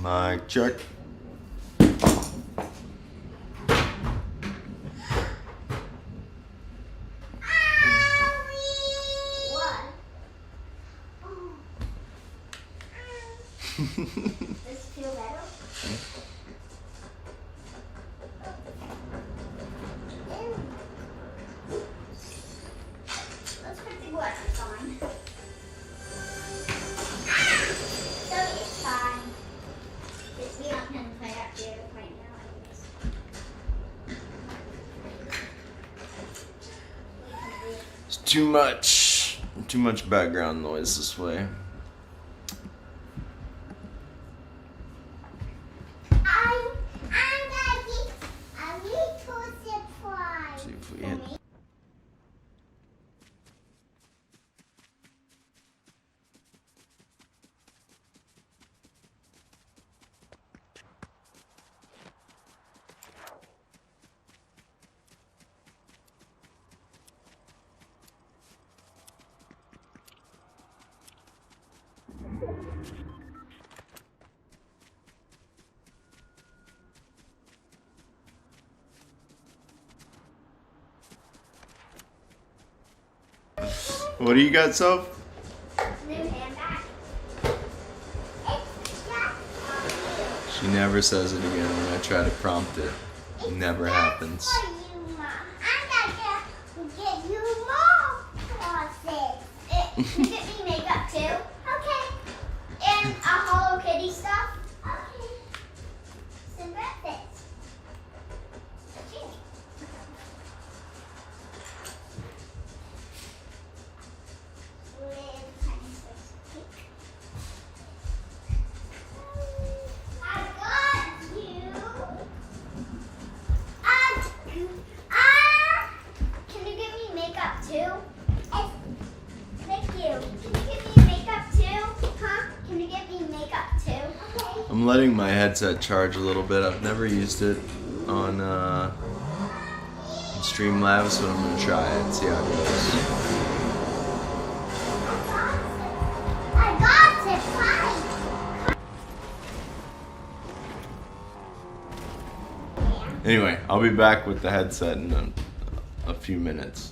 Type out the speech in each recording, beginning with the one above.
Mic check. Does it feel better? Let's put the glasses on. So it's fine. We don't have to play up there right now, anyways. It's too much background noise this way. See if we hit. What do you got, Soph? New handbag. She never says it again when I try to prompt it. It never happens. For you, Mom. I'm gonna get you more clothes. Can you get me makeup too? Okay. And a Hello Kitty stuff? Okay. Some breakfast. Cheers. Can you give me makeup too? Thank you. Can you give me makeup too? Huh? Can you give me makeup too? Okay. I'm letting my headset charge a little bit. I've never used it on Streamlabs, so I'm gonna try it and see how it goes. I got it. Fine. Anyway, I'll be back with the headset in a few minutes.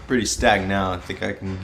pretty stacked now. I think I can.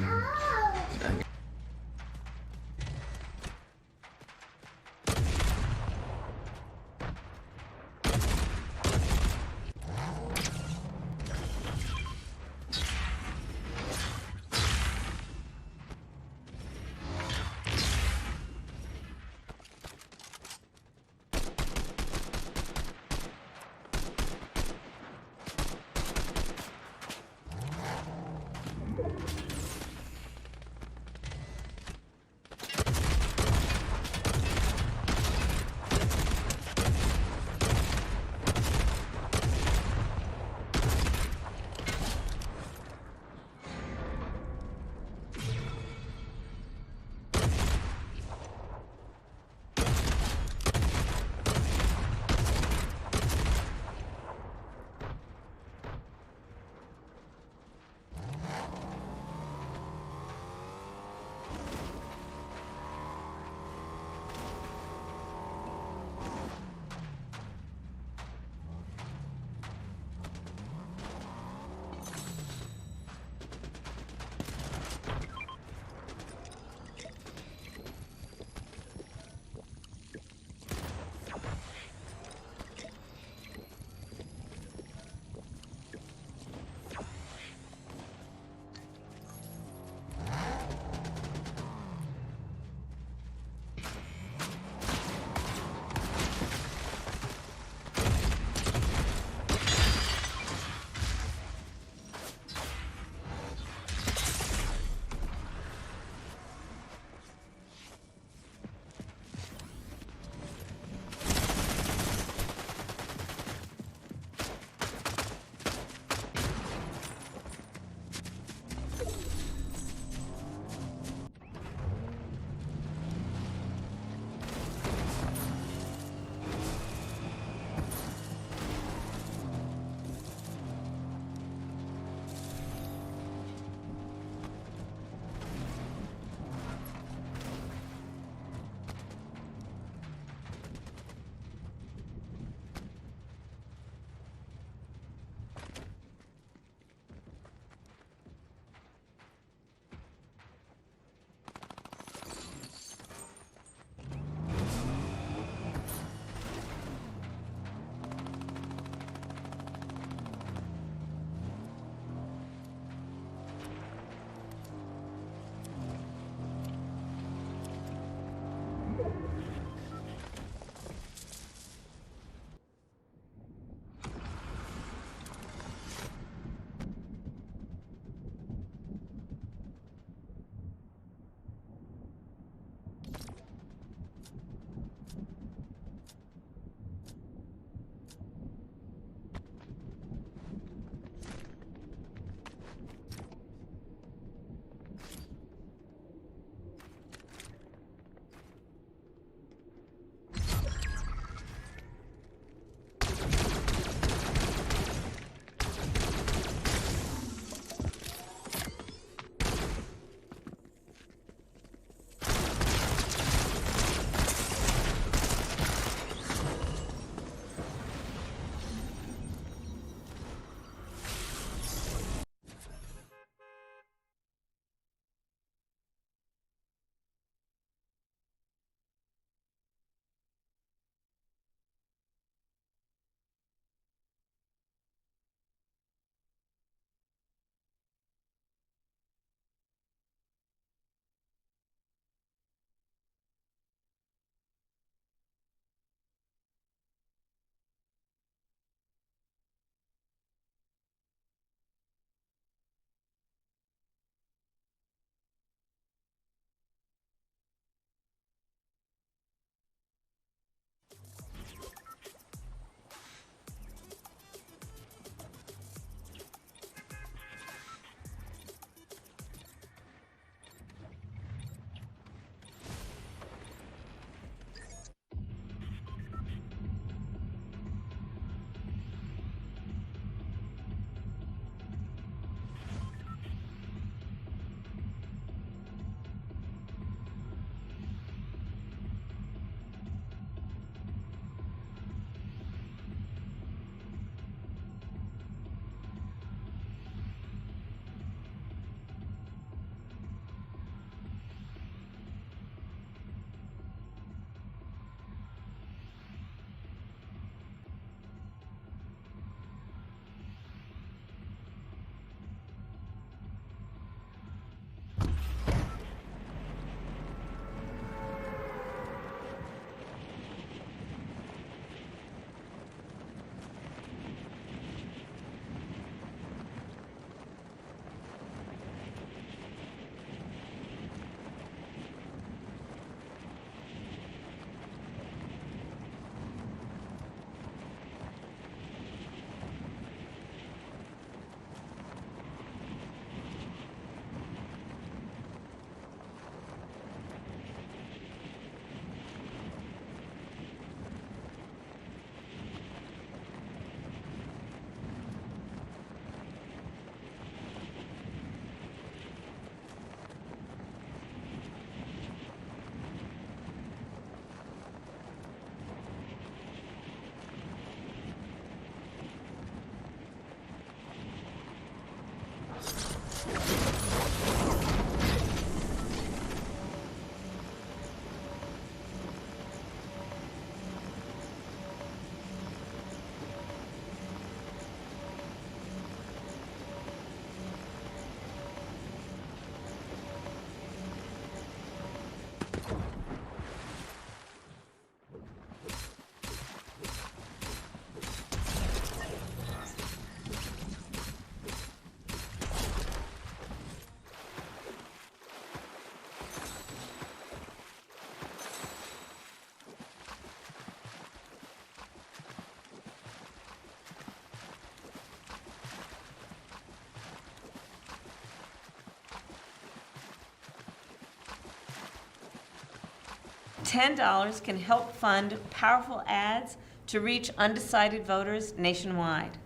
$10 can help fund powerful ads to reach undecided voters nationwide.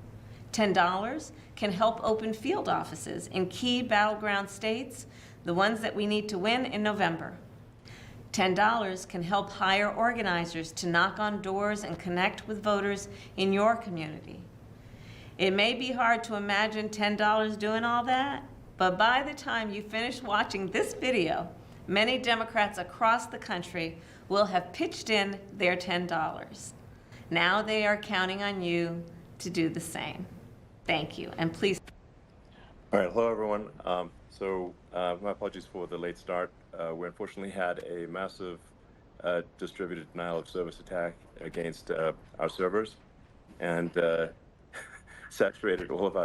$10 can help open field offices in key battleground states, the ones that we need to win in November. $10 can help hire organizers to knock on doors and connect with voters in your community. It may be hard to imagine $10 doing all that, but by the time you finish watching this video, many Democrats across the country will have pitched in their $10. Now they are counting on you to do the same. Thank you, and please. All right, hello everyone. My apologies for the late start. We unfortunately had a massive distributed denial of service attack against our servers, and saturated all of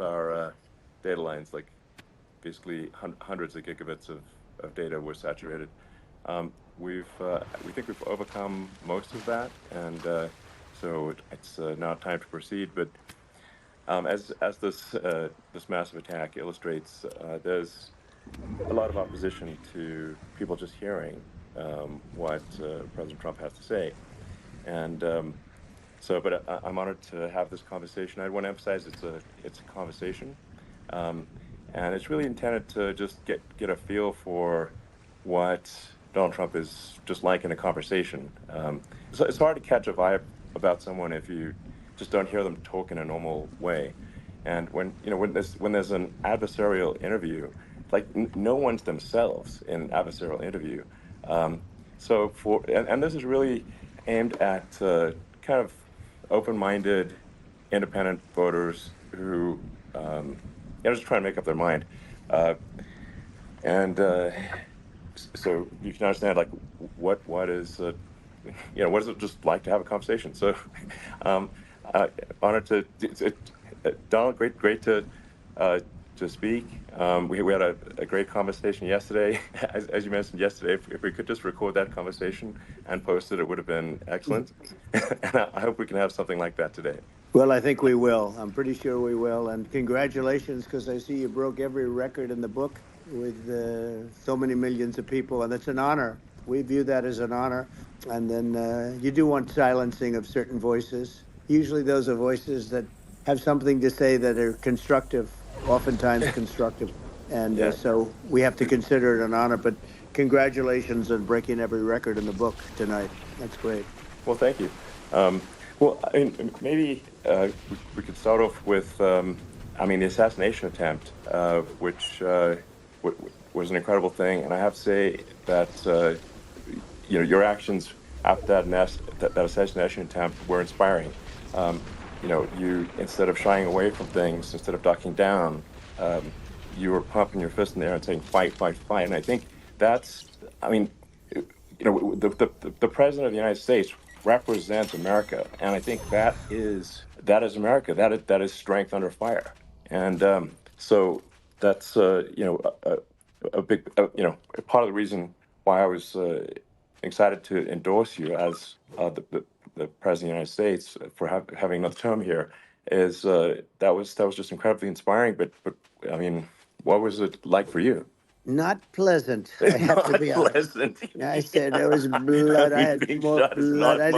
our data lines. Like basically hundreds of gigabits of data were saturated. We think we've overcome most of that, and so it's now time to proceed. But as this massive attack illustrates, there's a lot of opposition to people just hearing what President Trump has to say, and but I'm honored to have this conversation. I want to emphasize it's a conversation, and it's really intended to just get a feel for what Donald Trump is just like in a conversation. So it's hard to catch a vibe about someone if you just don't hear them talk in a normal way. And when there's an adversarial interview, like no one's themselves in an adversarial interview. So this is really aimed at kind of open-minded, independent voters who just trying to make up their mind. So you can understand like what is what is it just like to have a conversation. So honored to Donald, great to speak. We had a great conversation yesterday. As you mentioned yesterday, if we could just record that conversation and post it, it would have been excellent. And I hope we can have something like that today. Well, I think we will. I'm pretty sure we will. And congratulations, because I see you broke every record in the book with so many millions of people, and it's an honor. We view that as an honor. And then you do want silencing of certain voices. Usually those are voices that have something to say that are constructive, oftentimes constructive. And so we have to consider it an honor. But congratulations on breaking every record in the book tonight. That's great. Well, thank you. Well, I mean, maybe we could start off with, the assassination attempt, which was an incredible thing. And I have to say that, your actions after that assassination attempt were inspiring. You, instead of shying away from things, instead of ducking down, you were pumping your fist in the air and saying, fight, fight, fight. And I think that's, the president of the United States represents America, and I think that is America. That is strength under fire, and so that's a big part of the reason why I was excited to endorse you as the president of the United States for having another term here. Is that was just incredibly inspiring. But I mean, what was it like for you? Not pleasant. I have to be honest. I said there was blood. I had more blood. I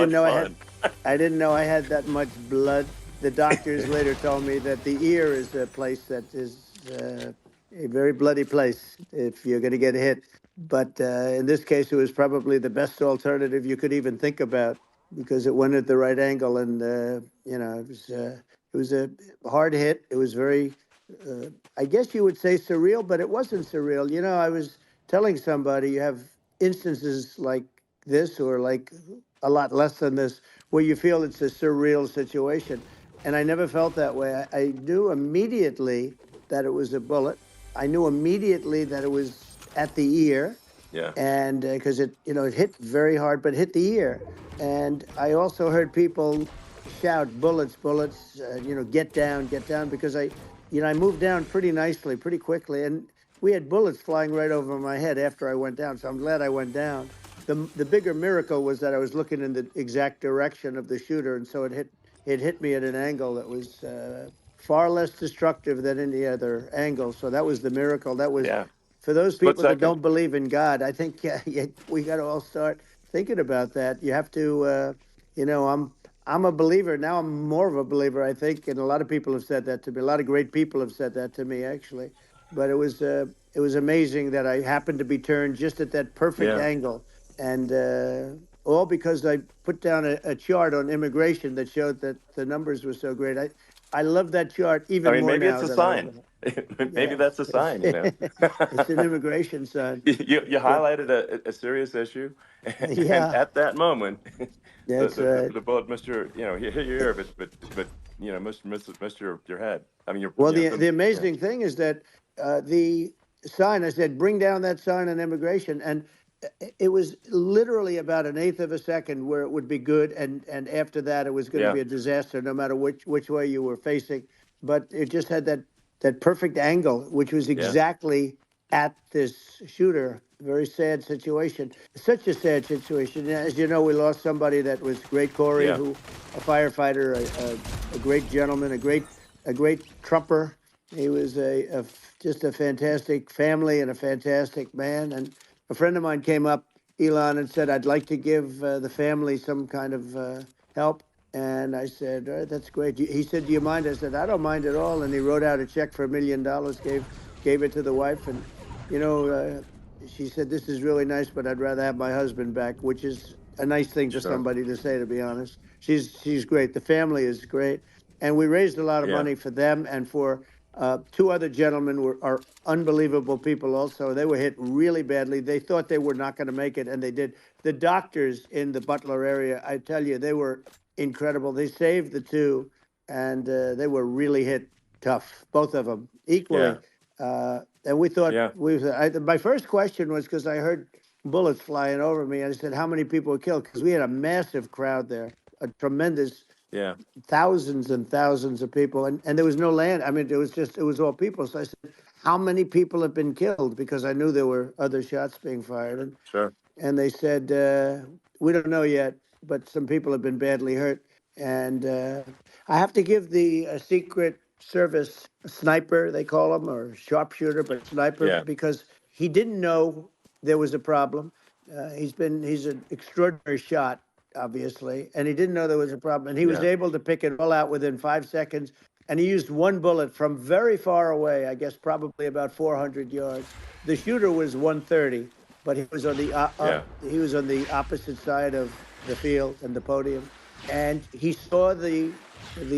didn't know I had that much blood. The doctors later told me that the ear is a place that is a very bloody place if you're going to get hit. But in this case, it was probably the best alternative you could even think about, because it went at the right angle, and it was a hard hit. It was very. I guess you would say surreal, but it wasn't surreal. I was telling somebody, you have instances like this, or like a lot less than this, where you feel it's a surreal situation. And I never felt that way. I knew immediately that it was a bullet. I knew immediately that it was at the ear. Yeah. And because it hit very hard, but hit the ear. And I also heard people shout, bullets, bullets, get down, because I moved down pretty nicely, pretty quickly, and we had bullets flying right over my head after I went down, so I'm glad I went down. The bigger miracle was that I was looking in the exact direction of the shooter, and so it hit me at an angle that was far less destructive than any other angle, so that was the miracle. That was, for those people that don't believe in God, I think we got to all start thinking about that. You have to, I'm a believer now. I'm more of a believer, I think, and a lot of people have said that to me. A lot of great people have said that to me, actually. But it was amazing that I happened to be turned just at that perfect Yeah. angle, and all because I put down a chart on immigration that showed that the numbers were so great. I love that chart I even mean, more maybe it's now a than I sign. ever. Maybe Yeah, that's a sign, you know. it's an immigration sign. You But highlighted a serious issue, and yeah, at that moment, that's right. the bullet missed your, you know, hit your ear, but you know, missed your head. I mean, Well, you know, the yeah, amazing thing is that the sign, I said, bring down that sign on immigration. And it was literally about an eighth of a second where it would be good. And after that, it was going to yeah, be a disaster, no matter which way you were facing. But it just had that perfect angle, which was yeah, exactly at this shooter. Very sad situation. Such a sad situation. As you know, we lost somebody that was great, Corey, yeah, who a firefighter, a great gentleman, a great trumper. He was just a fantastic family and a fantastic man. And a friend of mine came up, Elon, and said, "I'd like to give the family some kind of help." And I said, "All right, that's great." He said, "Do you mind?" I said, "I don't mind at all." And he wrote out a check for $1 million, gave it to the wife, and you know, she said, "This is really nice, but I'd rather have my husband back," which is a nice thing for sure, somebody to say, to be honest. She's great. The family is great, and we raised a lot of yeah, money for them and for two other gentlemen are unbelievable people. Also, they were hit really badly. They thought they were not going to make it, and they did. The doctors in the Butler area, I tell you, they were incredible. They saved the two, and they were really hit tough, both of them yeah, equally. And we thought yeah, my first question was because I heard bullets flying over me, and I said, "How many people were killed?" Because we had a massive crowd there, a tremendous yeah, thousands and thousands of people, and there was no land. I mean, it was all people. So I said, "How many people have been killed?" Because I knew there were other shots being fired, sure, and they said, "We don't know yet, but some people have been badly hurt." And I have to give the Secret Service sniper, they call him, or sharpshooter, but sniper, yeah, because he didn't know there was a problem. He's an extraordinary shot, obviously, and he didn't know there was a problem. And he was yeah, able to pick it all out within 5 seconds. And he used one bullet from very far away, I guess probably about 400 yards. The shooter was 130, but yeah, he was on the opposite side of the field and the podium, and he saw the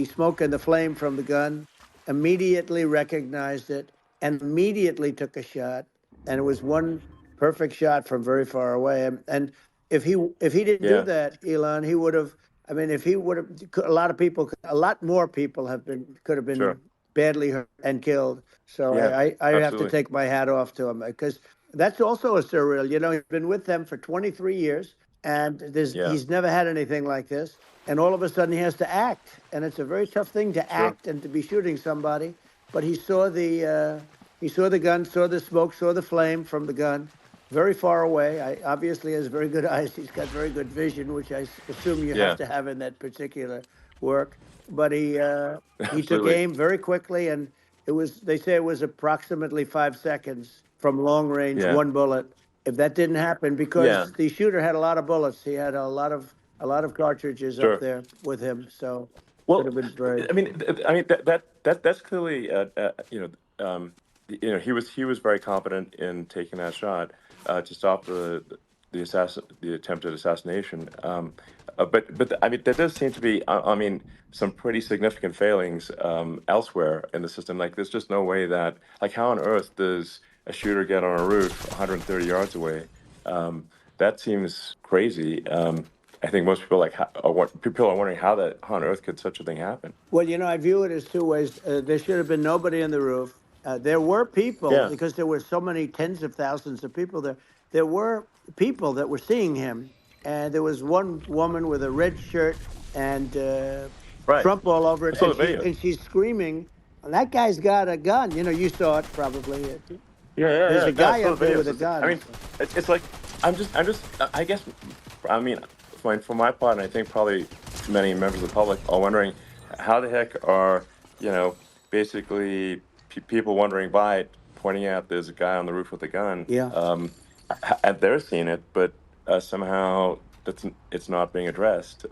smoke and the flame from the gun, immediately recognized it, and immediately took a shot. And it was one perfect shot from very far away. And if he didn't do yeah, that, Elon, he would have. I mean, if he would have, a lot more people could have been sure, badly hurt and killed. So yeah, I have to absolutely, take my hat off to him because that's also a surreal. You know, he's been with them for 23 years, and yeah, he's never had anything like this. And all of a sudden, he has to act, and it's a very tough thing to sure, act and to be shooting somebody. But he saw the gun, saw the smoke, saw the flame from the gun, very far away. I obviously has very good eyes. He's got very good vision, which I assume you have yeah, to have in that particular work. But he took absolutely, aim very quickly, and they say it was approximately 5 seconds from long range, yeah, one bullet. If that didn't happen, yeah, because the shooter had a lot of bullets, he had a lot of cartridges up sure. there with him, so could Well, have been very. I mean that's clearly you know, he was very confident in taking that shot to stop the attempted assassination. But I mean, there does seem to be I mean some pretty significant failings elsewhere in the system. Like, there's just no way that, like, how on earth does a shooter get on a roof 130 yards away? That seems crazy. I think most people people are wondering how on earth could such a thing happen. Well, I view it as two ways. There should have been nobody on the roof. There were people, Yeah, because there were so many tens of thousands of people there. There were people that were seeing him, and there was one woman with a red shirt and right. Trump all over I it, saw and the she's video. and she's screaming, "That guy's got a gun!" You saw it probably. Yeah, yeah, There's yeah. a No, I guy saw up the there videos. with a I gun. mean, So. it's like I guess, I mean, for my part, and I think probably many members of the public are wondering how the heck are, you know, basically people wondering by it, pointing out there's a guy on the roof with a gun, Yeah. and they're seeing it, but somehow it's not being addressed.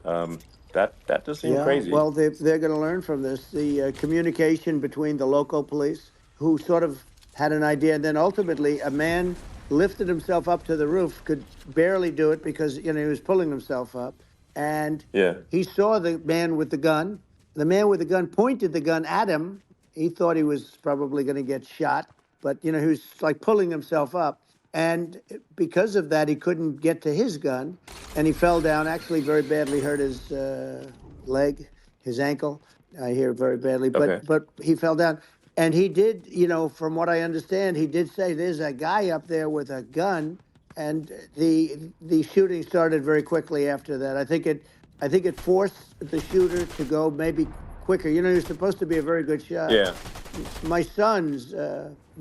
That does seem Yeah, crazy. well, they're going to learn from this. The communication between the local police, who sort of had an idea, and then ultimately a man lifted himself up to the roof, could barely do it because he was pulling himself up, and Yeah, he saw the man with the gun. The man with the gun pointed the gun at him. He thought he was probably going to get shot, but he was like pulling himself up, and because of that, he couldn't get to his gun, and he fell down. Actually, very badly hurt his leg, his ankle. I hear very badly, okay. but he fell down, and he did. From what I understand, he did say there's a guy up there with a gun, and the shooting started very quickly after that. I think it forced the shooter to go maybe quicker. You're supposed to be a very good shot. Yeah, My sons,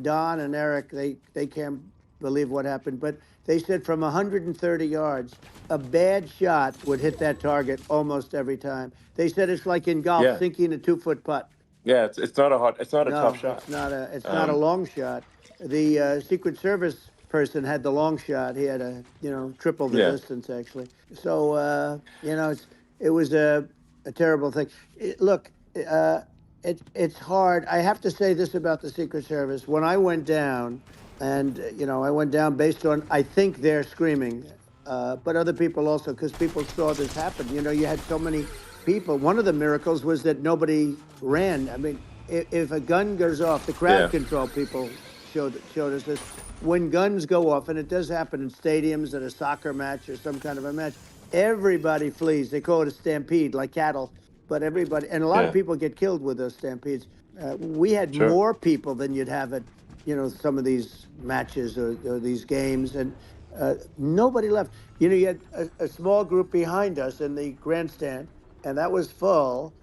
Don and Eric, they can't believe what happened, but they said from 130 yards, a bad shot would hit that target almost every time. They said it's like in golf, yeah, sinking a 2-foot putt. yeah. It's not a tough No, shot. it's not a long shot. The Secret Service person had the long shot. He had triple the Yeah, distance actually. So it was a terrible thing. Look, it's hard. I have to say this about the Secret Service. When I went down, and I went down based on I think they're screaming, but other people also, because people saw this happen. You had so many people. One of the miracles was that nobody ran. I mean, if a gun goes off, the crowd yeah, control people showed us this. When guns go off, and it does happen in stadiums at a soccer match or some kind of a match, everybody flees. They call it a stampede, like cattle. But everybody, and a lot of yeah. people get killed with those stampedes. We had Sure. more people than you'd have at some of these matches or these games, and nobody left. You had a small group behind us in the grandstand, and that was full.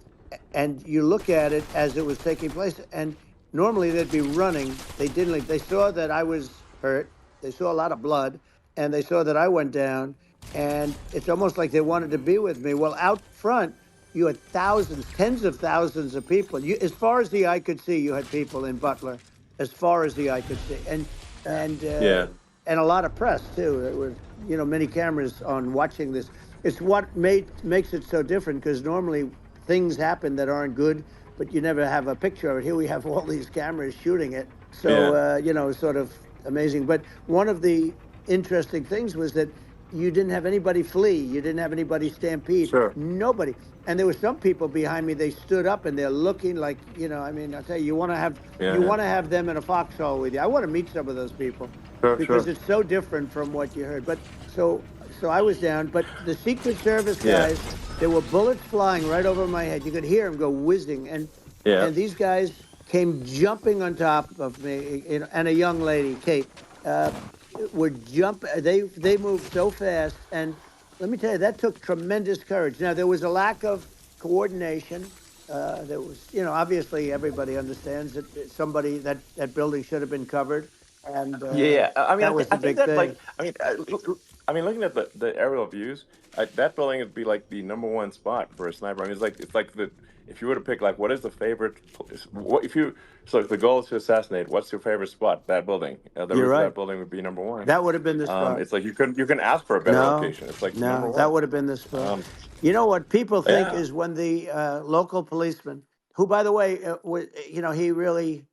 And you look at it as it was taking place, and normally they'd be running. They didn't leave. They saw that I was hurt. They saw a lot of blood, and they saw that I went down. And it's almost like they wanted to be with me. Well, out front, you had thousands, tens of thousands of people. As far as the eye could see, you had people in Butler, as far as the eye could see, and uh, Yeah, and a lot of press too. There were many cameras on watching this. It's what makes it so different, because normally things happen that aren't good, but you never have a picture of it. Here we have all these cameras shooting it, so yeah, sort of amazing. But one of the interesting things was that you didn't have anybody flee. You didn't have anybody stampede. sure. Nobody. And there were some people behind me. They stood up and they're looking like, I mean, I'll tell you, you want to Yeah, yeah. have them in a foxhole with you. I want to meet some of those people Sure, because sure. it's so different from what you heard. But so I was down. But the Secret Service Yeah, guys, there were bullets flying right over my head. You could hear them go whizzing, and yeah, these guys came jumping on top of me, and a young lady, Kate. Would jump. They moved so fast, and let me tell you, that took tremendous courage. Now there was a lack of coordination. There was, obviously everybody understands that that building should have been covered, and yeah. I mean, that was I the think big that like, thing. looking at the aerial views, that building would be like the number one spot for a sniper. I mean, it's like the if you were to pick like what is the favorite, what if you so if the goal is to assassinate, what's your favorite spot? That building, the You're roof of right. that building would be number one. That would have been the spot. It's like you can ask for a better No, location. It's like number no, that one. would have been the spot. Um, You know what people think yeah, is when the local policeman, who, by the way, he really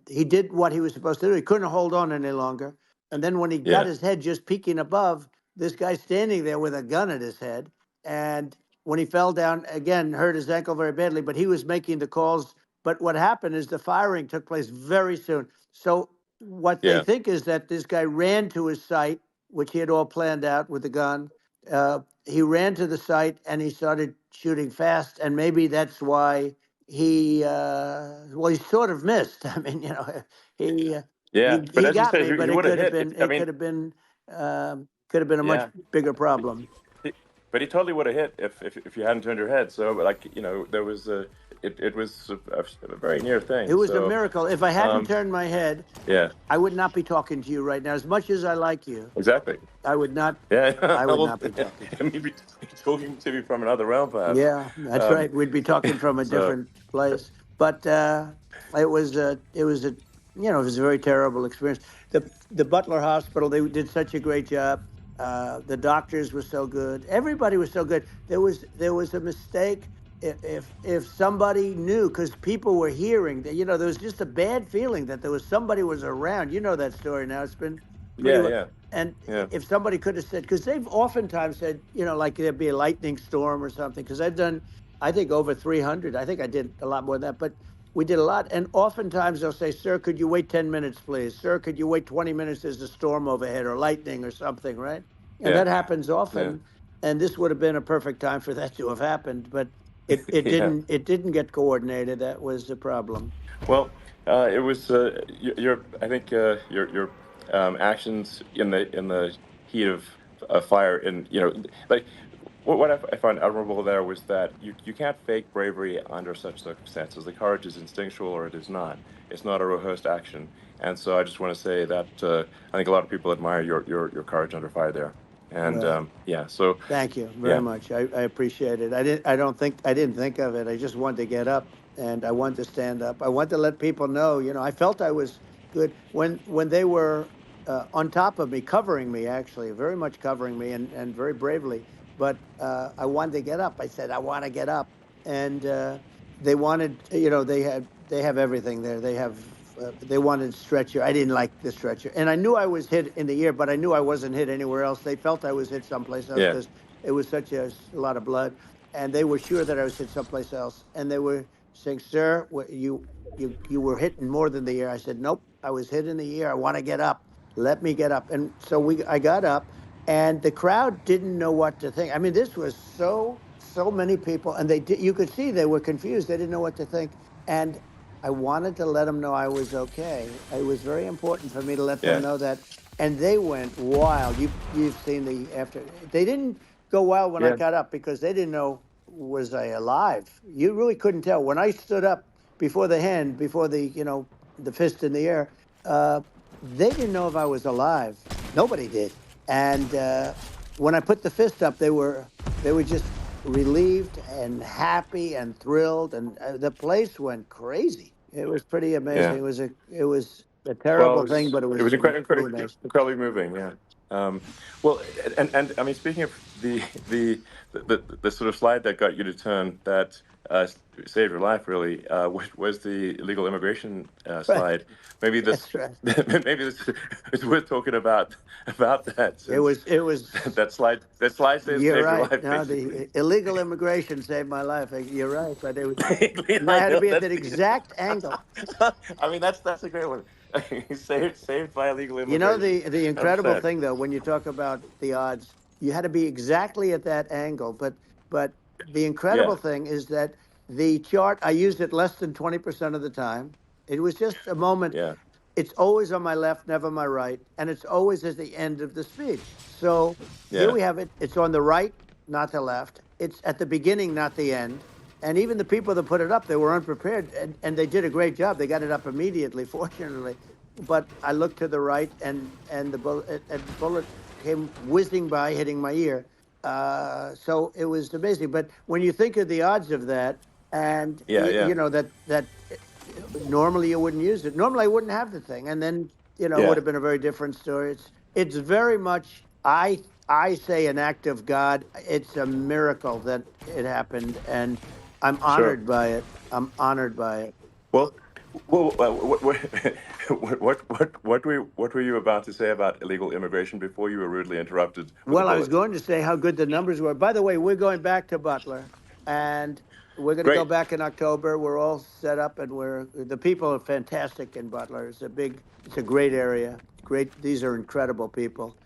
he did what he was supposed to do. He couldn't hold on any longer, and then when he got yeah, his head just peeking above, this guy standing there with a gun at his head, and when he fell down again, hurt his ankle very badly. But he was making the calls. But what happened is the firing took place very soon. So what they yeah, think is that this guy ran to his site, which he had all planned out with the gun. He ran to the site and he started shooting fast, and maybe that's why he sort of missed. I mean, he uh, yeah. But he as you got said, me, he but would have hit. I it mean, could have been a much yeah. bigger problem. But he totally would have hit if you hadn't turned your head. So, like there was it was a very near It thing. was a So, miracle. If I hadn't um, turned my head, yeah, I would not be talking to you right now. As much as I like you, exactly. I would not. Yeah, I would well, not be talking to I you. mean, be talking to me from another realm, perhaps. Yeah, that's Um, right. We'd be talking from a so different place. But it was a very terrible experience. The Butler Hospital, they did such a great job. The doctors were so good. Everybody was so good. There was a mistake. If somebody knew, because people were hearing that, there was just a bad feeling that there was somebody was around. You know that story now. It's been pretty Yeah, well. yeah, And yeah, if somebody could have said, because they've oftentimes said, like there'd be a lightning storm or something. Because I've done, I think over 300. I think I did a lot more than that, but we did a lot. And oftentimes they'll say, "Sir, could you wait 10 minutes, please? Sir, could you wait 20 minutes? There's a storm overhead or lightning or something," right? And yeah, that happens yeah, often. And this would have been a perfect time for that to have happened, but it yeah. didn't. It didn't get coordinated. That was the problem. Well, it was your. I think your actions in the heat of fire, and like what I found admirable there was that you can't fake bravery under such circumstances. The courage is instinctual or it is not. It's not a rehearsed action. And so I just want to say that I think a lot of people admire your courage under fire there. And Well, yeah, so thank you very yeah, much. I appreciate it. I didn't think of it. I just wanted to get up and I wanted to stand up. I wanted to let people know. I felt I was good when they were on top of me, covering me, actually, very much covering me, and very bravely. But I wanted to get up. I said, I want to get up, and they wanted. They have everything there. They wanted stretcher. I didn't like the stretcher, and I knew I was hit in the ear, but I knew I wasn't hit anywhere else. They felt I was hit someplace else yeah, because it was such a lot of blood, and they were sure that I was hit someplace else. And they were saying, "Sir, you were hit in more than the ear." I said, "Nope, I was hit in the ear. I want to get up. Let me get up." And so I got up, and the crowd didn't know what to think. I mean, this was so many people, and you could see they were confused. They didn't know what to think, and I wanted to let them know I was okay. It was very important for me to let them yeah, know that, and they went wild. You've seen the after. They didn't go wild when I yeah, got up because they didn't know, was I alive. You really couldn't tell when I stood up before the hand, before the fist in the air. Uh, they didn't know if I was alive. Nobody did. And when I put the fist up, they were just relieved and happy and thrilled, and the place went crazy. It was pretty amazing. yeah. It was a Well, terrible thing, but it it was was really nice. incredibly moving. Yeah. Well, and I mean, speaking of the sort of slide that got you to turn that saved your life, really, was the illegal immigration Right. slide. Maybe this, That's right. maybe this it's worth talking about that, It since was. It was. that slide You're saved your right. life, No, basically. the illegal immigration saved my life. You're right, but I I had to know be at that's that exact angle. I mean, that's a great one. Saved by illegal immigration. The Hundred incredible percent. thing though, when you talk about the odds, you had to be exactly at that angle. But the Yeah, incredible thing is that the chart, I used it less than 20% of the time. It was just a moment. yeah, It's always on my left, never my right, and it's always at the end of the speech. So here yeah, we have it. It's on the right, not the left. It's at the beginning, not the end. And even the people that put it up, they were unprepared, and they did a great job. They got it up immediately, fortunately. But I looked to the right, and the bullet came whizzing by, hitting my ear. So it was amazing. But when you think of the odds of that, and yeah, yeah, that normally you wouldn't use it. Normally I wouldn't have the thing, and then it would yeah. have been a very different story. It's very much, I say, an act of God. It's a miracle that it happened, and I'm Sure. honored by it. I'm honored by it. Well, what were you about to say about illegal immigration before you were rudely interrupted with a Well, I was bullet? going to say how good the numbers were. By the way, we're going back to Butler, and we're going to go Great. back in October. We're all set up, and the people are fantastic in Butler. It's a great area. Great. These are incredible people.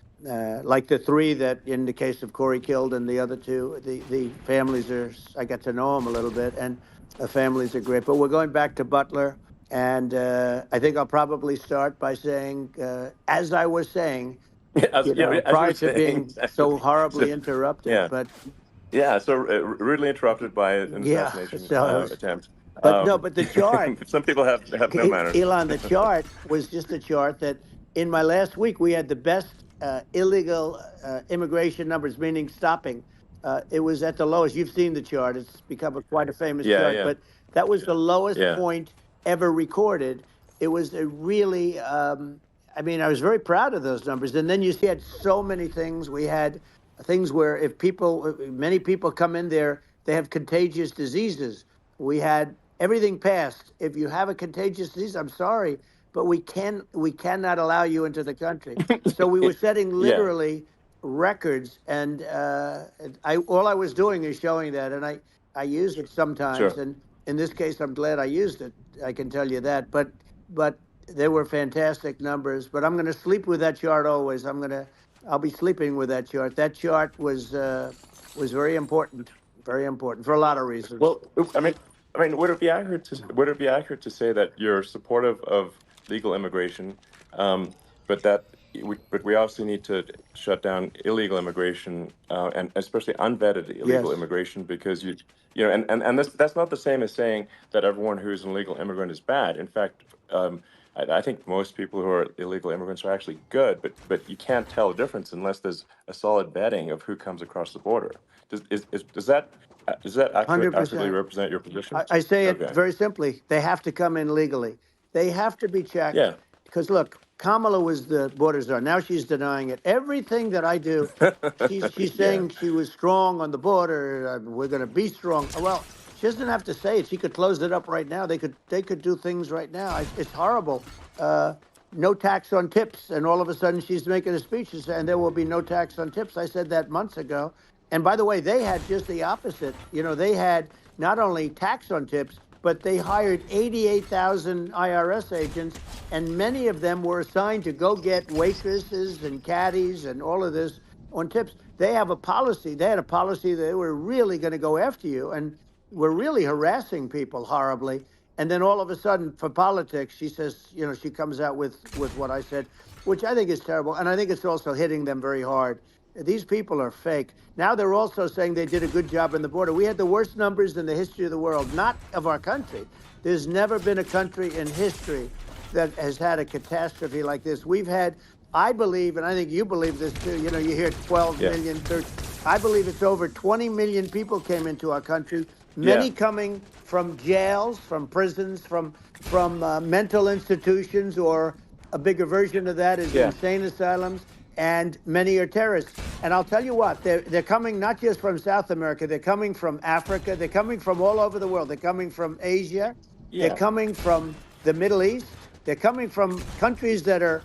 Like the three that, in the case of Corey, killed, and the other two, the families are. I got to know them a little bit, and the families are great. But we're going back to Butler, and I think I'll probably start by saying, as I was saying, As you prior were to saying, being so exactly. So, horribly interrupted. yeah, But yeah. So rudely interrupted by an yeah, assassination so it was, attempt. but no, but the chart, Some people have no manners. Elon, the chart was just a chart that in my last week we had the best illegal immigration numbers, meaning stopping. It was at the lowest. You've seen the chart; it's become quite a famous Yeah, chart. yeah, But that was the lowest yeah, point ever recorded. It was a really I mean, I was very proud of those numbers. And then you had so many things. We had things where if many people come in there, they have contagious diseases. We had everything passed. If you have a contagious disease, I'm sorry, but we cannot allow you into the country. So we were setting Yeah, literally records, and all I was doing is showing that, and I use it sometimes, sure. and in this case, I'm glad I used it. I can tell you that, but they were fantastic numbers. But I'm going to sleep with that chart always. I'll be sleeping with that chart. That chart was very important for a lot of reasons. Well, I mean, would it be accurate to say that you're supportive of legal immigration, but we also need to shut down illegal immigration, and especially unvetted illegal Yes, immigration, because and that's not the same as saying that everyone who's an illegal immigrant is bad. In fact, I think most people who are illegal immigrants are actually good, but you can't tell the difference unless there's a solid vetting of who comes across the border. Does that accurately 100%. represent your position? I say it Okay. very simply. They have to come in legally. They have to be checked. Yeah. Because look, Kamala was the border czar. Now she's denying it. Everything that I do, she's Yeah. saying she was strong on the border. We're going to be strong. Well, she doesn't have to say it. She could close it up right now. They could do things right now. It's horrible. No tax on tips, and all of a sudden she's making a speech and there will be no tax on tips. I said that months ago. And by the way, they had just the opposite. They had not only tax on tips, but they hired 88,000 IRS agents, and many of them were assigned to go get waitresses and caddies and all of this on tips. They have a policy. They had a policy that they were really going to go after you, and were really harassing people horribly. And then all of a sudden, for politics, she says, she comes out with what I said, which I think is terrible. And I think it's also hitting them very hard. These people are fake. Now they're also saying they did a good job in the border. We had the worst numbers in the history of the world, not of our country. There's never been a country in history that has had a catastrophe like this. We've had, I believe, and I think you believe this too, you hear 12 Yeah. million, 13, I believe it's over 20 million people came into our country, many coming from jails, from prisons, from mental institutions, or a bigger version of that is insane asylums. And many are terrorists. And I'll tell you what, they're coming not just from South America, they're coming from Africa, they're coming from all over the world. They're coming from Asia, they're coming from the Middle East, they're coming from countries that are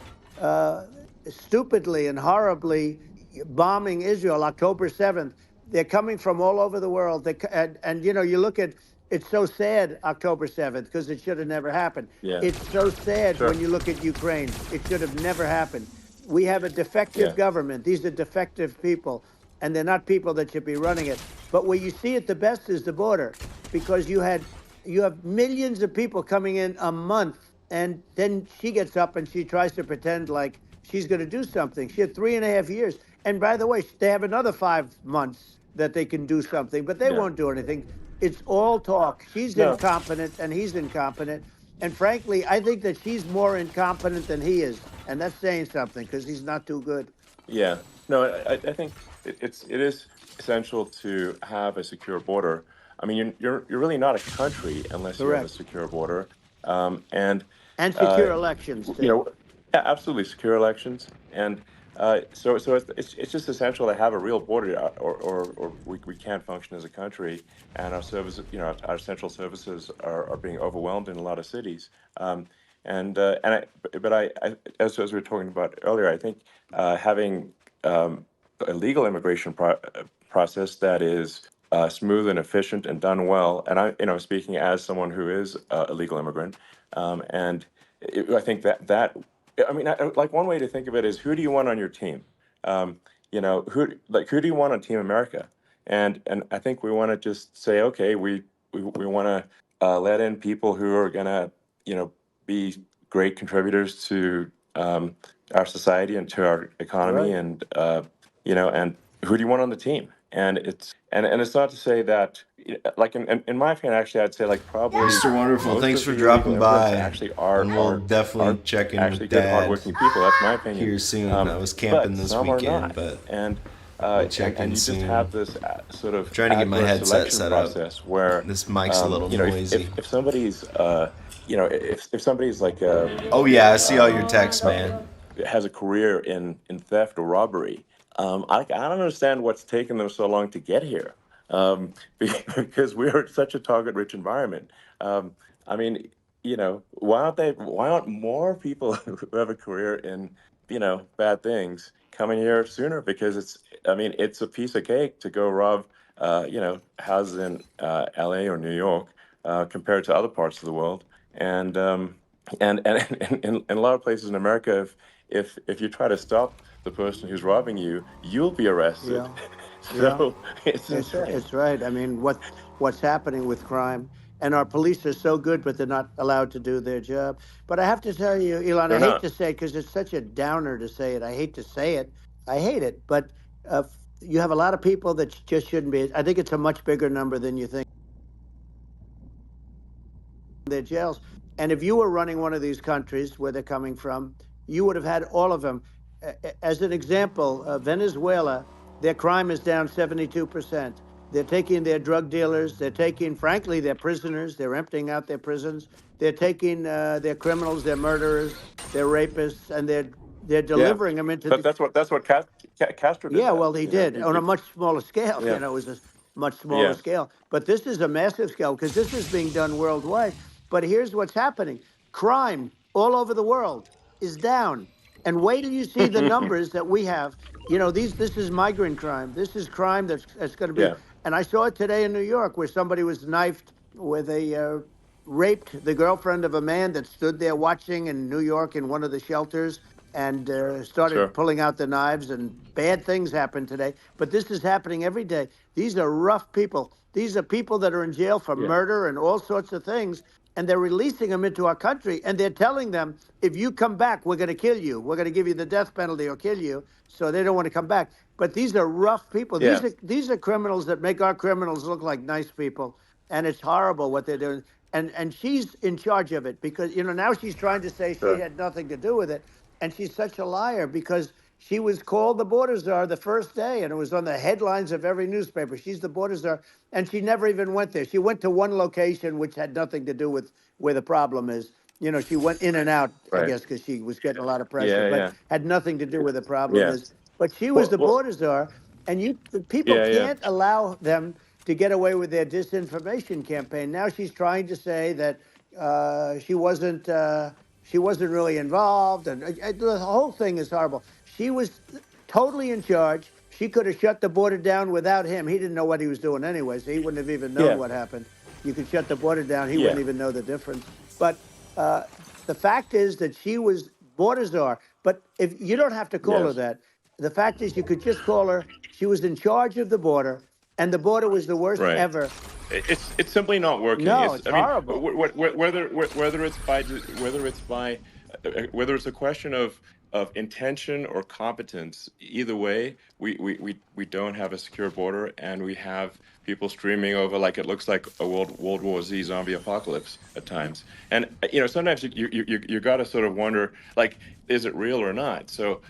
stupidly and horribly bombing Israel October 7th. They're coming from all over the world. And you look at, it's so sad, October 7th, because it should have never happened. Yeah. It's so sad Sure. when you look at Ukraine. It should have never happened. We have a defective government. These are defective people, and they're not people that should be running it. But where you see it the best is the border, because you have millions of people coming in a month, and then she gets up and she tries to pretend like she's going to do something. She had 3.5 years. And by the way, they have another 5 months that they can do something, but they won't do anything. It's all talk. She's incompetent and he's incompetent. And frankly, I think that she's more incompetent than he is. And that's saying something, because he's not too good. Yeah. No, I think it is essential to have a secure border. I mean, you're really not a country unless you have a secure border, and secure elections too. Yeah, absolutely secure elections, and so it's just essential to have a real border, or we can't function as a country, and our services, our essential services are being overwhelmed in a lot of cities. As we were talking about earlier, I think having a legal immigration process that is smooth and efficient and done well, and I'm speaking as someone who is a legal immigrant, I think like one way to think of it is, who do you want on your team? Who do you want on Team America? And I think we want to just say, okay, we want to let in people who are gonna be great contributors to our society and to our economy, and and who do you want on the team? And it's not to say that, like in my opinion, actually, I'd say like probably Mr. Wonderful, thanks for dropping by. Actually, are and we'll definitely check in actually with good, Dad hardworking people. That's my opinion. here soon. I was camping this weekend, but we'll check in you soon. just have this sort of Trying to get my adverse headset selection set up. process where This mic's a little noisy. If somebody's if somebody's like Oh yeah, I see all your texts, man. has a career in theft or robbery. I don't understand what's taken them so long to get here. Because we're such a target-rich environment. I mean, why aren't more people who have a career in, bad things coming here sooner? Because it's a piece of cake to go rob, houses in LA or New York, compared to other parts of the world. And in a lot of places in America, if you try to stop the person who's robbing you, you'll be arrested. Yeah. Yeah. So it's insane. It's right. I mean, what's happening with crime, and our police are so good, but they're not allowed to do their job. But I have to tell you, Elon, I They're hate not. to say it because it's such a downer to say it. I hate to say it. I hate it. But you have a lot of people that just shouldn't be. I think it's a much bigger number than you think. Their jails. And if you were running one of these countries where they're coming from, you would have had all of them. As an example, Venezuela, their crime is down 72%. They're taking their drug dealers. They're taking, frankly, their prisoners. They're emptying out their prisons. They're taking their criminals, their murderers, their rapists, and they're Yeah, delivering them into but the. that's what Castro did. Yeah, That well, he did on a much smaller scale. yeah, It was a much smaller yeah, scale. But this is a massive scale because this is being done worldwide. But here's what's happening: crime all over the world is down. And wait till you see the numbers that we have. This is migrant crime. This is crime that's going to be. yeah, And I saw it today in New York where somebody was knifed, where they raped the girlfriend of a man that stood there watching in New York in one of the shelters and started sure, pulling out the knives, and bad things happened today. But this is happening every day. These are rough people. These are people that are in jail for yeah, murder and all sorts of things. And they're releasing them into our country. And they're telling them, if you come back, we're going to kill you. We're going to give you the death penalty or kill you. So they don't want to come back. But these are rough people. yeah, These are criminals that make our criminals look like nice people. And it's horrible what they're doing. And she's in charge of it because, now she's trying to say she sure, had nothing to do with it. And she's such a liar because she was called the border czar the first day, and it was on the headlines of every newspaper. She's the border czar, and she never even went there. She went to one location which had nothing to do with where the problem is. She went in and out, I right, guess, because she was getting a lot of pressure, yeah, but yeah, had nothing to do where the problem yeah. is. But she was Well, the well, border czar, and the people yeah, yeah, can't allow them to get away with their disinformation campaign. Now she's trying to say that she wasn't. She wasn't really involved, and the whole thing is horrible. She was totally in charge. She could have shut the border down without him. He didn't know what he was doing anyway, so he wouldn't have even known yeah, what happened. You could shut the border down. He yeah, wouldn't even know the difference. But the fact is that she was border czar. But if you don't have to call her yes. that, the fact is you could just call her. She was in charge of the border, and the border was the worst Right. ever. It's simply not working. No, it's I mean, horrible. Whether it's a question of intention or competence, either way, we don't have a secure border, and we have people streaming over like it looks like a World War Z zombie apocalypse at times. And sometimes you got to sort of wonder, like, is it real or not? So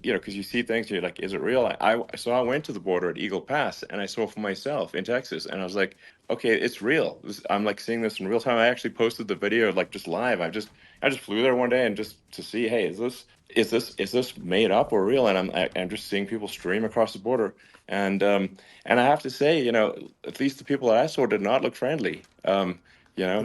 because you see things, you're like, is it real? So I went to the border at Eagle Pass, and I saw for myself in Texas, and I was like, okay, it's real. I'm like seeing this in real time. I actually posted the video like just live. I just flew there one day and just to see, hey, is this made up or real? And I'm just seeing people stream across the border, and I have to say, at least the people that I saw did not look friendly. So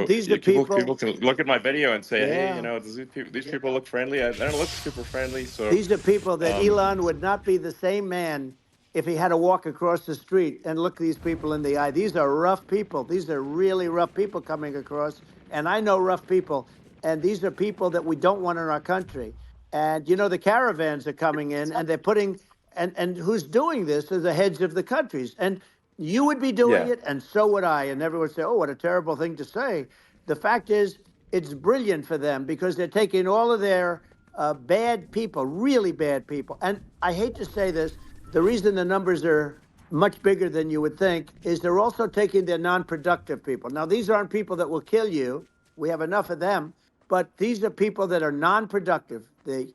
These are people people. can look at my video and say, hey, Yeah. these people look friendly. I don't look super friendly. So These are people that um, Elon would not be the same man if he had to walk across the street and look these people in the eye. These are rough people. These are really rough people coming across. And I know rough people. And these are people that we don't want in our country. And, the caravans are coming in and they're putting, and who's doing this are the heads of the countries. And you would be doing yeah, it, and so would I. And everyone would say, oh, what a terrible thing to say. The fact is, it's brilliant for them because they're taking all of their bad people, really bad people. And I hate to say this, the reason the numbers are much bigger than you would think is they're also taking their non-productive people. Now, these aren't people that will kill you. We have enough of them. But these are people that are non-productive. They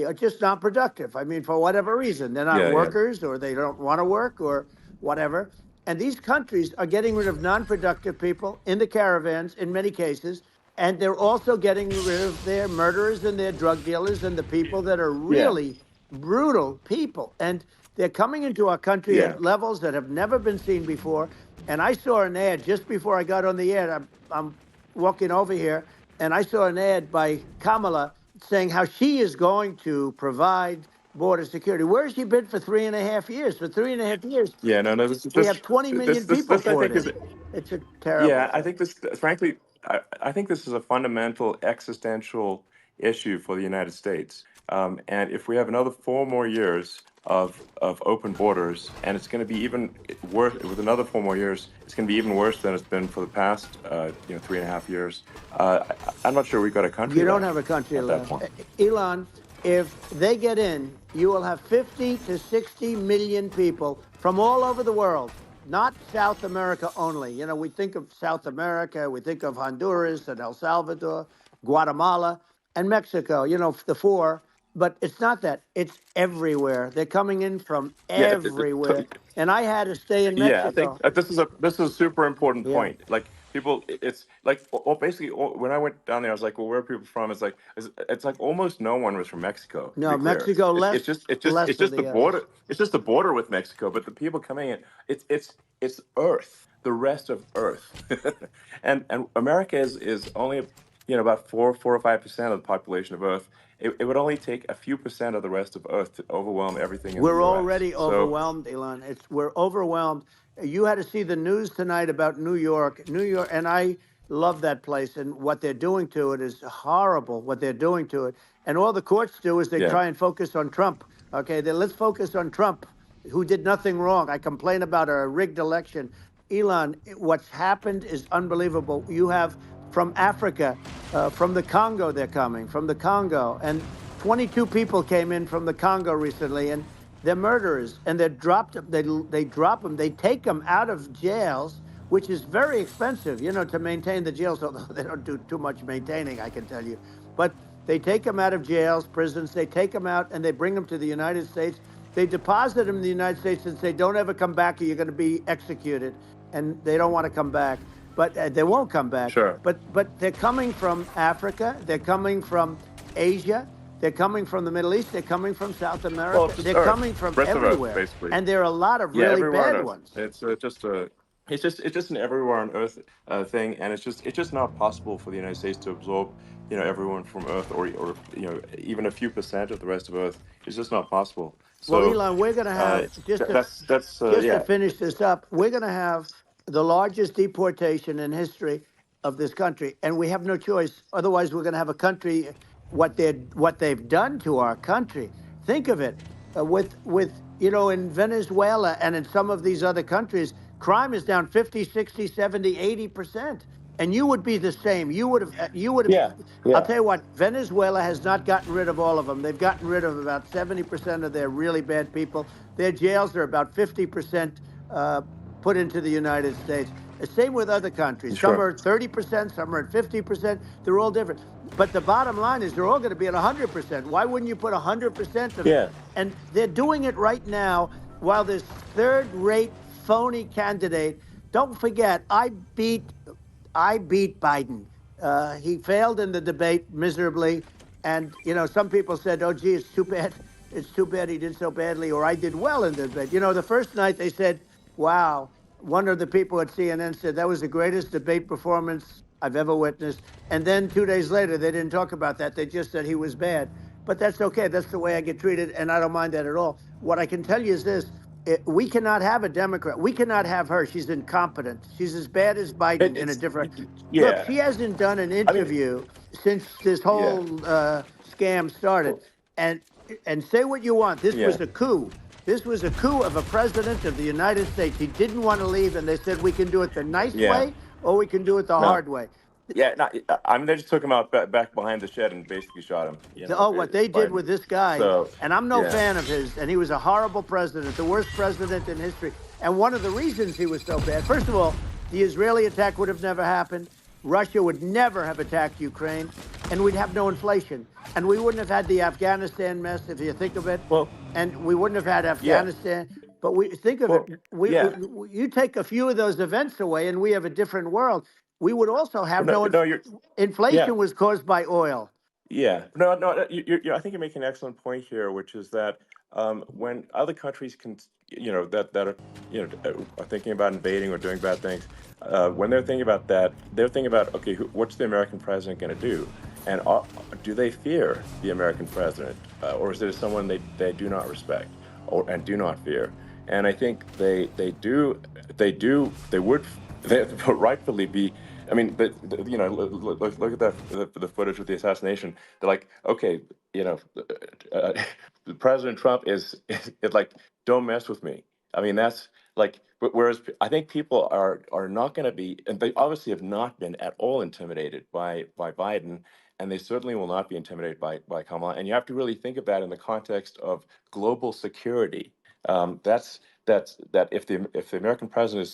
are just non-productive. I mean, for whatever reason. They're not yeah, yeah, workers, or they don't want to work, or whatever. And these countries are getting rid of non-productive people in the caravans in many cases. And they're also getting rid of their murderers and their drug dealers and the people that are Yeah. really brutal people. And they're coming into our country Yeah. at levels that have never been seen before. And I saw an ad just before I got on the air. I'm walking over here, and I saw an ad by Kamala saying how she is going to provide border security. Where has she been for 3.5 years? For 3.5 years, Yeah. No. No. we have 20 million people This I poured think is. in. It's a terrible Yeah. I thing. think this. Frankly, I think this is a fundamental existential issue for the United States. And if we have another 4 more years of open borders, and it's going to be even worse with another 4 more years, it's going to be even worse than it's been for the past 3.5 years. I'm not sure we've got a country You don't left have a country at that left. point. Elon, if they get in, you will have 50 to 60 million people from all over the world, not South America only. You know, we think of South America, we think of Honduras and El Salvador, Guatemala, and Mexico, you know, the four. But it's not that. It's everywhere. They're coming in from Yeah, everywhere. And I had to stay in yeah. I think Mexico. this is a super important Yeah. point. Like people, it's like basically when I went down there, I was like, well, where are people from? It's like almost no one was from Mexico. To be No, clear, Mexico it's less, it's just it's just less it's than just the the others. border. It's just the border with Mexico. But the people coming in, it's Earth, the rest of Earth, and America is only about 4 or 5% of the population of Earth. It would only take a few percent of the rest of Earth to overwhelm everything in the We're U.S. already So overwhelmed, Elon. We're overwhelmed. You had to see the news tonight about New York. New York, and I love that place, and what they're doing to it is horrible, what they're doing to it. And all the courts do is they yeah, try and focus on Trump. Okay, then let's focus on Trump, who did nothing wrong. I complain about a rigged election. Elon, what's happened is unbelievable. You have from Africa, from the Congo, they're coming, from the Congo. And 22 people came in from the Congo recently, and they're murderers. And they dropped them. They drop them. They take them out of jails, which is very expensive, you know, to maintain the jails, although they don't do too much maintaining, I can tell you. But they take them out of jails, prisons. They take them out, and they bring them to the United States. They deposit them in the United States and say, don't ever come back or you're going to be executed. And they don't want to come back. But they won't come back. sure. But they're coming from Africa. They're coming from Asia. They're coming from the Middle East. They're coming from South Well, America. it's just They're Earth, coming from rest of Earth, everywhere. basically. And there are a lot of Yeah, really everywhere on bad Earth. ones. It's just an everywhere on Earth thing, and it's just not possible for the United States to absorb everyone from Earth, or even a few percent of the rest of Earth. It's just not possible. Well, So Elon, we're going to have, just to yeah. finish this up, we're going to have the largest deportation in history of this country, and we have no choice. Otherwise, we're going to have a country, what they've done to our country. Think of it, with in Venezuela and in some of these other countries, crime is down 50, 60, 70, 80%. And you would be the same. You would have. Yeah, I'll yeah. tell you what, Venezuela has not gotten rid of all of them. They've gotten rid of about 70% of their really bad people. Their jails are about 50% put into the United States. The same with other countries. Some Sure. are at 30%, some are at 50%. They're all different. But the bottom line is they're all going to be at 100%. Why wouldn't you put 100% of it? Yeah. And they're doing it right now while this third-rate phony candidate. Don't forget, I beat Biden. He failed in the debate miserably. And, some people said, oh, gee, it's too bad. It's too bad he did so badly, or I did well in the debate. The first night they said, wow, one of the people at CNN said that was the greatest debate performance I've ever witnessed. And then 2 days later, they didn't talk about that. They just said he was bad. But that's okay. That's the way I get treated, and I don't mind that at all. What I can tell you is this. We cannot have a Democrat. We cannot have her. She's incompetent. She's as bad as Biden in a different. Yeah. Look, she hasn't done an interview since this whole scam started. And say what you want. This was a coup. This was a coup of a president of the United States. He didn't want to leave, and they said we can do it the nice way or we can do it the hard way. Yeah, no, I mean, they just took him out back behind the shed and basically shot him. What they did with this guy, So, and I'm no yeah. fan of his, and he was a horrible president, the worst president in history. And one of the reasons he was so bad, first of all, the Israeli attack would have never happened. Russia would never have attacked Ukraine, and we'd have no inflation. And we wouldn't have had the Afghanistan mess, if you think of it. Well, and we wouldn't have had Afghanistan. But we think of it. You take a few of those events away, and we have a different world. we would also have No, no, you're yeah. inflation was caused by oil. Yeah, no, no. I think you're making an excellent point here, which is that when other countries can, that are, are thinking about invading or doing bad things, when they're thinking about that, they're thinking about, okay, what's the American president going to do, and do they fear the American president, or is it someone they do not respect and do not fear? And I think they would rightfully be. I mean, but look at the footage with the assassination. They're like, okay, uh, President Trump is like, don't mess with me. I mean, that's like, but whereas I think people are not going to be, and they obviously have not been at all intimidated by Biden, and they certainly will not be intimidated by Kamala. And you have to really think of that in the context of global security. That if the American president is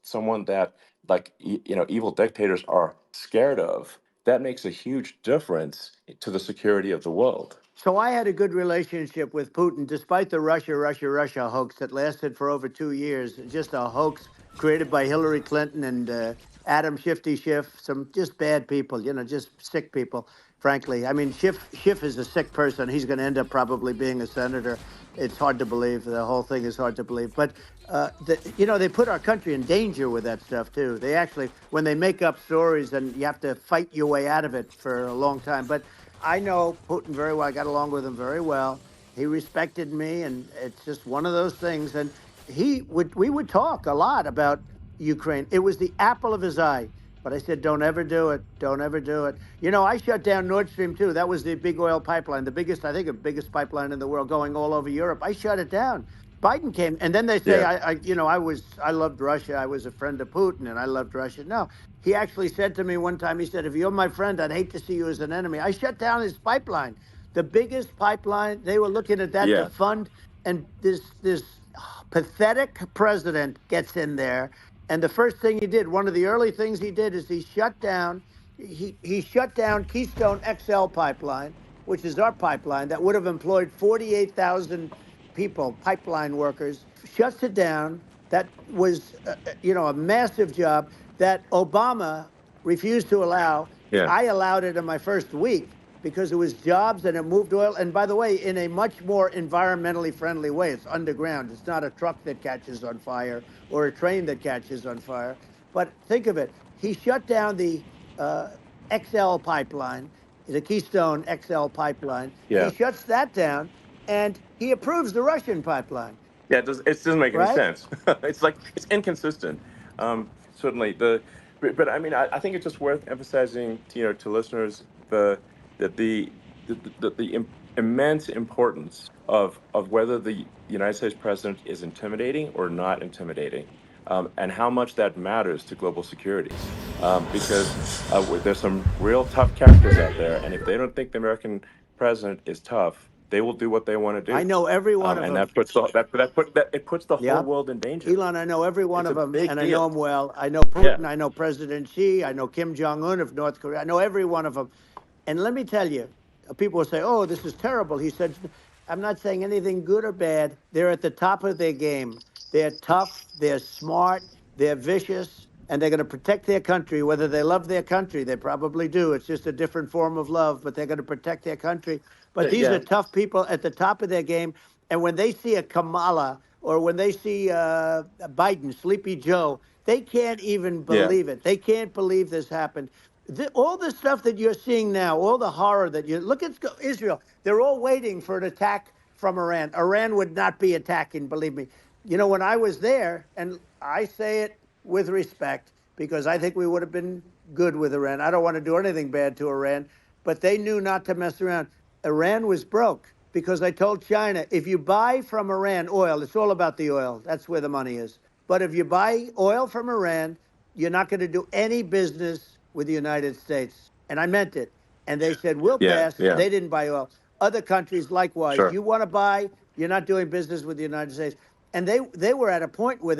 someone that, like, evil dictators are scared of, that makes a huge difference to the security of the world. So I had a good relationship with Putin, despite the Russia hoax that lasted for over 2 years. Just a hoax created by Hillary Clinton and Adam Shifty Schiff, some just bad people, just sick people, frankly. I mean, Schiff is a sick person. He's going to end up probably being a senator. It's hard to believe. The whole thing is hard to believe. But, they put our country in danger with that stuff, too. They actually, when they make up stories, and you have to fight your way out of it for a long time. But I know Putin very well. I got along with him very well. He respected me, and it's just one of those things. And we would talk a lot about Ukraine. It was the apple of his eye. But I said, don't ever do it. Don't ever do it. I shut down Nord Stream 2. That was the big oil pipeline, the biggest pipeline in the world going all over Europe. I shut it down. Biden came, and then they say, I loved Russia. I was a friend of Putin, and I loved Russia. No, he actually said to me one time, he said, if you're my friend, I'd hate to see you as an enemy. I shut down his pipeline, the biggest pipeline. They were looking at that to fund, and this pathetic president gets in there. And the first thing he did, one of the early things he did, is he shut down Keystone XL pipeline, which is our pipeline that would have employed 48,000 people, pipeline workers. Shuts it down. That was, a massive job that Obama refused to allow. Yeah. I allowed it in my first week because it was jobs and it moved oil. And by the way, in a much more environmentally friendly way. It's underground. It's not a truck that catches on fire or a train that catches on fire. But think of it. He shut down the XL pipeline, the Keystone XL pipeline. Yeah. He shuts that down, and he approves the Russian pipeline. Yeah, it doesn't make any sense. It's inconsistent. Certainly, but I mean, I think it's just worth emphasizing, to listeners, the immense importance of whether the United States president is intimidating or not intimidating, and how much that matters to global security. Because there's some real tough characters out there, and if they don't think the American president is tough, they will do what they want to do. I know every one of them. And that puts the whole world in danger. Elon, I know every one of them, and I know them well. I know Putin, I know President Xi, I know Kim Jong-un of North Korea. I know every one of them. And let me tell you, people will say, oh, this is terrible. He said, I'm not saying anything good or bad. They're at the top of their game. They're tough, they're smart, they're vicious, and they're going to protect their country, whether they love their country. They probably do. It's just a different form of love, but they're going to protect their country. But these are tough people at the top of their game. And when they see a Kamala or when they see Biden, Sleepy Joe, they can't even believe it. They can't believe this happened. All the stuff that you're seeing now, all the horror that you look at Israel, they're all waiting for an attack from Iran. Iran would not be attacking, believe me. When I was there, and I say it with respect because I think we would have been good with Iran. I don't want to do anything bad to Iran, but they knew not to mess around. Iran was broke because I told China, if you buy from Iran oil, it's all about the oil. That's where the money is. But if you buy oil from Iran, you're not going to do any business with the United States. And I meant it. And they said, we'll pass. Yeah. They didn't buy oil. Other countries, likewise. Sure. You want to buy, you're not doing business with the United States. And they were at a point where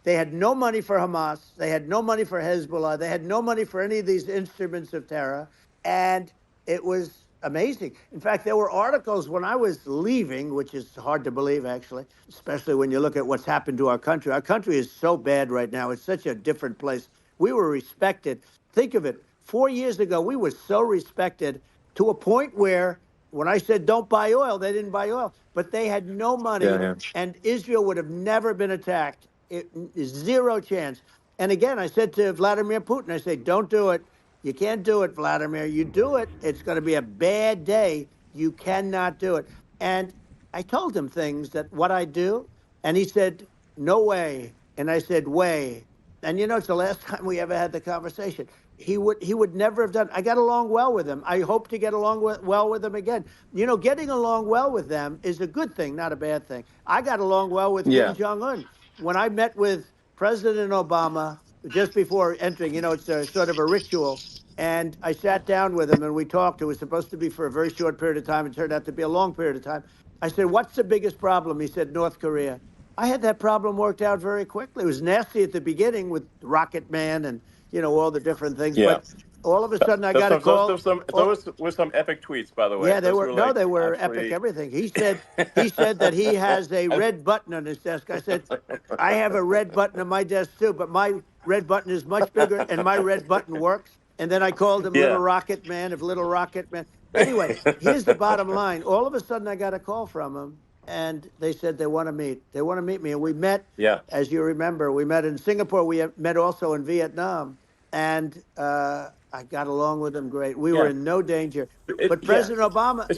they had no money for Hamas. They had no money for Hezbollah. They had no money for any of these instruments of terror. And it was amazing. In fact, there were articles when I was leaving, which is hard to believe, actually, especially when you look at what's happened to our country. Our country is so bad right now. It's such a different place. We were respected. Think of it. 4 years ago, we were so respected to a point where when I said don't buy oil, they didn't buy oil, but they had no money, and Israel would have never been attacked. Zero chance. And again, I said to Vladimir Putin, I said, don't do it. You can't do it, Vladimir. You do it, it's going to be a bad day. You cannot do it. And I told him things that what I do, and he said, no way. And I said, way. And you know, it's the last time we ever had the conversation. He would never have done. I got along well with him. I hope to get along well with him again. You know, getting along well with them is a good thing, not a bad thing. I got along well with Kim Jong-un. When I met with President Obama just before entering, you know, it's a sort of a ritual. And I sat down with him and we talked. It was supposed to be for a very short period of time. It turned out to be a long period of time. I said, what's the biggest problem? He said, North Korea. I had that problem worked out very quickly. It was nasty at the beginning with Rocket Man and, you know, all the different things. Yeah. But all of a sudden I got a call. Those were some epic tweets, by the way. Yeah, they those were. No, they were epic. Everything. He said that he has a red button on his desk. I said, I have a red button on my desk too, but my red button is much bigger, and my red button works. And then I called him Little Rocket Man of Little Rocket Man. Anyway, here's the bottom line. All of a sudden I got a call from him, and they said they want to meet. They want to meet me, and we met. Yeah. As you remember, we met in Singapore. We met also in Vietnam, and I got along with them great. We were in no danger. But President Obama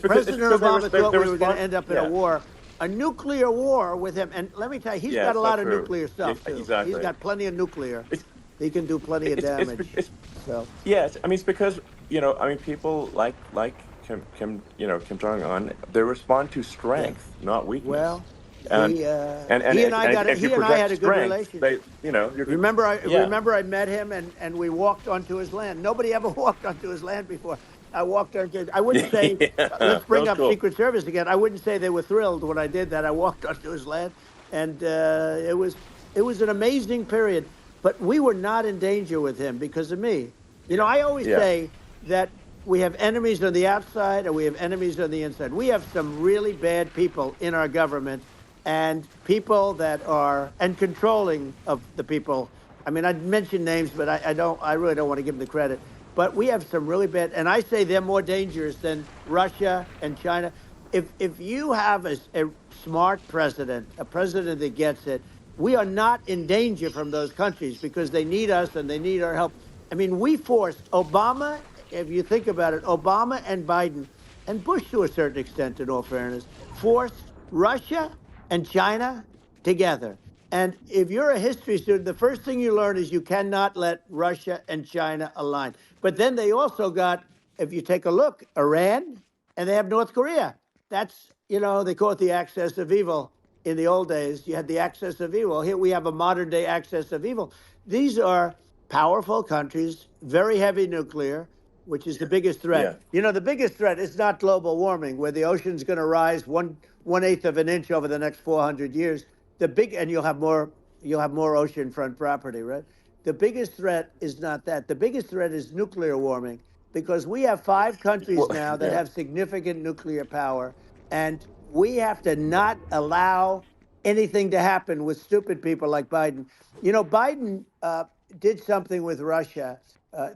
thought we were going to end up in a war, a nuclear war with him. And let me tell you, he's got a lot of nuclear stuff too. Exactly. He's got plenty of nuclear. He can do plenty of damage. So yes, I mean, it's because, you know, I mean, people like Kim Jong-un, they respond to strength, not weakness. Well, and he and I had a good relationship. Remember I met him and we walked onto his land. Nobody ever walked onto his land before. I walked onto. I wouldn't say. Let's bring up Secret Service again. I wouldn't say they were thrilled when I did that. I walked onto his land, and it was an amazing period. But we were not in danger with him because of me. You know, I always say that we have enemies on the outside and we have enemies on the inside. We have some really bad people in our government and people that are, and controlling of the people. I mean, I'd mention names, but I really don't want to give them the credit. But we have some really bad, and I say they're more dangerous than Russia and China. If you have a smart president, a president that gets it, we are not in danger from those countries because they need us and they need our help. I mean, we forced Obama, if you think about it, Obama and Biden, and Bush to a certain extent, in all fairness, forced Russia and China together. And if you're a history student, the first thing you learn is you cannot let Russia and China align. But then they also got, if you take a look, Iran, and they have North Korea. That's, you know, they call it the axis of evil. In the old days, you had the axis of evil. Here we have a modern day axis of evil. These are powerful countries, very heavy nuclear, which is the biggest threat. Yeah. You know, the biggest threat is not global warming, where the ocean's going to rise 1/8 of an inch over the next 400 years. And you'll have more oceanfront property, right? The biggest threat is not that. The biggest threat is nuclear warming, because we have 5 countries now that have significant nuclear power, and we have to not allow anything to happen with stupid people like Biden. You know, Biden did something with Russia.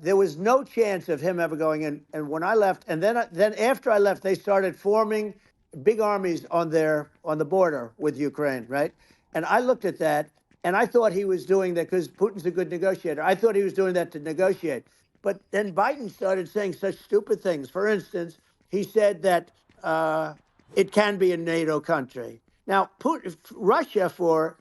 There was no chance of him ever going in. And when I left, and then after I left, they started forming big armies on the border with Ukraine, right? And I looked at that, and I thought he was doing that because Putin's a good negotiator. I thought he was doing that to negotiate. But then Biden started saying such stupid things. For instance, he said that it can be a NATO country. Now, Russia, for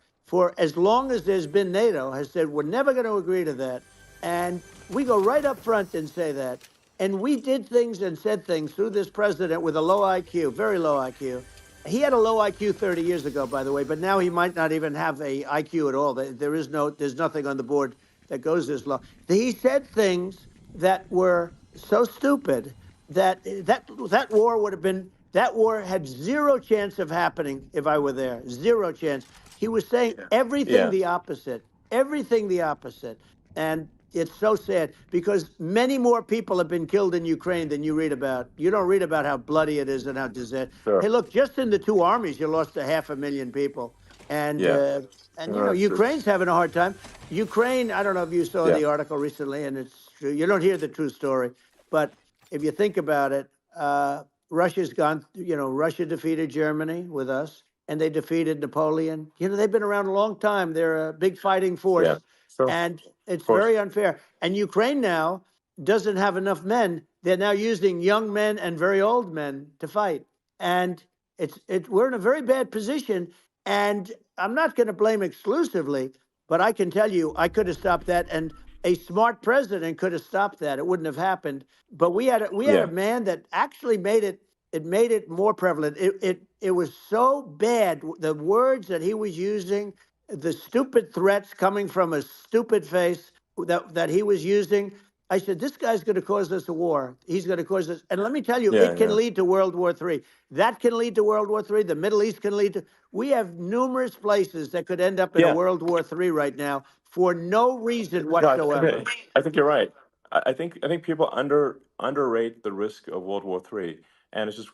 as long as there's been NATO, has said we're never going to agree to that. And we go right up front and say that. And we did things and said things through this president with a low IQ, very low IQ. He had a low IQ 30 years ago, by the way, but now he might not even have a IQ at all. There's nothing on the board that goes this low. He said things that were so stupid that war would have been, that war had zero chance of happening if I were there. Zero chance. He was saying everything the opposite. And it's so sad because many more people have been killed in Ukraine than you read about. You don't read about how bloody it is and how disastrous. Sure. Hey, look, just in the 2 armies, you lost 500,000 people. And Yeah. you know, Ukraine's having a hard time. Ukraine, I don't know if you saw Yeah. the article recently, and it's true. You don't hear the true story, but if you think about it, Russia's gone. You know, Russia defeated Germany with us, and they defeated Napoleon. You know, they've been around a long time. They're a big fighting Yeah. force, Sure. and it's Of course. very unfair. And Ukraine now doesn't have enough men. They're now using young men and very old men to fight, and we're in a very bad position. And I'm not going to blame exclusively, but I can tell you, I could have stopped that, and a smart president could have stopped that. It wouldn't have happened. But we had a Yeah. man that actually made it. It made it more prevalent. It was so bad. The words that he was using, the stupid threats coming from a stupid face that he was using. I said, this guy's going to cause us a war. He's going to cause us. And let me tell you, Yeah. it can Yeah. lead to World War III. That can lead to World War III. The Middle East can lead to. We have numerous places that could end up in a Yeah. World War III right now for no reason No, whatsoever. I think you're right. I think people underrate the risk of World War III, and it's just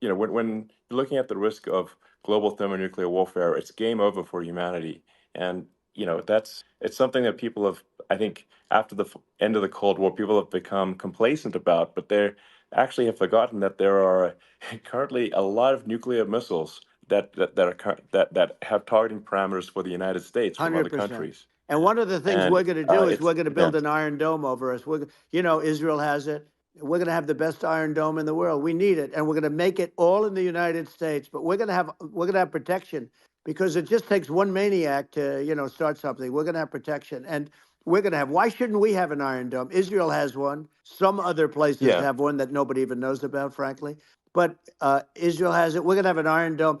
you know, when you're looking at the risk of global thermonuclear warfare, it's game over for humanity. And you know, it's something that people have, I think, after the end of the Cold War, people have become complacent about, but they actually have forgotten that there are currently a lot of nuclear missiles that have targeting parameters for the United States from other 100%. countries. And one of the things And we're going to do is it's we're going to build an iron dome over us. You know, Israel has it. We're going to have the best iron dome in the world. We need it, and we're going to make it all in the United States. But we're going to have protection, because it just takes one maniac to, you know, start something. We're going to have protection, and we're going to have. Why shouldn't we have an iron dome? Israel has one. Some other places yeah, have one that nobody even knows about, frankly. But Israel has it. We're going to have an iron dome.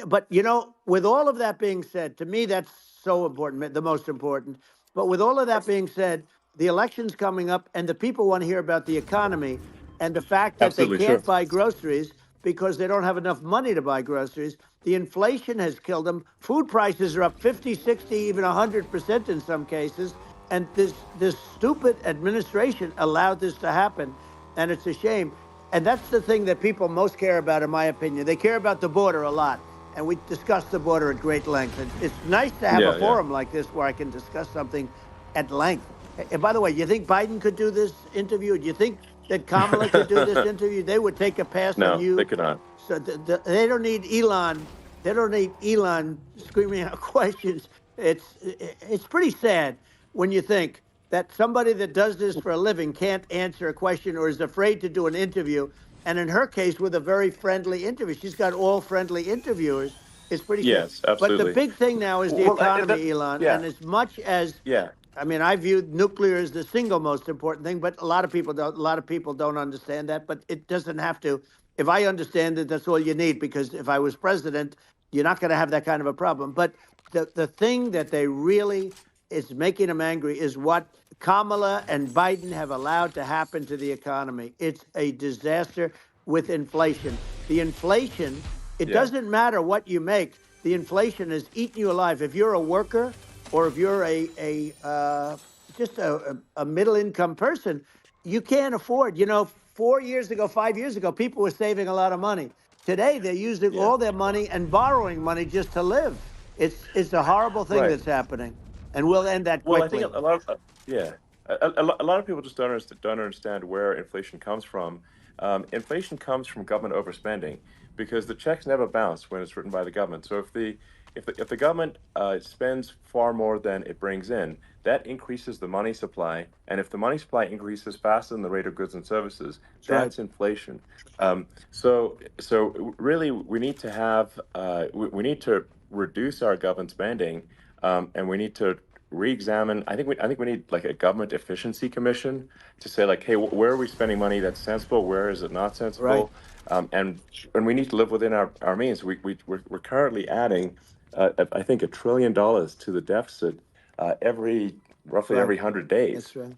But, you know, with all of that being said, to me, that's so important, the most important. But with all of that being said, the election's coming up, and the people want to hear about the economy and the fact that they absolutely, sure. can't buy groceries because they don't have enough money to buy groceries. The inflation has killed them. Food prices are up 50, 60, even 100% in some cases. And this stupid administration allowed this to happen, and it's a shame. And that's the thing that people most care about, in my opinion. They care about the border a lot, and we discussed the border at great length. And it's nice to have a Yeah, yeah. forum like this where I can discuss something at length. And by the way, you think Biden could do this interview? Do you think that Kamala could do this interview? They would take a pass on No, they you. could not. So they don't need Elon. They don't need Elon screaming out questions. It's pretty sad when you think that somebody that does this for a living can't answer a question or is afraid to do an interview. And in her case, with a very friendly interview, she's got all friendly interviewers. It's pretty sad. Yes, But the absolutely. big thing now is the Well, economy, Elon. yeah, And as much as yeah, I mean, I view nuclear as the single most important thing, but a lot of people don't. A lot of people don't understand that. But it doesn't have to. If I understand it, that's all you need. Because if I was president, you're not going to have that kind of a problem. But the thing that they really is making them angry is what Kamala and Biden have allowed to happen to the economy. It's a disaster with inflation. The inflation. It yeah, doesn't matter what you make. The inflation is eating you alive. If you're a worker, or if you're just a middle income person, you can't afford. You know, 4 years ago, 5 years ago, people were saving a lot of money. Today, they're using yeah. all their money and borrowing money just to live. It's a horrible thing Right. that's happening, and we'll end that Well, I quickly. think a lot of yeah, a lot of people just don't understand where inflation comes from. Inflation comes from government overspending because the checks never bounce when it's written by the government. So if the government spends far more than it brings in, that increases the money supply, and if the money supply increases faster than the rate of goods and services, That's right. that's inflation. So really, we need to have we need to reduce our government spending, and we need to re-examine. I think we need like a government efficiency commission to say like, hey, where are we spending money that's sensible? Where is it not sensible? And we need to live within our means. We're currently adding, I think, $1 trillion to the deficit roughly Right. every 100 days. That's right.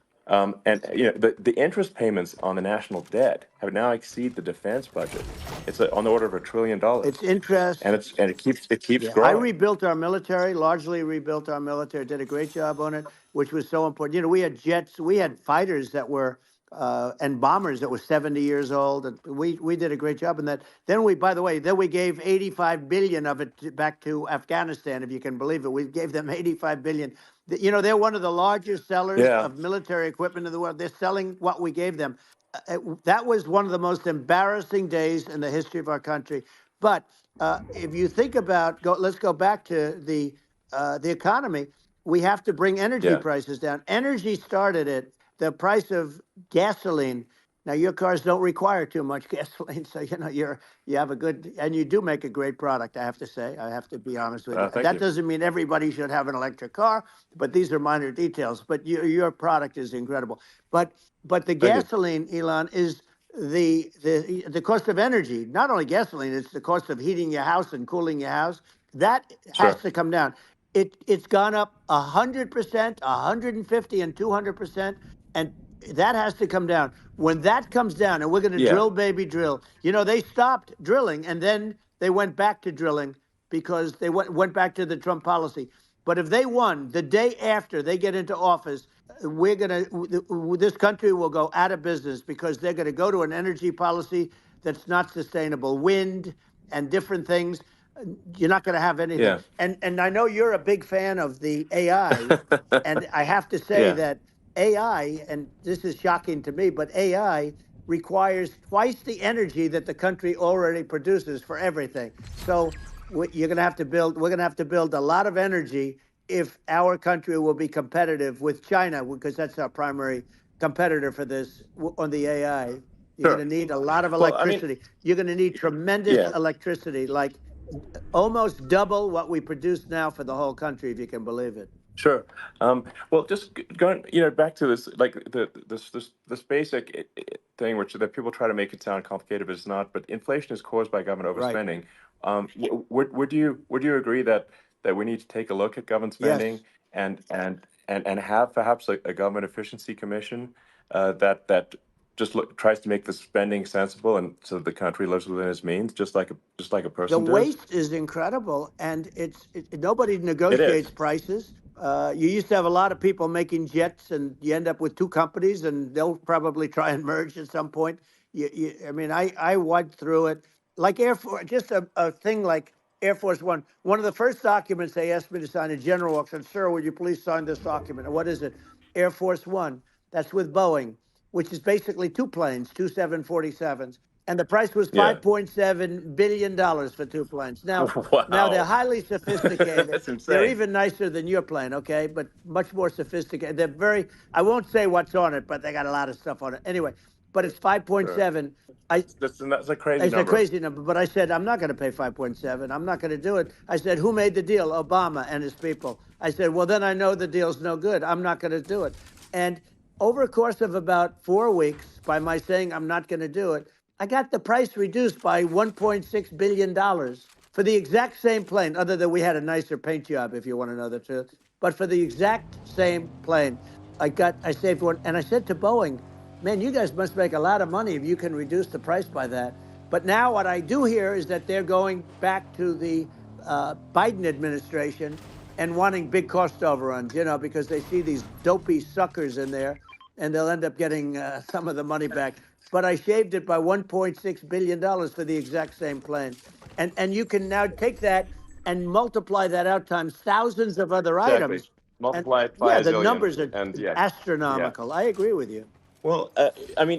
And you know, the interest payments on the national debt have now exceeded the defense budget. It's on the order of $1 trillion, It's interest. and it keeps Yeah, I growing. rebuilt our military, largely rebuilt our military, did a great job on it, which was so important. You know, we had jets, we had fighters that were and bombers that were 70 years old. And we did a great job in that. Then we, by the way, then we gave 85 billion of it back to Afghanistan, if you can believe it. We gave them 85 billion. You know, they're one of the largest sellers Yeah. of military equipment in the world. They're selling what we gave them. That was one of the most embarrassing days in the history of our country. But if you think about, let's go back to the economy. We have to bring energy Yeah. prices down. Energy started at the price of gasoline. Now your cars don't require too much gasoline, so you know you have a good, and you do make a great product. I have to say, I have to be honest with you. Thank That you. doesn't mean everybody should have an electric car, but these are minor details. But your product is incredible. But the Thank you. gasoline, Elon, is the cost of energy. Not only gasoline, it's the cost of heating your house and cooling your house. That has Sure. to come down. It's gone up 100%, 150, and 200%, and that has to come down. When that comes down, and we're going to Yeah. drill, baby, drill. You know, they stopped drilling, and then they went back to drilling because they went back to the Trump policy. But if they won the day after they get into office, this country will go out of business because they're going to go to an energy policy that's not sustainable, wind and different things. You're not going to have anything. Yeah. And I know you're a big fan of the AI, and I have to say Yeah. that AI, and this is shocking to me, but AI requires twice the energy that the country already produces for everything. So you're going to have to build. We're going to have to build a lot of energy if our country will be competitive with China, because that's our primary competitor for this on the AI. You're Sure. going to need a lot of Well, I mean, electricity. You're going to need tremendous yeah. electricity, like almost double what we produce now for the whole country, if you can believe it. Sure. Well, just going, back to this, like this basic thing, which that people try to make it sound complicated, but it's not. But inflation is caused by government Right. overspending. Would you agree that we need to take a look at government Yes. spending and have perhaps a government efficiency commission that just tries to make the spending sensible and so the country lives within its means, just like a person The does? waste is incredible, and nobody negotiates prices. You used to have a lot of people making jets, and you end up with two companies, and they'll probably try and merge at some point. I mean, I went through it like Air Force, just a thing like Air Force One. One of the first documents they asked me to sign, a general walks in, sir, would you please sign this document? And what is it? Air Force One. That's with Boeing, which is basically two planes, two 747s. And the price was Yeah. $5.7 billion for two planes. Now, Wow. now they're highly sophisticated. That's insane. They're even nicer than your plane, okay? But much more sophisticated. They're very, I won't say what's on it, but they got a lot of stuff on it. Anyway, but it's 5.7. That's a crazy It's number. a crazy number, but I said, I'm not going to pay 5.7. I'm not going to do it. I said, who made the deal? Obama and his people. I said, well, then I know the deal's no good. I'm not going to do it. And over a course of about 4 weeks, by my saying I'm not going to do it, I got the price reduced by $1.6 billion for the exact same plane, other than we had a nicer paint job, if you want to know the truth. But for the exact same plane, I saved one. And I said to Boeing, man, you guys must make a lot of money if you can reduce the price by that. But now what I do hear is that they're going back to the Biden administration and wanting big cost overruns, because they see these dopey suckers in there, and they'll end up getting some of the money back. But I shaved it by $1.6 billion for the exact same plane. And you can now take that and multiply that out times thousands of other items. Multiply it by a the zillion, numbers are and yeah. astronomical. I agree with you. Well, I mean,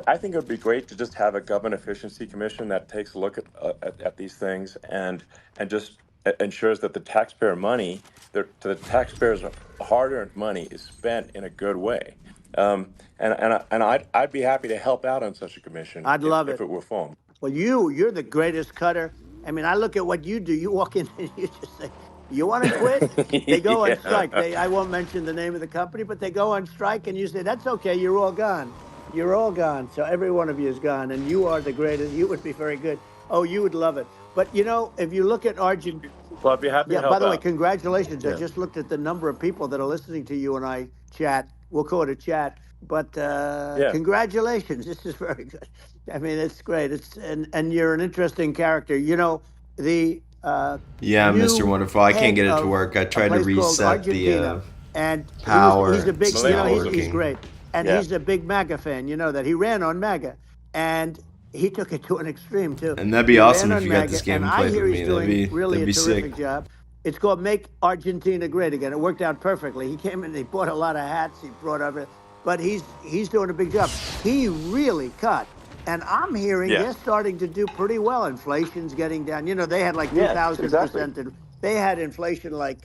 I think it would be great to just have a government efficiency commission that takes a look at these things and just ensures that the taxpayer money, the taxpayers' hard-earned money, is spent in a good way. And I'd be happy to help out on such a commission. I'd love if it were formed. Well, you're the greatest cutter. I mean, I look at what you do. You walk in and you just say, you want to quit? They go on strike. I won't mention the name of the company, but they go on strike, and you say, that's okay, you're all gone. You're all gone. So every one of you is gone, and you are the greatest. You would be very good. Oh, you would love it. But, if you look at Argentina. Well, I'd be happy to help by the way, out. congratulations. Yeah. I just looked at the number of people that are listening to you and I chat. We'll call it a chat. But congratulations. This is very good. I mean, it's great. And you're an interesting character. Yeah, Mr. Wonderful. I can't get it to work. I tried to reset the and Power, he's a big, Malay he's Forward. great, and Yeah. he's a big MAGA fan. You know that he ran on MAGA, and he took it to an extreme too. And that'd be He awesome ran if on you got this MAGA, game and and I played hear with he's me. doing really that'd a be terrific sick. job. It's called Make Argentina Great Again. It worked out perfectly. He came in, he bought a lot of hats, he brought over, but he's doing a big job. He really cut. And I'm hearing Yeah. they're starting to do pretty well. Inflation's getting down. You know, they had like Yes, exactly. 2,000%. And they had inflation like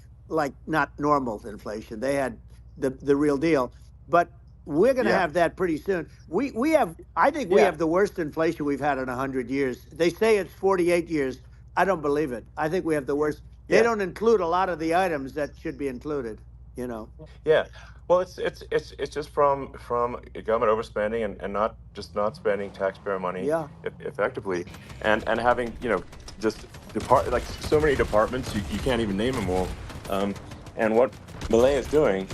not normal inflation. They had the real deal. But we're going to Yeah. have that pretty soon. We have, I think we Yeah. have the worst inflation we've had in 100 years. They say it's 48 years. I don't believe it. I think we have the worst. They Yeah. don't include a lot of the items that should be included, you know. Yeah. Well, it's just from government overspending and not spending taxpayer money Yeah. effectively, and having just like so many departments you can't even name them all. And what Malay is doing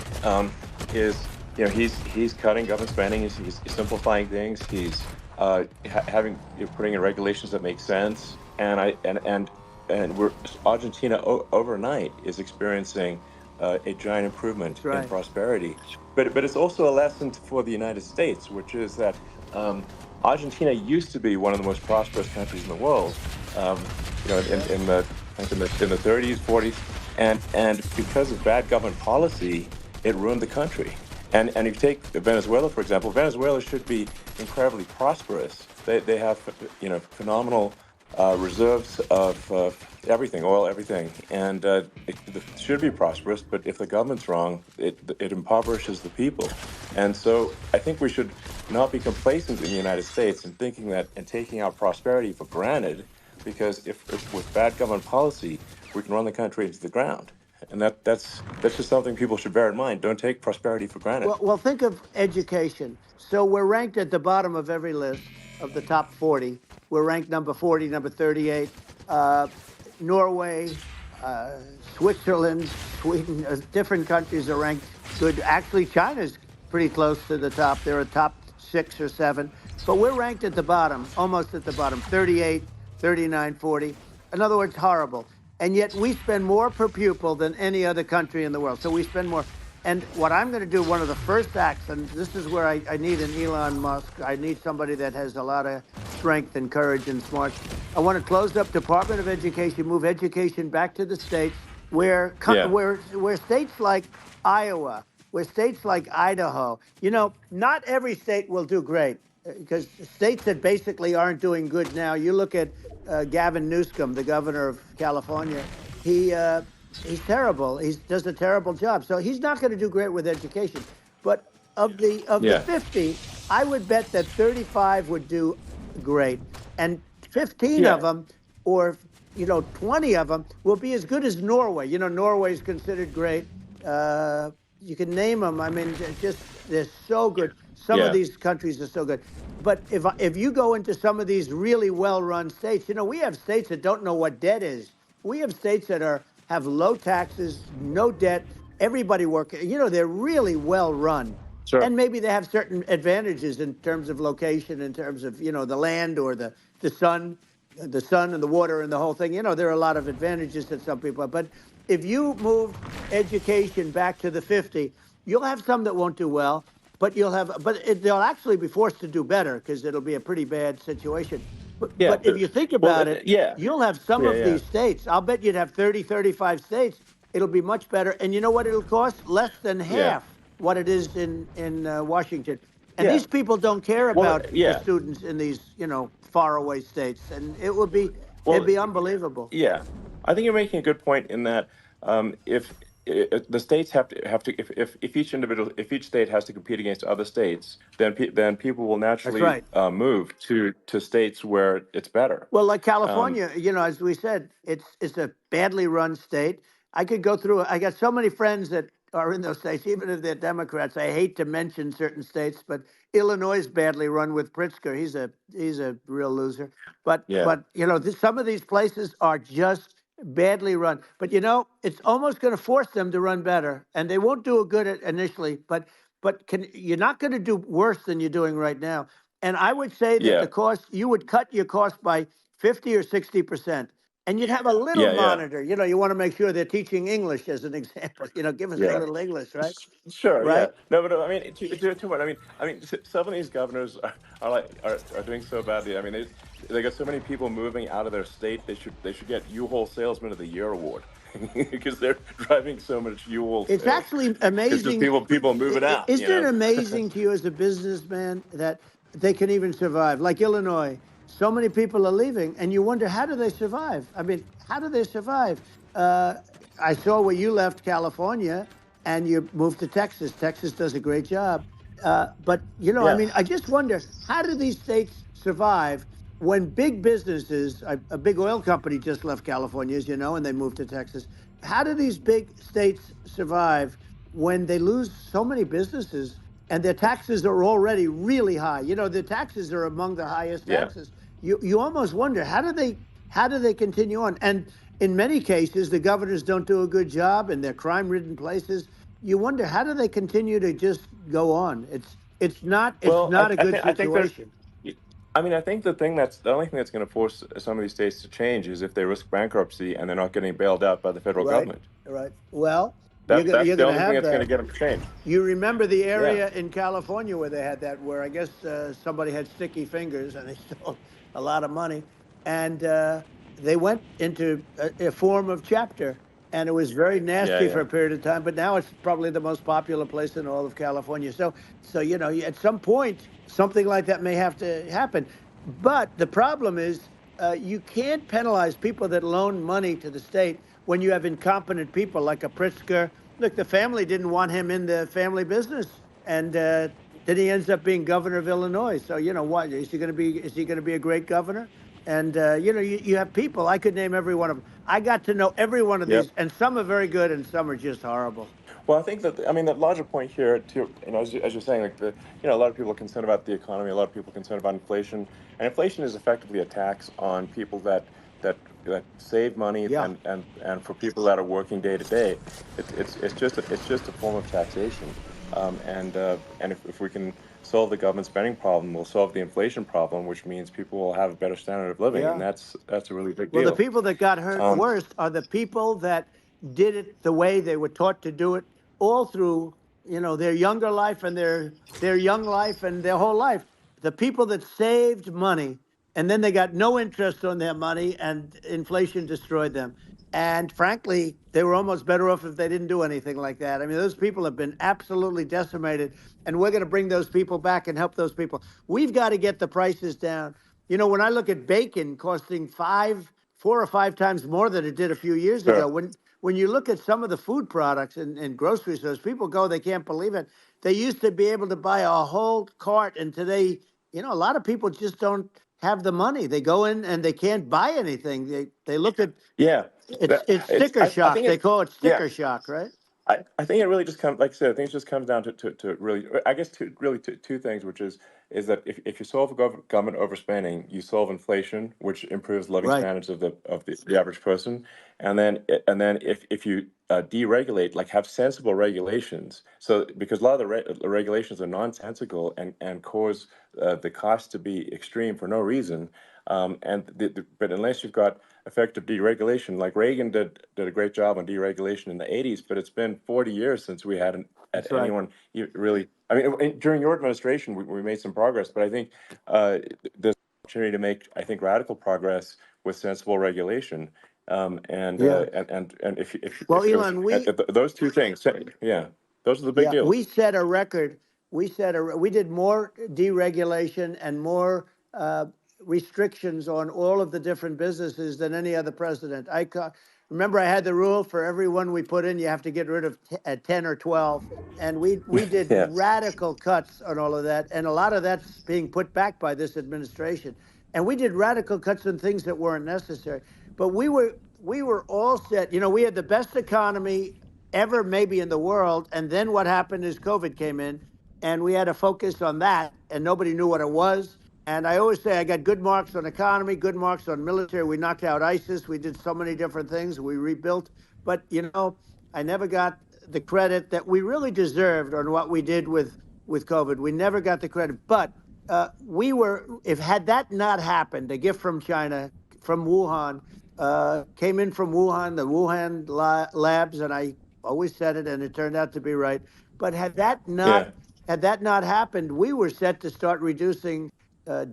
is he's cutting government spending. He's simplifying things. He's having putting in regulations that make sense. And we're Argentina overnight is experiencing a giant improvement That's right. in prosperity. But it's also a lesson for the United States, which is that Argentina used to be one of the most prosperous countries in the world. In the 30s, 40s, and because of bad government policy, it ruined the country. And if you take Venezuela, for example, Venezuela should be incredibly prosperous. They have phenomenal reserves of everything, oil, everything, and it should be prosperous. But if the government's wrong, it impoverishes the people. And so I think we should not be complacent in the United States and thinking that and taking our prosperity for granted, because if with bad government policy, we can run the country into the ground. And that's just something people should bear in mind. Don't take prosperity for granted. Well, think of education. So we're ranked at the bottom of every list of the top 40. We're ranked number 40, number 38. Norway, Switzerland, Sweden, different countries are ranked good. Actually, China's pretty close to the top. They're a top 6 or 7. But we're ranked at the bottom, almost at the bottom, 38, 39, 40. In other words, horrible. And yet we spend more per pupil than any other country in the world. So we spend more. And what I'm going to do, one of the first acts, and this is where I need an Elon Musk. I need somebody that has a lot of strength and courage and smart. I want to close up Department of Education, move education back to the states, where states like Iowa, where states like Idaho, not every state will do great, because states that basically aren't doing good now. You look at Gavin Newsom, the governor of California. He's terrible. He does a terrible job. So he's not going to do great with education. But of the 50, I would bet that 35 would do great, and 15 of them, or 20 of them, will be as good as Norway. Norway is considered great. You can name them. I mean, they're so good. Some of these countries are so good. But if you go into some of these really well-run states, we have states that don't know what debt is. We have states that have low taxes, no debt, everybody working. They're really well-run. Sure. And maybe they have certain advantages in terms of location, in terms of, the land or the sun and the water and the whole thing. There are a lot of advantages that some people have. But if you move education back to the 50, you'll have some that won't do well. But they'll actually be forced to do better, because it'll be a pretty bad situation. But if you think about it, you'll have some of these states. I'll bet you'd have 30, 35 states. It'll be much better. And you know what it'll cost? Less than half what it is in Washington. And these people don't care about the students in these, faraway states. And it'd be unbelievable. Yeah, I think you're making a good point in that if the states have to if each state has to compete against other states, then people will naturally move to states where it's better. Well, like California, as we said, it's a badly run state. I could go through. I got so many friends that are in those states, even if they're Democrats. I hate to mention certain states, but Illinois is badly run with Pritzker. He's a real loser. But some of these places are just badly run. But it's almost going to force them to run better, and they won't do it good initially. But you're not going to do worse than you're doing right now. And I would say that the cost, you would cut your cost by 50 or 60%. And you'd have a little Yeah, yeah, monitor. You want to make sure they're teaching English as an example. Give us a yeah. little English, right? Sure, yeah. Right? No, but I mean, to what? Some of these governors are doing so badly. I mean, they got so many people moving out of their state. They should get U-Haul Salesman of the Year award because they're driving so much U-Haul It's sales. actually It's just amazing. people moving out. Isn't it amazing to you as a businessman that they can even survive? Like Illinois, so many people are leaving, and you wonder, how do they survive? I mean, how do they survive? Uh, I saw where you left California and you moved to Texas. Texas does a great job. But, I Yeah, mean, I just wonder, how do these states survive when big businesses, a big oil company just left California, as you know, and they moved to Texas. How do these big states survive when they lose so many businesses and their taxes are already really high? The taxes are among the highest yeah. taxes. You almost wonder, how do they continue on? And in many cases, the governors don't do a good job in their crime-ridden places. You wonder, how do they continue to just go on? It's not it's Well, I, not a I good think I think there's. situation. I think the only thing that's going to force some of these states to change is if they risk bankruptcy and they're not getting bailed out by the federal Right, government. right. Well, you're That's gonna that's you're the gonna only thing have that's going to that. get them to change. You remember the Yeah, area in California where they had that, where I guess somebody had sticky fingers and they stole a lot of money, and they went into a form of chapter, and it was very yeah, nasty for yeah. a period of time. But now it's probably the most popular place in all of California. So at some point something like that may have to happen. But the problem is you can't penalize people that loan money to the state when you have incompetent people like a Pritzker. Look, the family didn't want him in the family business, and then he ends up being governor of Illinois. So what is he going to be? Is he going to be a great governor? And you have people. I could name every one of them. I got to know every one of Yep. these, and some are very good, and some are just horrible. Well, I think the larger point here, too, as you're saying, like a lot of people are concerned about the economy, a lot of people are concerned about inflation, and inflation is effectively a tax on people that save money Yeah. and for people that are working day to day. It's just a form of taxation, and if we can solve the government spending problem, we'll solve the inflation problem, which means people will have a better standard of living, and Yeah. that's a really big Well, the deal. people that got hurt Um, worst are the people that did it the way they were taught to do it all through, their younger life and their young life and their whole life. The people that saved money and then they got no interest on their money and inflation destroyed them. And frankly, they were almost better off if they didn't do anything like that. I mean, those people have been absolutely decimated, and we're going to bring those people back and help those people. We've got to get the prices down. When I look at bacon costing 4 or 5 times more than it did a few years ago, sure. when you look at some of the food products in grocery stores, people go, they can't believe it. They used to be able to buy a whole cart, and today, a lot of people just don't have the money. They go in and they can't buy anything. They look at Yeah, it's it's. sticker I shock. think They it. call it Yeah. sticker shock, right? I think it really just comes, like I said, I think it just comes down to really, I guess, two things, which is that if you solve government overspending, you solve inflation, which improves living Right. standards of the average person, and then if you deregulate, like have sensible regulations, so because a lot of the regulations are nonsensical and cause the cost to be extreme for no reason, but unless you've got effective deregulation. Like Reagan did a great job on deregulation in the 80s, but it's been 40 years since we had That's right. anyone really. I mean, during your administration, we made some progress, but I think there's an opportunity to make, I think, radical progress with sensible regulation. Yeah. And Well, if it was Elon, those two things, yeah, those are the big yeah, deals. we set a record. We did more deregulation and more restrictions on all of the different businesses than any other president. Remember, I had the rule for every one we put in, you have to get rid of 10 or 12. And we did Yeah, radical cuts on all of that. And a lot of that's being put back by this administration. And we did radical cuts on things that weren't necessary. But we were all set. We had the best economy ever maybe in the world. And then what happened is COVID came in, and we had to focus on that, and nobody knew what it was. And I always say I got good marks on economy, good marks on military. We knocked out ISIS. We did so many different things. We rebuilt. But, I never got the credit that we really deserved on what we did with COVID. We never got the credit. But had that not happened, a gift from China, from Wuhan, came in from Wuhan, the Wuhan labs, and I always said it, and it turned out to be right. But Yeah. had that not happened, we were set to start reducing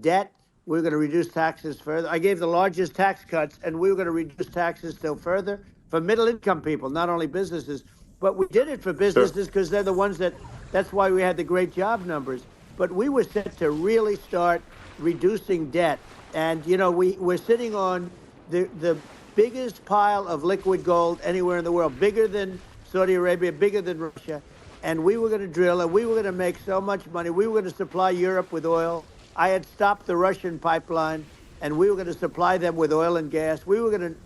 debt. We were going to reduce taxes further. I gave the largest tax cuts, and we were going to reduce taxes still further for middle income people, not only businesses. But we did it for Sure. businesses because they're the ones that's why we had the great job numbers. But we were set to really start reducing debt. And, we're sitting on the biggest pile of liquid gold anywhere in the world, bigger than Saudi Arabia, bigger than Russia. And we were going to drill, and we were going to make so much money. We were going to supply Europe with oil. I had stopped the Russian pipeline, and we were going to supply them with oil and gas. We were going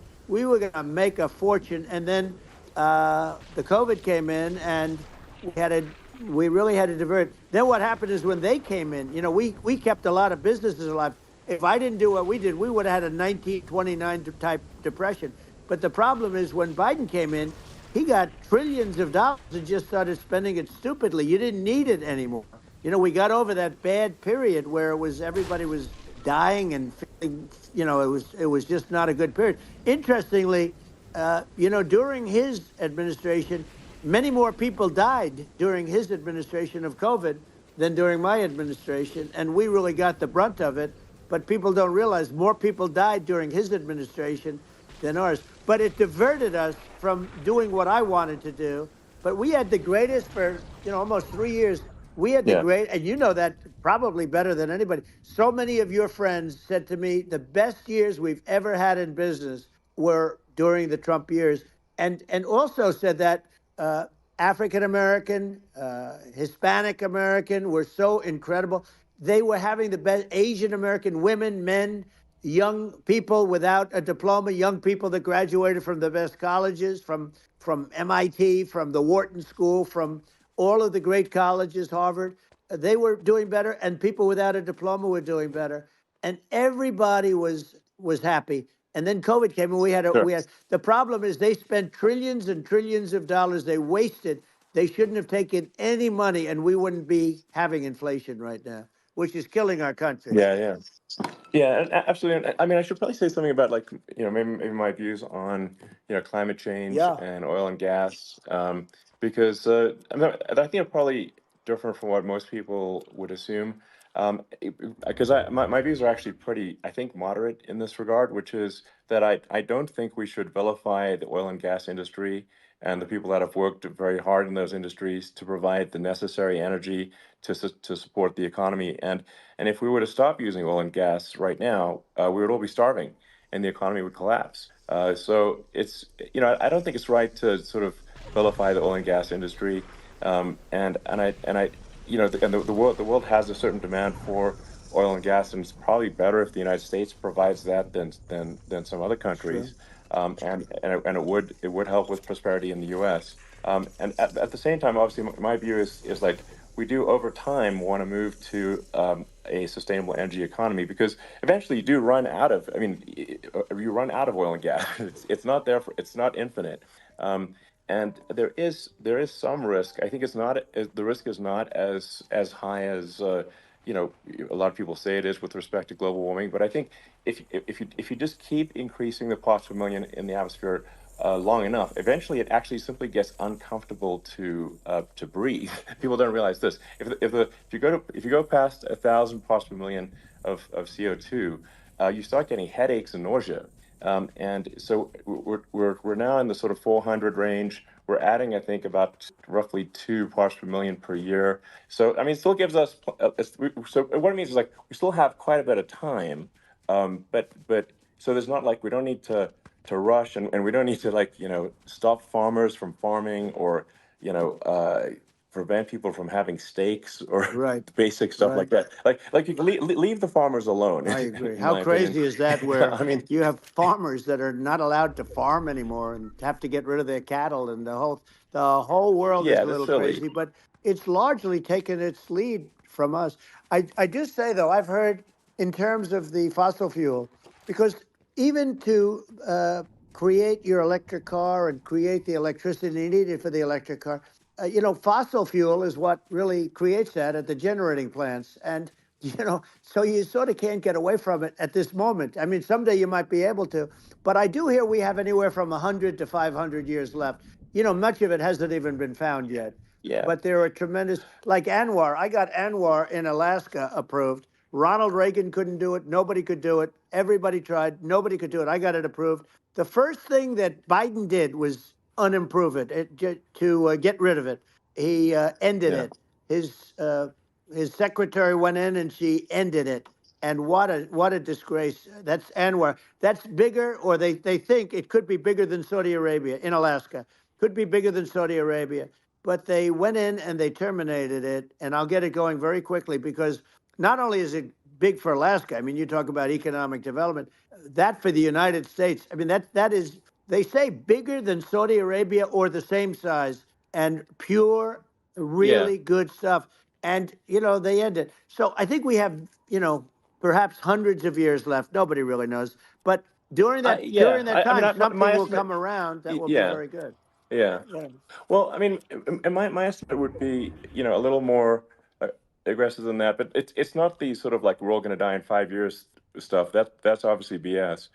to make a fortune. And then the COVID came in, and we really had to divert. Then what happened is when they came in, we kept a lot of businesses alive. If I didn't do what we did, we would have had a 1929 type depression. But the problem is when Biden came in, he got trillions of dollars and just started spending it stupidly. You didn't need it anymore. We got over that bad period where everybody was dying and feeling, it was just not a good period. Interestingly, during his administration, many more people died during his administration of COVID than during my administration, and we really got the brunt of it. But people don't realize more people died during his administration than ours. But it diverted us from doing what I wanted to do. But we had the greatest for almost 3 years. We had the Yeah. great, and you know that probably better than anybody. So many of your friends said to me, the best years we've ever had in business were during the Trump years, and also said that African American, Hispanic American were so incredible. They were having the best Asian American women, men, young people without a diploma, young people that graduated from the best colleges, from MIT, from the Wharton School, from all of the great colleges, Harvard. They were doing better, and people without a diploma were doing better, and everybody was happy. And then COVID came, and we had Sure. the problem is they spent trillions and trillions of dollars. They wasted. They shouldn't have taken any money, and we wouldn't be having inflation right now, which is killing our country. Yeah. Yeah. Yeah, and absolutely. And I mean, I should probably say something about maybe my views on climate change Yeah. and oil and gas, because I think I'm probably different from what most people would assume. Because my views are actually pretty, I think, moderate in this regard, which is that I don't think we should vilify the oil and gas industry and the people that have worked very hard in those industries to provide the necessary energy to support the economy. And if we were to stop using oil and gas right now, we would all be starving, and the economy would collapse. So it's I don't think it's right to sort of vilify the oil and gas industry. The world has a certain demand for oil and gas, and it's probably better if the United States provides that than some other countries. Sure. And it would help with prosperity in the U.S. And at the same time, obviously, my view is like we do over time want to move to a sustainable energy economy, because eventually you do run out of. I mean, you run out of oil and gas. It's not there. It's not infinite. And there is some risk. I think the risk is not as high as a lot of people say it is with respect to global warming. But I think if you just keep increasing the parts per million in the atmosphere long enough, eventually it actually simply gets uncomfortable to breathe. People don't realize this. If you go past 1,000 parts per million of CO2, you start getting headaches and nausea. And so we're now in the sort of 400 range. We're adding, I think, about roughly 2 parts per million per year. So I mean, it still gives us. So what it means is like we still have quite a bit of time, but so there's not like we don't need to rush, and we don't need to stop farmers from farming or prevent people from having steaks or Right. basic stuff like that. Like you can leave the farmers alone. I agree. in How my crazy opinion. is that? Where I mean, you have farmers that are not allowed to farm anymore and have to get rid of their cattle, and the whole world is yeah, a that's little silly. crazy. But it's largely taken its lead from us. I do say though, I've heard in terms of the fossil fuel, because even to create your electric car and create the electricity needed for the electric car, fossil fuel is what really creates that at the generating plants. And so you sort of can't get away from it at this moment. I mean, someday you might be able to, but I do hear we have anywhere from 100 to 500 years left. Much of it hasn't even been found yet. Yeah. But there are tremendous, like Anwar. I got Anwar in Alaska approved. Ronald Reagan couldn't do it. Nobody could do it. Everybody tried. Nobody could do it. I got it approved. The first thing that Biden did was unimprove it, to get rid of it. He ended Yeah. it. His secretary went in and she ended it. And what a disgrace. That's Anwar. That's bigger, or they think it could be bigger than Saudi Arabia in Alaska. Could be bigger than Saudi Arabia. But they went in and they terminated it. And I'll get it going very quickly, because not only is it big for Alaska, I mean, you talk about economic development, that for the United States, I mean, that is, they say bigger than Saudi Arabia or the same size, and pure, really good stuff. And, they end it. So I think we have, perhaps hundreds of years left. Nobody really knows. But during that time, something will come around that will be very good. Yeah. Well, I mean, and my estimate would be, a little more aggressive than that, but it's not the sort of like we're all going to die in 5 years stuff. That's obviously BS.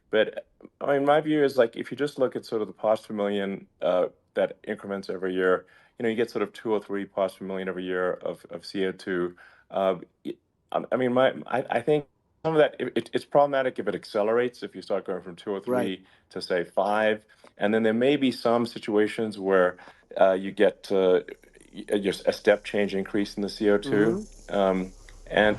But I mean, my view is, like, if you just look at sort of the parts per million that increments every year, you get sort of 2 or 3 parts per million every year of CO2. I mean, I think some of that, it's problematic if it accelerates, if you start going from 2 or 3 to, say, 5. And then there may be some situations where you get just a step change increase in the CO2. And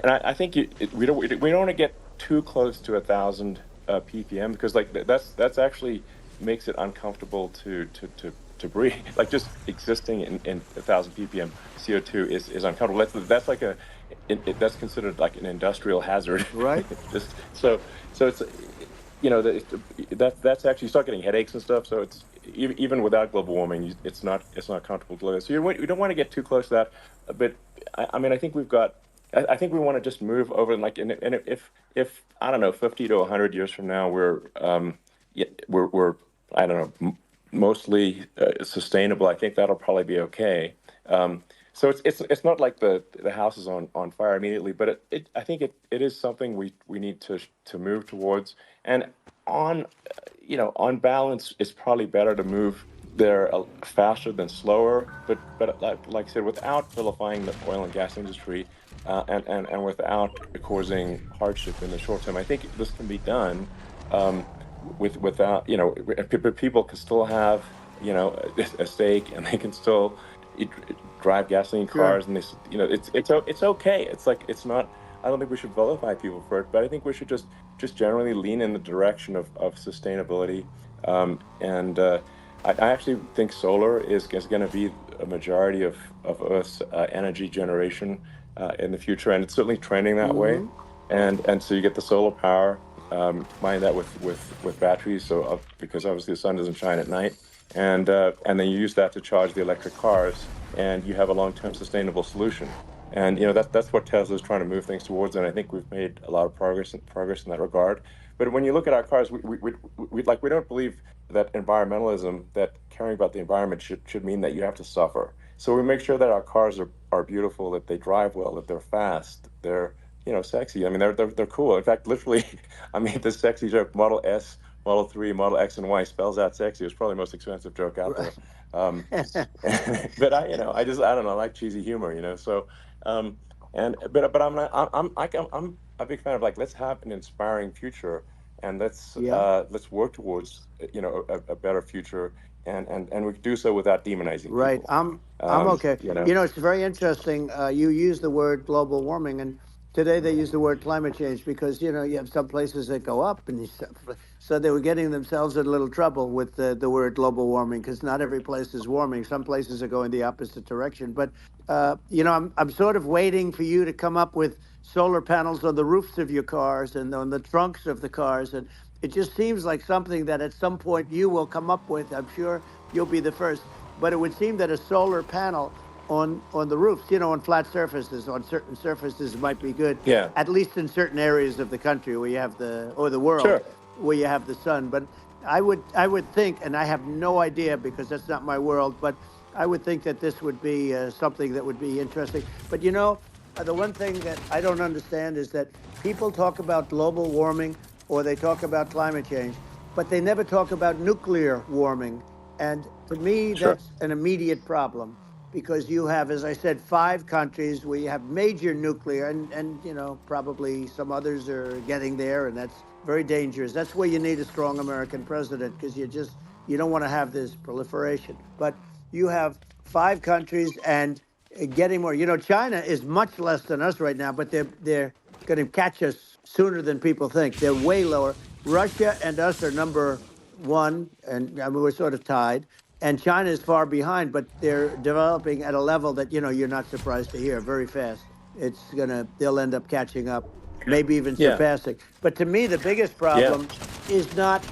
I think we don't want to get too close to 1,000 ppm, because like that's actually makes it uncomfortable to breathe. Like, just existing in 1,000 ppm CO2 is uncomfortable. That's like that's considered like an industrial hazard. Right. Just so it's that's actually, you start getting headaches and stuff. So it's even without global warming, it's not comfortable to live. So you don't want to get too close to that. But I mean, I think we want to just move over, and if I don't know, 50 to 100 years from now, we're I don't know, mostly sustainable, I think that'll probably be okay. So it's not like the house is on fire immediately, but I think it is something we need to move towards. And on balance, it's probably better to move there faster than slower. But like I said, without vilifying the oil and gas industry, and without causing hardship in the short term, I think this can be done without, people can still have, a stake, and they can still drive gasoline cars, and it's okay. It's like, it's not, I don't think we should vilify people for it, but I think we should just generally lean in the direction of sustainability. I actually think solar is going to be a majority of Earth's energy generation in the future, and it's certainly trending that way. And so you get the solar power, combine that with batteries, so because obviously the sun doesn't shine at night, and then you use that to charge the electric cars, and you have a long-term sustainable solution. And that's what Tesla's trying to move things towards, and I think we've made a lot of progress in that regard. But when you look at our cars, we don't believe that environmentalism, that caring about the environment should mean that you have to suffer. So we make sure that our cars are beautiful, that they drive well, that they're fast, they're sexy. I mean, they're cool. In fact, literally, I mean, the sexy joke, Model S, Model 3, Model X, and Y spells out sexy. It's probably the most expensive joke out there. But I don't know, I like cheesy humor, So, but I'm a big fan of, like, let's have an inspiring future, and let's work towards a better future, and we can do so without demonizing people. Right. I'm okay. It's very interesting. You use the word global warming, and today they use the word climate change, because you have some places that go up, and so they were getting themselves in a little trouble with the word global warming, because not every place is warming. Some places are going the opposite direction. But I'm sort of waiting for you to come up with solar panels on the roofs of your cars and on the trunks of the cars, and it just seems like something that at some point you will come up with. I'm sure you'll be the first. But it would seem that a solar panel on the roofs, on flat surfaces, on certain surfaces might be good. Yeah. At least in certain areas of the country where you have the world, where you have the sun. But I would think, and I have no idea because that's not my world, but I would think that this would be something that would be interesting. But the one thing that I don't understand is that people talk about global warming or they talk about climate change, but they never talk about nuclear warming. And to me, Sure. that's an immediate problem because you have, as I said, 5 countries where you have major nuclear and you know, probably some others are getting there, and that's very dangerous. That's where you need a strong American president because you don't want to have this proliferation. But you have 5 countries and getting more. You know, China is much less than us right now, but they're going to catch us sooner than people think. They're way lower. Russia and us are number 1, and I mean, we're sort of tied. And China is far behind, but they're developing at a level that, you know, you're not surprised to hear very fast. They'll end up catching up, maybe even Yeah. surpassing. But to me, the biggest Yeah. problem is not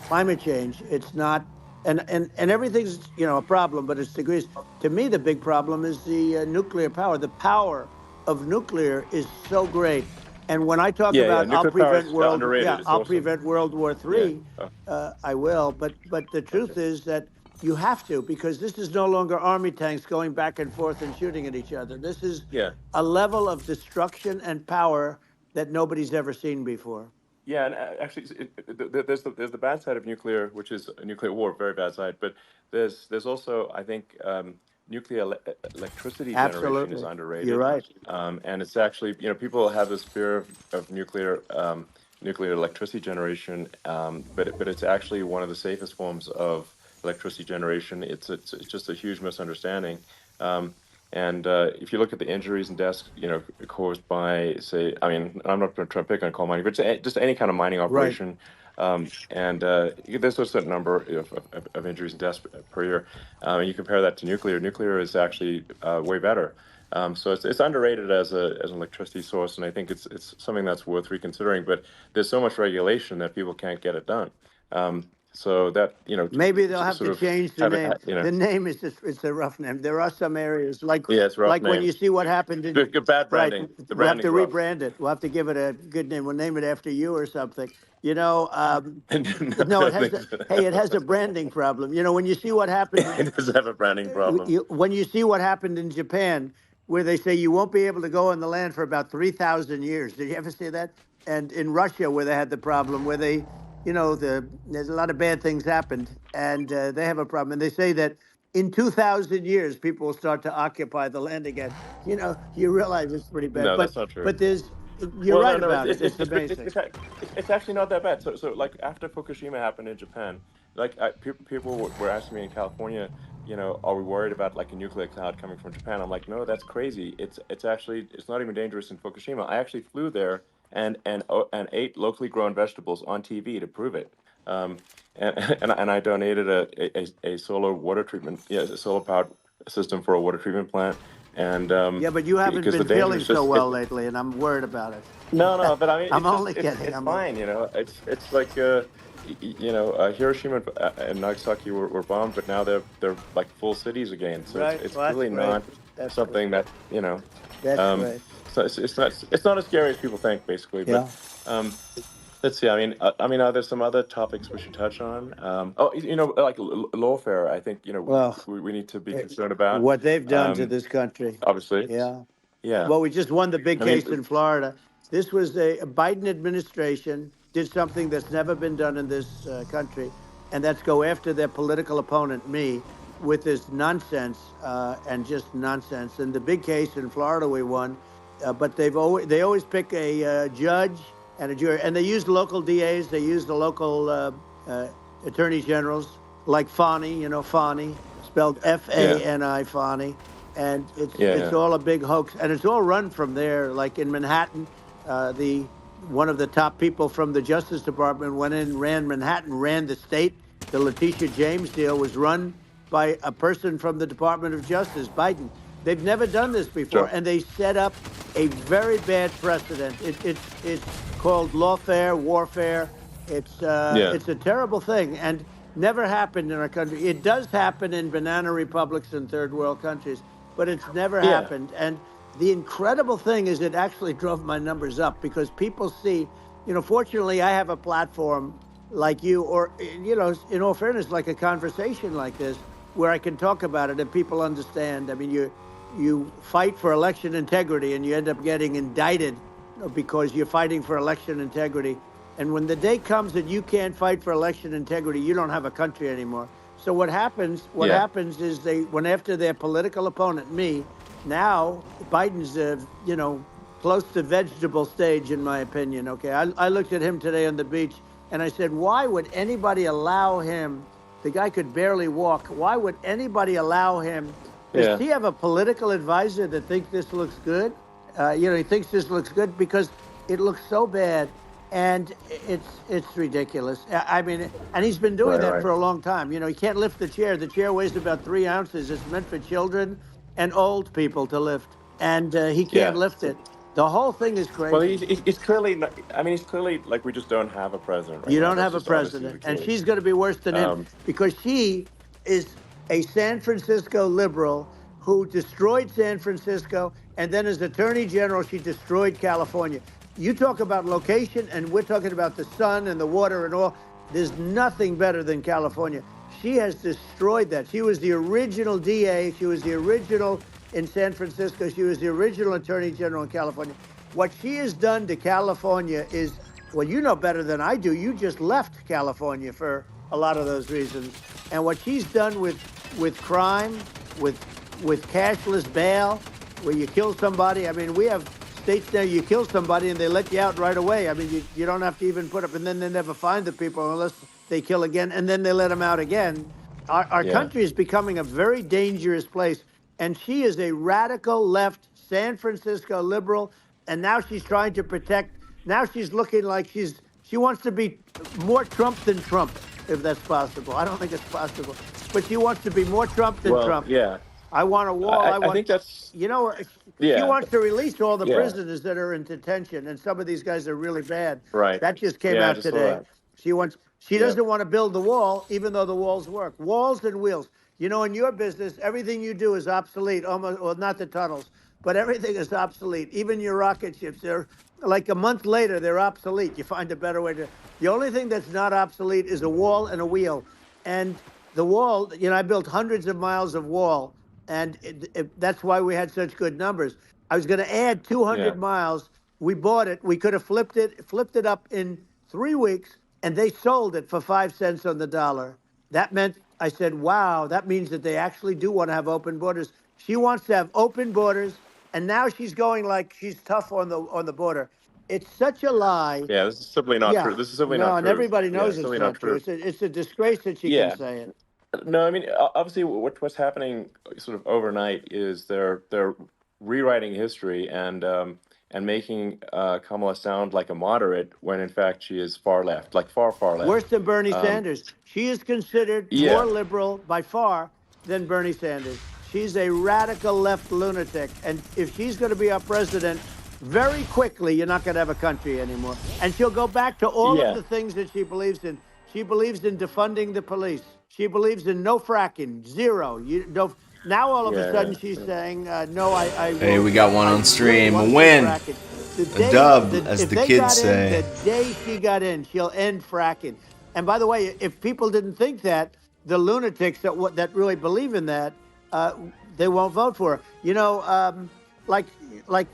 climate change. It's not, and everything's, you know, a problem, but it's degrees. To me, the big problem is the nuclear power. The power of nuclear is so great. And when I talk Yeah. about Nuclear power is underrated. It's I'll awesome. prevent World War Yeah. III, Oh, I will. But the truth okay. is that you have to, because this is no longer army tanks going back and forth and shooting at each other. This is Yeah. a level of destruction and power that nobody's ever seen before. Yeah, and actually, there's the bad side of nuclear, which is a nuclear war, very bad side. But there's also, I think, nuclear electricity generation is Absolutely. You're underrated, right. and it's actually, you know, people have this fear of nuclear electricity generation, but it's actually one of the safest forms of electricity generation. It's just a huge misunderstanding. And if you look at the injuries and deaths, you know, caused by, say, I mean, I'm not going to try and pick on coal mining, but just any kind of mining Right. operation, and there's a certain number of injuries and deaths per year. And you compare that to nuclear. Nuclear is actually way better. So it's underrated as an electricity source, and I think it's something that's worth reconsidering. But there's so much regulation that people can't get it done. So that, you know, Maybe they'll have sort to of change the have it, name. you know, The name is just, it's a rough name. There are some areas yeah, it's a rough like when name. you see what happened in, Good bad right, branding. The we'll have to branding's rough. rebrand it. We'll have to give it a good name. We'll name it after you or something. You know, No, no, no, it has a, hey, it has a branding problem. You know, when you see what happened, it does have a branding problem. when you see what happened in Japan, where they say you won't be able to go on the land for about 3,000 years. Did you ever see that? And in Russia, where they had the problem, where they, you know, there's a lot of bad things happened, and they have a problem. And they say that in 2,000 years, people will start to occupy the land again. You know, you realize it's pretty bad. No, that's not true. But you're Well, no, right no, about it. It's amazing. it's actually not that bad. So like after Fukushima happened in Japan, like people were asking me in California, you know, are we worried about like a nuclear cloud coming from Japan? I'm like, no, that's crazy. It's actually, it's not even dangerous in Fukushima. I actually flew there and ate locally grown vegetables on TV to prove it. And I donated a solar water treatment, yeah, a solar powered system for a water treatment plant. And Yeah, but you haven't because the been danger feeling is so just well lately, and I'm worried about it. no, but I mean, I'm it's just only kidding. it's fine, you know. It's like you know, Hiroshima and Nagasaki were bombed, but now they're like full cities again. So Right. it's Well, that's really great. not That's something that, you know. That's Um, great. so it's not as scary as people think, basically. But Yeah. let's see. I mean, are there some other topics we should touch on? Oh, you know, like lawfare. I think, you know, Well, we need to be concerned about. what they've done to Um, this country. obviously, Yeah. yeah. Well, we just won the big I mean, case in Florida. This was a Biden administration did something that's never been done in this country, and that's go after their political opponent, me, with this nonsense and just nonsense. And the big case in Florida we won, but they always pick a judge and a jury, and they use local DAs, they use the local attorney generals like Fani, you know, Fani, spelled yeah, Fani, Fani, and it's yeah, all a big hoax, and it's all run from there. Like in Manhattan, the one of the top people from the Justice Department went in, ran Manhattan, ran the state. The Letitia James deal was run by a person from the Department of Justice, Biden. They've never done this before, sure, and they set up a very bad precedent. It's called lawfare, warfare. yeah, It's a terrible thing, and never happened in our country. It does happen in banana republics and third world countries, but it's never yeah, happened. And the incredible thing is, it actually drove my numbers up because people see, you know, fortunately, I have a platform like you, or, you know, in all fairness, like a conversation like this, where I can talk about it and people understand. I mean, you fight for election integrity and you end up getting indicted because you're fighting for election integrity. And when the day comes that you can't fight for election integrity, you don't have a country anymore. So what happens? What Yeah. happens is they went after their political opponent, me. Now Biden's, close to vegetable stage, in my opinion. Okay, I looked at him today on the beach and I said, why would anybody allow him? The guy could barely walk. Why would anybody allow him? Does Yeah. he have a political advisor that thinks this looks good? He thinks this looks good because it looks so bad, and it's ridiculous. I mean, and he's been doing that for a long time. He can't lift the chair. The chair weighs about 3 ounces. It's meant for children and old people to lift, and he can't lift it. The whole thing is crazy. Well, he's clearly not, I mean, he's clearly like, we just don't have a president right You now. don't That's have a just obviously president, the and case. she's going to be worse than him because she is a San Francisco liberal who destroyed San Francisco, and then as Attorney General, she destroyed California. You talk about location, and we're talking about the sun and the water and all. There's nothing better than California. She has destroyed that. She was the original DA. She was the original in San Francisco. She was the original Attorney General in California. What she has done to California is, well, you know better than I do. You just left California for a lot of those reasons. And what she's done with crime, with cashless bail, where you kill somebody. I mean, we have states now you kill somebody and they let you out right away. I mean, you don't have to even put up, and then they never find the people unless they kill again, and then they let them out again. Our country is becoming a very dangerous place, and she is a radical left San Francisco liberal, and now she's trying to protect. Now she's looking like she wants to be more Trump than Trump, if that's possible. I don't think it's possible, but she wants to be more Trump than Trump. Yeah. I want a wall. I think that's, she wants to release all the prisoners that are in detention, and some of these guys are really bad. Right. That just came I out just saw today. that. She doesn't want to build the wall, even though the walls work. Walls and wheels. In your business, everything you do is obsolete. Almost, well, not the tunnels, but everything is obsolete. Even your rocket ships, they're like a month later, they're obsolete. You find a better way to. The only thing that's not obsolete is a wall and a wheel. And the wall, I built hundreds of miles of wall. And that's why we had such good numbers. I was going to add 200 miles. We bought it. We could have flipped it up in 3 weeks, and they sold it for 5 cents on the dollar. That meant, I said, wow, that means that they actually do want to have open borders. She wants to have open borders, and now she's going like she's tough on the border. It's such a lie. Yeah, this is simply not true. This is simply not true. And everybody knows it's not true. It's a disgrace that she can say it. No, I mean, obviously, what's happening sort of overnight is they're rewriting history and making Kamala sound like a moderate when in fact she is far left, like far left. Worse than Bernie Sanders. She is considered more liberal by far than Bernie Sanders. She's a radical left lunatic, and if she's going to be our president, very quickly you're not going to have a country anymore. And she'll go back to all of the things that she believes in. She believes in defunding the police. She believes in no fracking, zero. Now all of a sudden she's saying, no, I Hey, we got one on stream. A win. A dub, as the kids say. The day she got in, she'll end fracking. And by the way, if people didn't think that, the lunatics that really believe in that, they won't vote for her. Like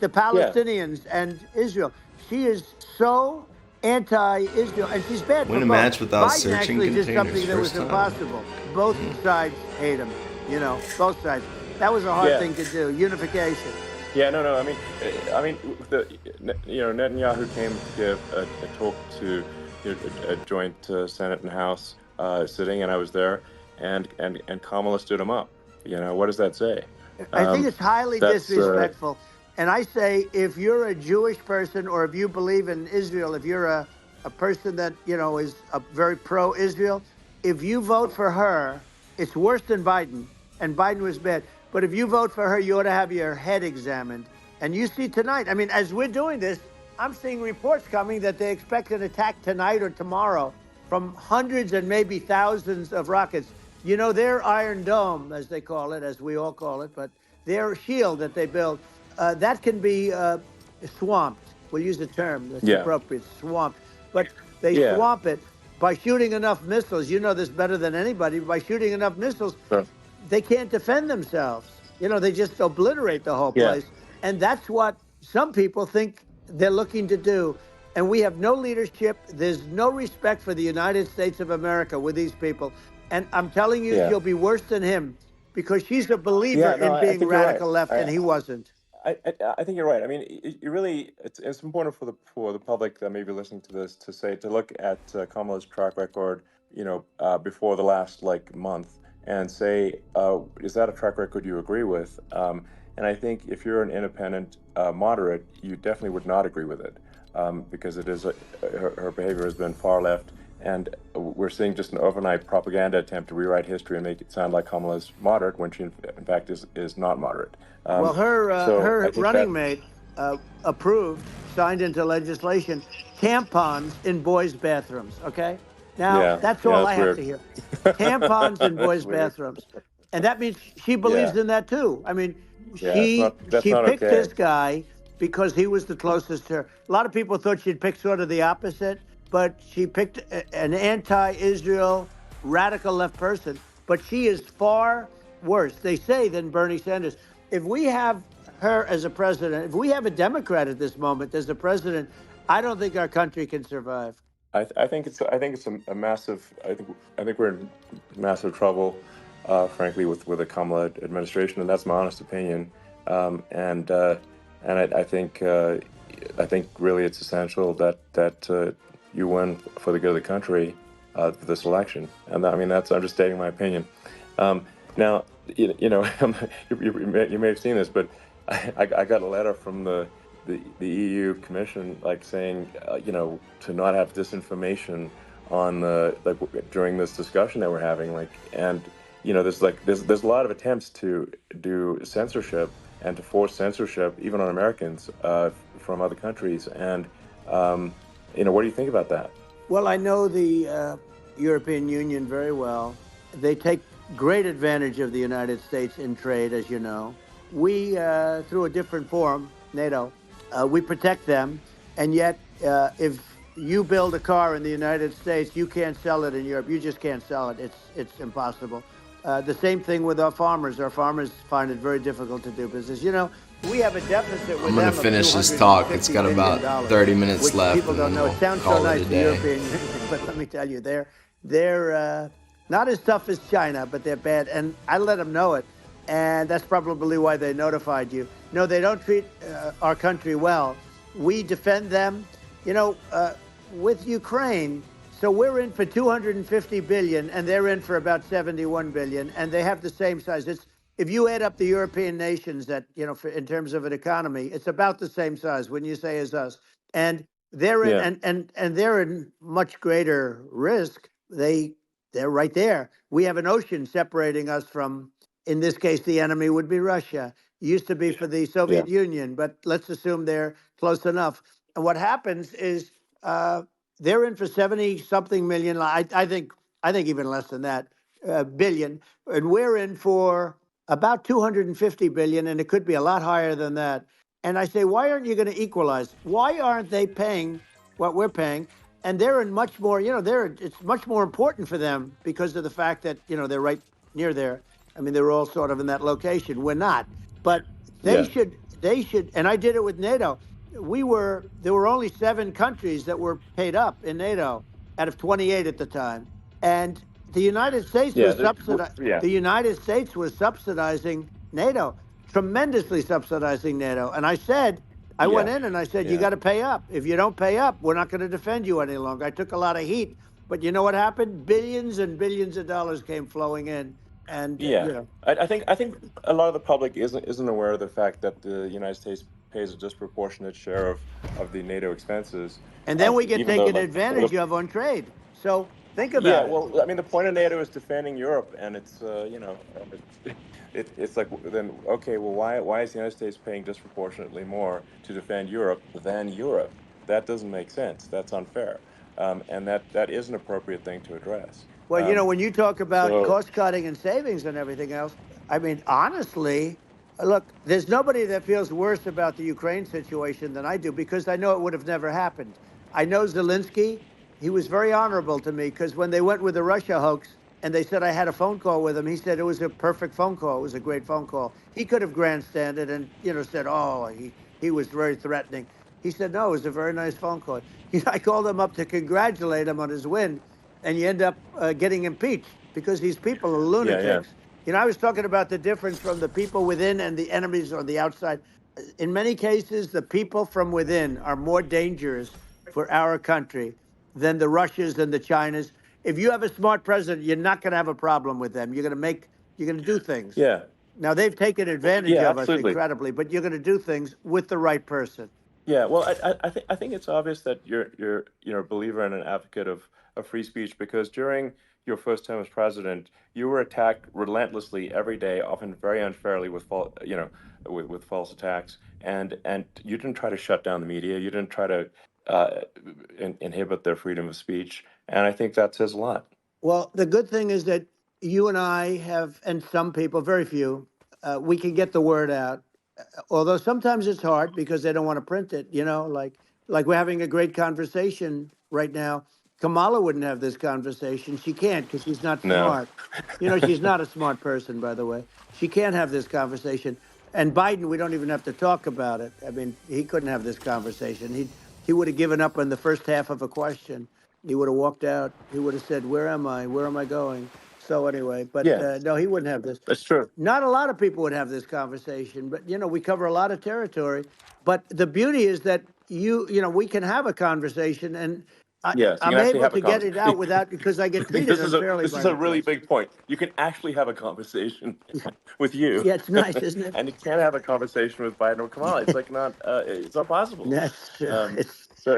the Palestinians and Israel. She is so anti-Israel, and she's bad for Win a both. match without Biden searching actually did containers something that was first time. impossible. Both sides hate him. Both sides. That was a hard thing to do. Unification. Yeah, no. I mean, Netanyahu came to give a talk to a joint Senate and House sitting, and I was there, and Kamala stood him up. What does that say? I think it's highly disrespectful. And I say, if you're a Jewish person or if you believe in Israel, if you're a person that, is a very pro-Israel, if you vote for her, it's worse than Biden. And Biden was bad. But if you vote for her, you ought to have your head examined. And you see tonight, I mean, as we're doing this, I'm seeing reports coming that they expect an attack tonight or tomorrow from hundreds and maybe thousands of rockets. Their Iron Dome, as they call it, as we all call it, but their shield that they build, that can be swamped. We'll use the term that's appropriate, swamped. But they swamp it by shooting enough missiles. You know this better than anybody. By shooting enough missiles, they can't defend themselves. They just obliterate the whole Yeah. place. And that's what some people think they're looking to do. And we have no leadership. There's no respect for the United States of America with these people. And I'm telling you, Yeah. she'll be worse than him because she's a believer Yeah. No, in I being think you're right. radical left, and he wasn't. I think you're right. I mean, it really it's important for the public that may be listening to this to look at Kamala's track record, before the last month, and say, is that a track record you agree with? And I think if you're an independent moderate, you definitely would not agree with it, because it is her behavior has been far left. And we're seeing just an overnight propaganda attempt to rewrite history and make it sound like Kamala's moderate when she, in fact, is not moderate. Well, So her I think running mate approved, signed into legislation, tampons in boys' bathrooms. Okay, now yeah, that's yeah, all that's I have weird. to hear. Tampons in That's boys' weird. bathrooms, and that means she Yeah, believes in that too. I mean, yeah, that's she not picked okay. this guy because he was the closest to her. A lot of people thought she'd pick sort of the opposite, but she picked an anti-Israel radical left person. But she is far worse, they say, than Bernie Sanders. If we have her as a president, if we have a Democrat at this moment as a president, I don't think our country can survive. I think it's a massive. I think we're in massive trouble, frankly, with the Kamala administration, and that's my honest opinion. I think really it's essential that you win for the good of the country this election, and I mean I'm just stating my opinion. Now, you may have seen this, but I got a letter from the EU Commission, saying, to not have disinformation on during this discussion that we're having, and there's a lot of attempts to do censorship and to force censorship even on Americans from other countries, and what do you think about that? Well, I know the European Union very well. They take great advantage of the United States in trade, as you know. We, through a different forum, NATO, we protect them. And yet, if you build a car in the United States, you can't sell it in Europe. You just can't sell it. It's impossible. The same thing with our farmers. Our farmers find it very difficult to do business. We have a deficit with I'm gonna them finish of this talk. It's got $250 about billion, 30 minutes which left, people and don't then know. we'll It sounds so call it nice, a the day. European Union, but let me tell you, they're not as tough as China, but they're bad. And I let them know it. And that's probably why they notified you. No, they don't treat our country well. We defend them, with Ukraine. So we're in for 250 billion, and they're in for about 71 billion, and they have the same size. If you add up the European nations that, in terms of an economy, it's about the same size, when you say, as us. And they're in, Yeah, and they're in much greater risk. They're right there. We have an ocean separating us from, in this case, the enemy would be Russia. Used to be for the yeah, Soviet Union, but let's assume they're close enough. And what happens is they're in for 70 something million. I think even less than that, billion, and we're in for about 250 billion, and it could be a lot higher than that. And I say, why aren't you going to equalize? Why aren't they paying what we're paying? And they're in much more, it's much more important for them because of the fact that, they're right near there. I mean, they're all sort of in that location. We're not, but yeah, they should, and I did it with NATO. There were only 7 countries that were paid up in NATO out of 28 at the time. And the United States yeah, was yeah, the United States was subsidizing NATO, tremendously subsidizing NATO. And I went yeah, in and I said, you yeah. got to pay up. If you don't pay up, we're not going to defend you any longer. I took a lot of heat, but you know what happened? Billions and billions of dollars came flowing in. And, Yeah, I think a lot of the public isn't aware of the fact that the United States pays a disproportionate share of the NATO expenses, and then we get even though taken advantage of on trade. So think yeah, about it. well, I mean, the point of NATO is defending Europe, and it's it's like, then okay, well, why is the United States paying disproportionately more to defend Europe than Europe? That doesn't make sense. That's unfair, and that is an appropriate thing to address. Well, when you talk about So cost cutting and savings and everything else, I mean, honestly, look, there's nobody that feels worse about the Ukraine situation than I do, because I know it would have never happened. I know Zelensky. He was very honorable to me, because when they went with the Russia hoax, and they said I had a phone call with him. He said it was a perfect phone call. It was a great phone call. He could have grandstanded and said, oh, he was very threatening. He said no, it was a very nice phone call. I called him up to congratulate him on his win, and you end up getting impeached because these people are Yeah, yeah, lunatics. I was talking about the difference from the people within and the enemies on the outside. In many cases, the people from within are more dangerous for our country than the Russias and the Chinas. If you have a smart president, you're not going to have a problem with them. You're going to do things. yeah, Now, they've taken advantage yeah, of us absolutely. incredibly, but you're going to do things with the right person. Yeah, well, I think it's obvious that you're a believer and an advocate of free speech, because during your first term as president, you were attacked relentlessly every day, often very unfairly with with false attacks, and you didn't try to shut down the media. You didn't try to inhibit their freedom of speech, and I think that says a lot. Well, the good thing is that you and I have, and some people, very few, we can get the word out. Although sometimes it's hard because they don't want to print it. Like we're having a great conversation right now. Kamala wouldn't have this conversation. She can't because she's not No. smart. She's not a smart person, by the way. She can't have this conversation. And Biden, we don't even have to talk about it. I mean, he couldn't have this conversation. He would have given up on the first half of a question. He would have walked out. He would have said, "Where am I? Where am I going?" So anyway, but Yeah, no, he wouldn't have this. that's true. Not a lot of people would have this conversation, but we cover a lot of territory. But the beauty is that we can have a conversation, and Yes, you I'm can actually able have a to get it out conversation. without because I get I think treated this is a unfairly this by is a the really press. big point. You can actually have a conversation with you, Yeah, it's nice, isn't it? and you can't have a conversation with Biden or Kamala. It's like it's not possible. That's true. Um, It's so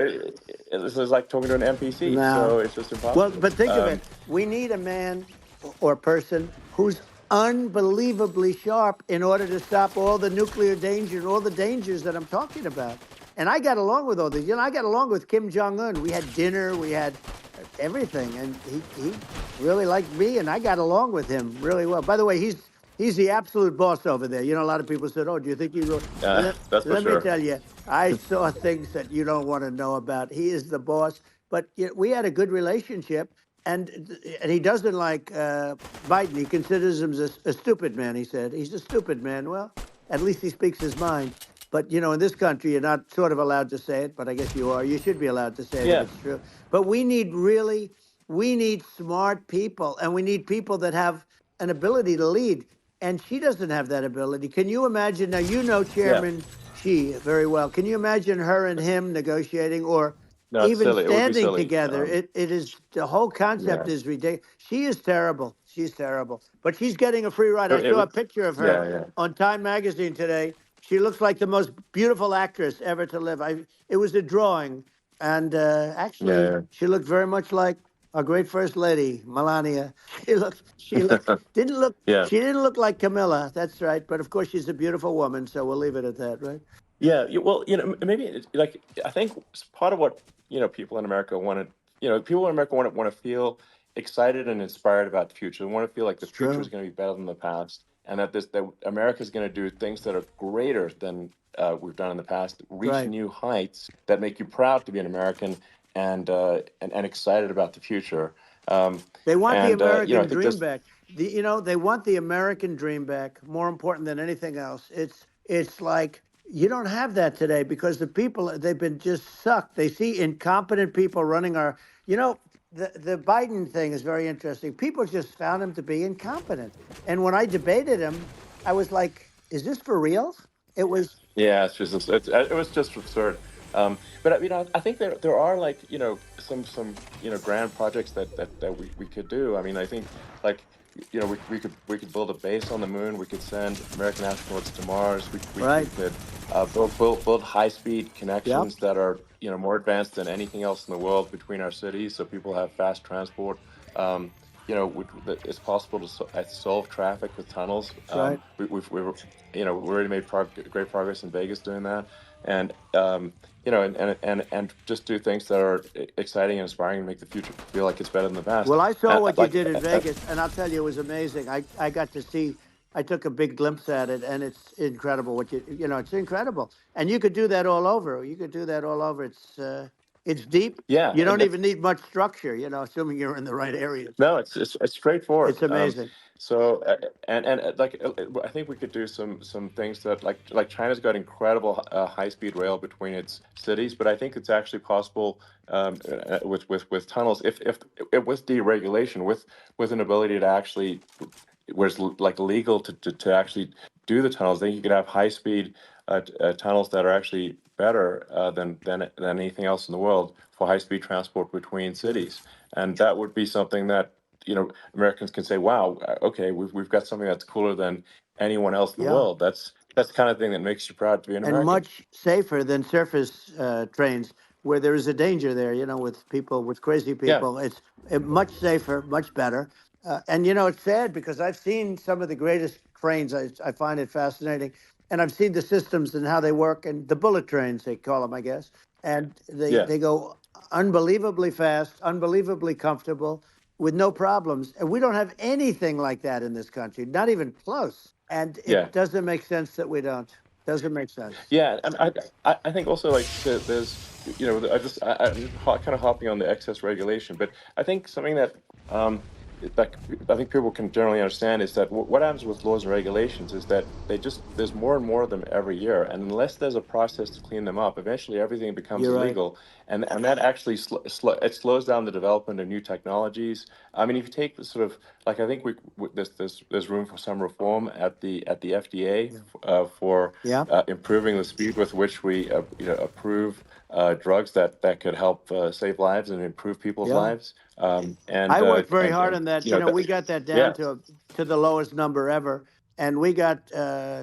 this is like talking to an NPC. no. So it's just Well, impossible. but think of it. We need a man or person who's unbelievably sharp in order to stop all the nuclear danger and all the dangers that I'm talking about. And I got along with all these. I got along with Kim Jong-un. We had dinner. We had everything. And he really liked me, and I got along with him really well. By the way, he's the absolute boss over there. A lot of people said, oh, do you think he will? That's for Let me sure. tell you, I saw things that you don't want to know about. He is the boss. But we had a good relationship. And he doesn't like Biden. He considers him a stupid man, he said. He's a stupid man. Well, at least he speaks his mind. But, in this country, you're not sort of allowed to say it, but I guess you are. You should be allowed to say it Yeah. if it's true. But we need smart people, and we need people that have an ability to lead. And she doesn't have that ability. Can you imagine? Now, Yeah. Chairman Xi very well. Can you imagine her and him negotiating or No, it's even silly. It would be standing silly. together? It is the whole concept Yeah. is ridiculous. She is terrible. She's terrible. But she's getting a free ride. I It saw a would. picture of her Yeah. Yeah. on Time Magazine today. She looks like the most beautiful actress ever to live. It was a drawing, and actually, Yeah. she looked very much like our great first lady, Melania. Didn't look. Yeah. She didn't look like Camilla. That's right. But of course, she's a beautiful woman. So we'll leave it at that, right? Yeah, well, maybe like I think part of what people in America want to, people in America want to feel excited and inspired about the future. They want to feel like the It's future true. is going to be better than the past, and that America is going to do things that are greater than we've done in the past, reach Right. new heights that make you proud to be an American and excited about the future. They want the And American I think dream this, back. They want the American dream back. More important than anything else. It's like you don't have that today because the people they've been just sucked. They see incompetent people running our. The Biden thing is very interesting. People just found him to be incompetent. And when I debated him, I was like, "Is this for real?" It was. yeah, it was just absurd. But I think there are like some grand projects that we could do. I mean, I think like we could build a base on the moon. We could send American astronauts to Mars. We Right. could build high speed Yep. connections that are more advanced than anything else in the world between our cities, so people have fast transport. It's possible to solve traffic with tunnels. That's right. We already made great progress in Vegas doing that, and and just do things that are exciting and inspiring and make the future feel like it's better than the past. Well, I saw what you Like, did in Vegas, and I'll tell you, it was amazing. I got to see. I took a big glimpse at it, and it's incredible. It's incredible, and you could do that all over. You could do that all over. It's deep. Yeah, You and don't that's even need much structure, assuming you're in the right areas. no, it's straightforward. It's amazing. So I think we could do some things that like China's got incredible high speed rail between its cities, but I think it's actually possible with tunnels if with deregulation with an ability to actually where it's like legal to actually do the tunnels, then you could have high speed tunnels that are actually better than anything else in the world for high speed transport between cities, and that would be something that Americans can say, wow, okay, we've got something that's cooler than anyone else in the Yeah. world. That's the kind of thing that makes you proud to be an And American. much safer than surface trains where there is a danger there, with crazy Yeah, people. It's much safer, much better. And, it's sad because I've seen some of the greatest trains. I find it fascinating. And I've seen the systems and how they work, and the bullet trains, they call them, I guess. And yeah, they go unbelievably fast, unbelievably comfortable with no problems. And we don't have anything like that in this country, not even close. And yeah. it doesn't make sense that we don't. Doesn't make sense. Yeah, and I think also like there's I'm kind of hopping on the excess regulation, but I think something that that I think people can generally understand is that what happens with laws and regulations is that there's more and more of them every year, and unless there's a process to clean them up, eventually everything becomes You're right. illegal, and that actually it slows down the development of new technologies. I mean, if you take the sort of like I think there's room for some reform at the FDA for Yeah. improving the speed with which we approve drugs that could help save lives and improve people's Yeah. lives. And I worked very hard and on that. that, We got that down yeah, to the lowest number ever, and we got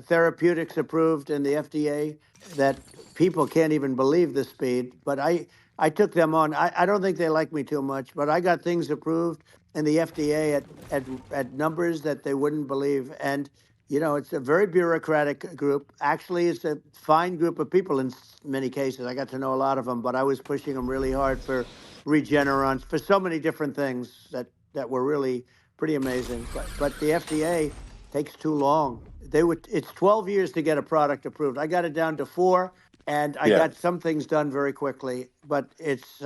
therapeutics approved in the FDA that people can't even believe the speed. But I took them on. I don't think they like me too much, but I got things approved in the FDA at numbers that they wouldn't believe. And it's a very bureaucratic group. Actually, it's a fine group of people in many cases. I got to know a lot of them, but I was pushing them really hard for Regeneron, for so many different things that were really pretty amazing. But the FDA takes too long. It's 12 years to get a product approved. I got it down to 4, and I yeah. got some things done very quickly. But it's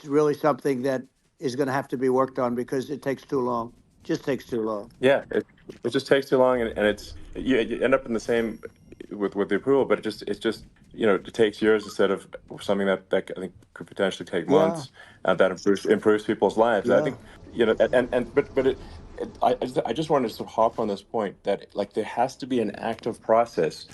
really something that is going to have to be worked on because it takes too long. Just takes too long. Yeah, it just takes too long, and it's you end up in the same with the approval, but it's just it takes years instead of something that I think could potentially take Yeah, months, that improves people's lives. I yeah, think I just wanted to sort of hop on this point that like there has to be an active process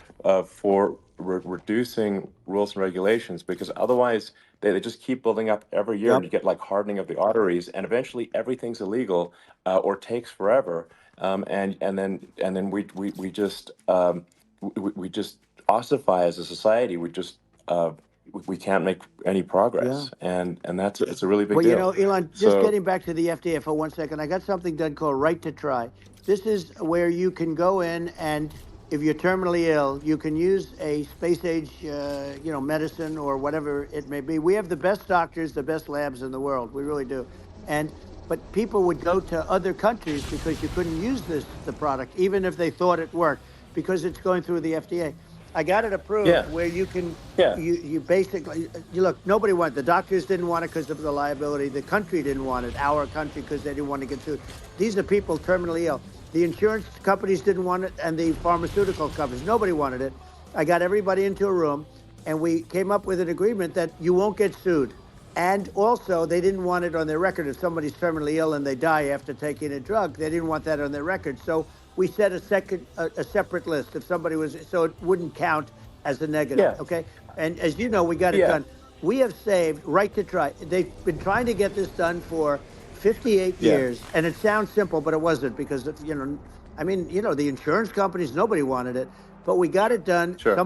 for reducing rules and regulations, because otherwise they just keep building up every year, and yep, you get like hardening of the arteries, and eventually everything's illegal or takes forever, and then we just ossify as a society. We can't make any yeah. progress, and it's a really big Well, deal. Elon, just So getting back to the FDA for 1 second, I got something done called Right to Try. This is where you can go in and if you're terminally ill, you can use a space age, medicine or whatever it may be. We have the best doctors, the best labs in the world. We really do. But people would go to other countries because you couldn't use the product, even if they thought it worked, because it's going through the FDA. I got it approved yeah, where you can, yeah, you basically, look, nobody wanted, the doctors didn't want it because of the liability. The country didn't want it, our country, because they didn't want to get sued. These are people terminally ill. The insurance companies didn't want it, and the pharmaceutical companies, nobody wanted it. I got everybody into a room, and we came up with an agreement that you won't get sued. And also, they didn't want it on their record. If somebody's terminally ill and they die after taking a drug, they didn't want that on their record. So we set a separate list if somebody was, so it wouldn't count as a negative. yeah, Okay. And as you know, we got it yeah, done. We have saved Right to Try. They've been trying to get this done for 58 yeah. years, and it sounds simple, but it wasn't because the insurance companies, nobody wanted it, but we got it done. Sure.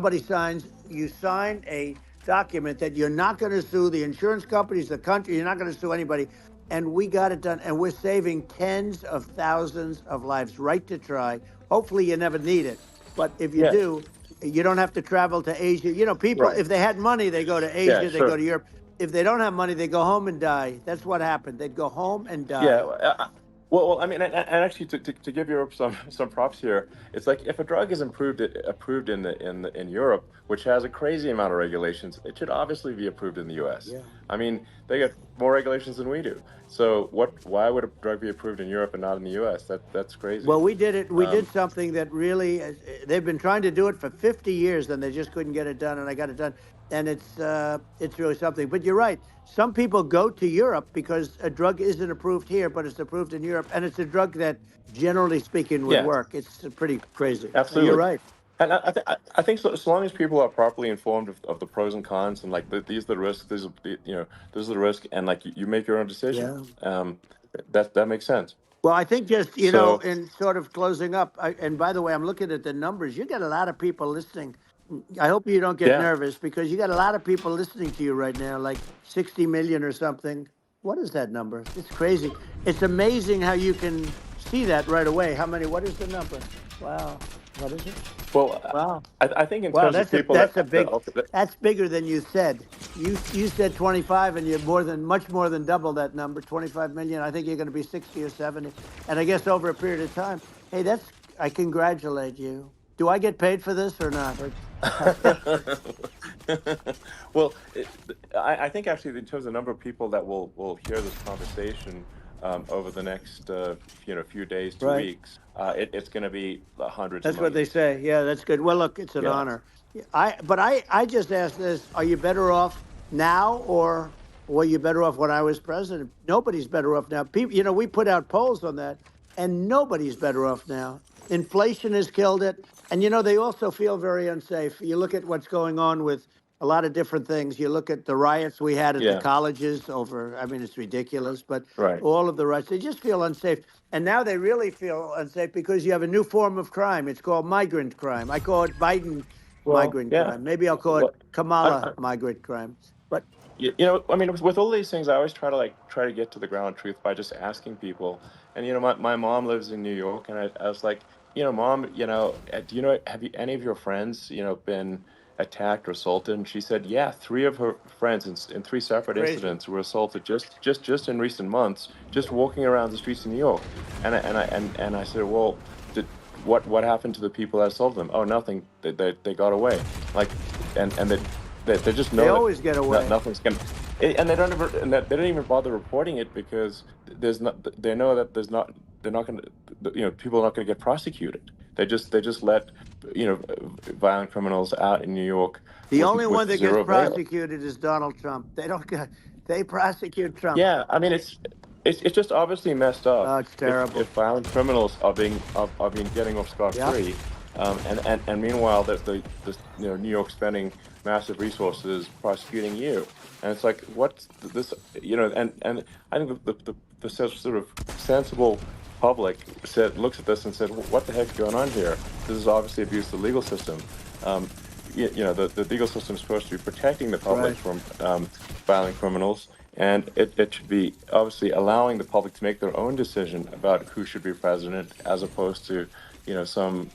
You sign a document that you're not going to sue the insurance companies, the country, you're not going to sue anybody. And we got it done, and we're saving tens of thousands of lives. Right to Try. Hopefully you never need it, but if you Yeah. do, you don't have to travel to Asia. People, Right. if they had money, they go to Yeah. Asia, they Sure. go to Europe. If they don't have money, they go home and die. That's what happened. They'd go home and Yeah. die. Well, I mean, and actually, to give Europe some props here, it's like if a drug is approved in Europe, which has a crazy amount of regulations, it should obviously be approved in the U.S. Yeah. I mean, they get more regulations than we do. So why would a drug be approved in Europe and not in the U.S.? That's crazy. Well, we did it. We did something that really, they've been trying to do it for 50 years, and they just couldn't get it done, and I got it done. And it's really something. But you're right. Some people go to Europe because a drug isn't approved here, but it's approved in Europe, and it's a drug that, generally speaking, would Yeah, work. It's pretty crazy. So you're absolutely. right. And I think so, as long as people are properly informed of the pros and cons, and like these are the risks, these are this is the risk, and like you make your own decision. Yeah. That makes sense. Well, I think just, you know, So in sort of closing up, and by the way, I'm looking at the numbers. You got a lot of people listening. I hope you don't get yeah, nervous because you got a lot of people listening to you right now, like 60 million or something. What is that number? It's crazy. It's amazing how you can see that right away. How many? What is the number? Wow. What is it? well, Wow. I think in Wow, terms of people that that's bigger than you said. You said 25 and you're much more than double that number, 25 million. I think you're going to be 60 or 70. And I guess over a period of time. Hey, I congratulate you. Do I get paid for this or not? well, I think actually in terms of the number of people that will hear this conversation over the next few days to Right. weeks, it's going to be hundreds That's of what they millions. say. Yeah, that's good. Well, look, it's an Yeah. honor. I just asked this: are you better off now, or were you better off when I was president? Nobody's better off now. People, we put out polls on that, and nobody's better off now. Inflation has killed it, and they also feel very unsafe. You look at what's going on with a lot of different things. You look at the riots we had at the Yeah. colleges over. I mean, it's ridiculous, but Right. all of the riots, they just feel unsafe. And now they really feel unsafe because you have a new form of crime. It's called migrant crime. I call it Biden Well, migrant yeah. crime. Maybe I'll call it Well, Kamala migrant crime. But I mean, with all these things, I always try to get to the ground truth by just asking people. And my mom lives in New York, and I was like, Mom, do have any of your friends, been attacked or assaulted? And she said, yeah, 3 of her friends in 3 separate crazy. incidents were assaulted just in recent months, just walking around the streets of New York. And I said, well, what happened to the people that assaulted them? Oh, nothing. They got away. Like, and they just know They that always get away. nothing's gonna, and they don't even bother reporting it because they know that they're not gonna, people are not gonna get prosecuted. They just let violent criminals out in New York. The only one that gets zero bail. prosecuted is Donald Trump. They prosecute Trump. Yeah, I mean it's just obviously messed up. Oh, it's terrible. If violent criminals are being getting off scot-free, and meanwhile the New York spending massive resources prosecuting you, and it's like what's this? And I think the sort of sensible public looks at this and said, what the heck's going on here? This is obviously abuse of the legal system. The legal system is supposed to be protecting the public Right. from violent criminals. And it should be obviously allowing the public to make their own decision about who should be president, as opposed to, some,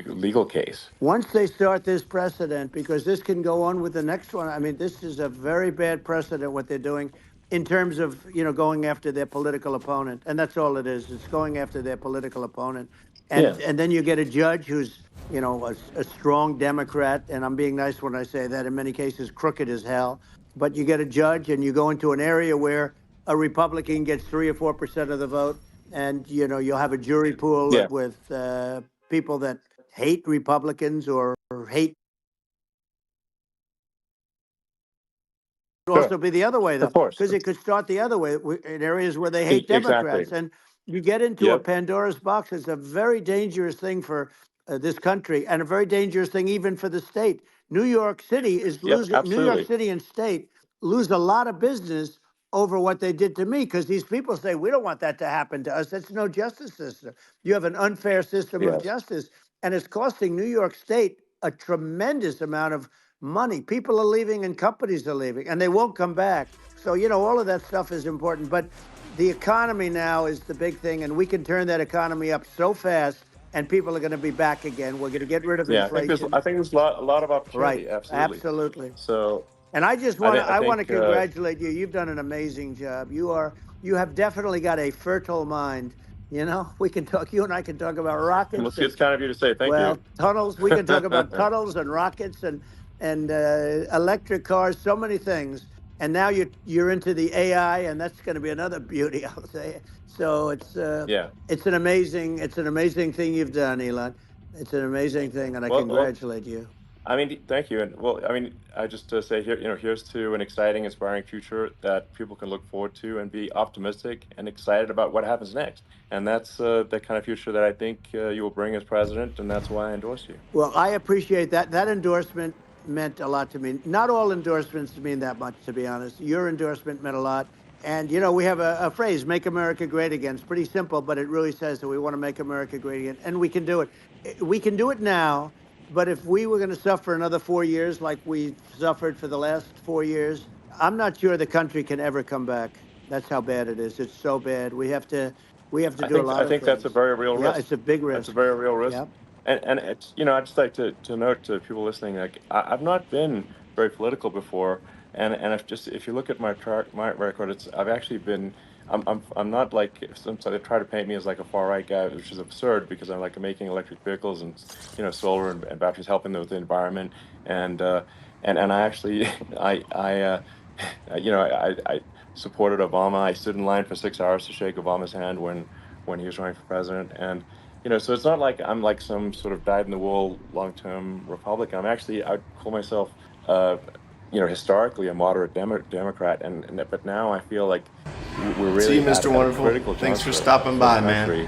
legal case. Once they start this precedent, because this can go on with the next one. I mean, this is a very bad precedent what they're doing in terms of, going after their political opponent. And that's all it is. It's going after their political opponent. And then you get a judge who's, a strong Democrat. And I'm being nice when I say that. In many cases, crooked as hell. But you get a judge and you go into an area where a Republican gets 3 or 4% of the vote, and you'll have a jury pool with people that hate Republicans or hate. Also be the other way though, Of course. because it could start the other way in areas where they hate Democrats, Exactly. and you get into a Pandora's box. It's a very dangerous thing for this country, and a very dangerous thing even for the state. New York City is losing. New York Absolutely. City and state lose a lot of business over what they did to me, because these people say, we don't want that to happen to us. That's no justice system. You have an unfair system of Yes. justice, and it's costing New York State a tremendous amount of money. People are leaving and companies are leaving, and they won't come back. So, all of that stuff is important. But the economy now is the big thing, and we can turn that economy up so fast, and people are going to be back again. We're going to get rid of inflation. I think there's a lot of opportunity. Right. Absolutely. Absolutely. So And I just I, want th- to I I want to think congratulate you. You've done an amazing job. You have definitely got a fertile mind. You know, we can talk. You and I can talk about well, rockets see, and it's kind of you to say thank you. tunnels. We can talk about tunnels and rockets and electric cars. So many things. And now you're into the AI, and that's going to be another beauty, I'll say. So Yeah. it's an amazing thing you've done, Elon. It's an amazing thing, and I Well, congratulate you. I mean, thank you. And well, I mean, I just say here, here's to an exciting, inspiring future that people can look forward to and be optimistic and excited about what happens next. And that's the kind of future that I think you will bring as president, and that's why I endorse you. Well, I appreciate that. That endorsement meant a lot to me. Not all endorsements mean that much, to be honest. Your endorsement meant a lot. And, we have a phrase, make America great again. It's pretty simple, but it really says that we want to make America great again. And we can do it. We can do it now. But if we were going to suffer another 4 years like we suffered for the last 4 years, I'm not sure the country can ever come back. That's how bad it is. It's so bad. We have to do a lot I of think that's a things. very real Yeah, risk. it's a big That's a risk. very real risk. Yeah. And it's, I'd just like to note to people listening, like I've not been very political before, and if you look at my record, I've actually been. I'm not like some they try to paint me as like a far right guy, which is absurd because I'm like making electric vehicles and solar and batteries, helping with the environment, and I actually I supported Obama. I stood in line for 6 hours to shake Obama's hand when he was running for president, and so it's not like I'm like some sort of dyed-in-the-wool long-term Republican. I'd call myself, historically a moderate Democrat, but now I feel like we're See you, really at Mr. a Wonderful. critical Thanks for juncture stopping for the by, man. country,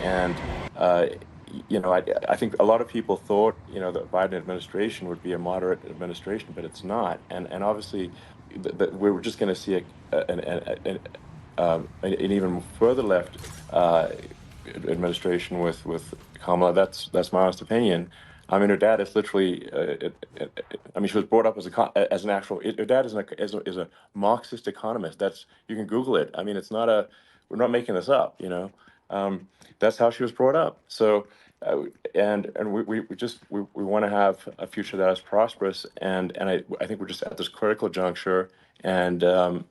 and I think a lot of people thought the Biden administration would be a moderate administration, but it's not, and obviously we're just going to see an even further left administration with Kamala. That's my honest opinion. I mean, her dad is literally. I mean, she was brought up as an actual. Her dad is a Marxist economist. You can Google it. I mean, it's not a. We're not making this up. That's how she was brought up. So, and we want to have a future that is prosperous, and I think we're just at this critical juncture, and I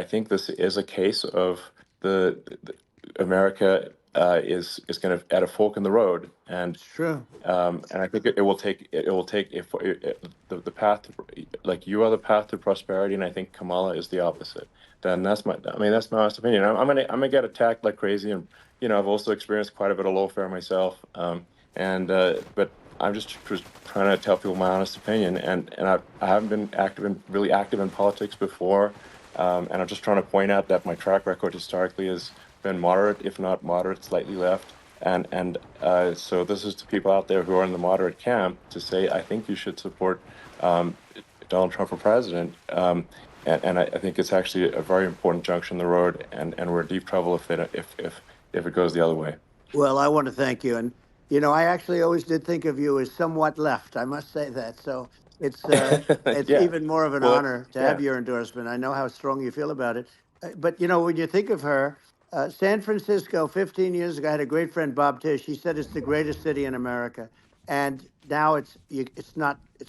think this is a case of the America is going to at a fork in the road, and True. I think it will take if the path like you are the path to prosperity, and I think Kamala is the opposite. Then that's my honest opinion. I'm gonna get attacked like crazy, and I've also experienced quite a bit of lawfare myself, but I'm just trying to tell people my honest opinion, and I haven't been really active in politics before, and I'm just trying to point out that my track record historically has been moderate, if not moderate, slightly left. So this is to people out there who are in the moderate camp to say, I think you should support Donald Trump for president. And I think it's actually a very important junction in the road, and we're in deep trouble if it goes the other way. Well, I want to thank you. And, I actually always did think of you as somewhat left. I must say that. So it's Yeah. even more of an Well, honor to yeah. have your endorsement. I know how strong you feel about it. But, when you think of her, San Francisco, 15 years ago, I had a great friend, Bob Tish. He said it's the greatest city in America. And now it's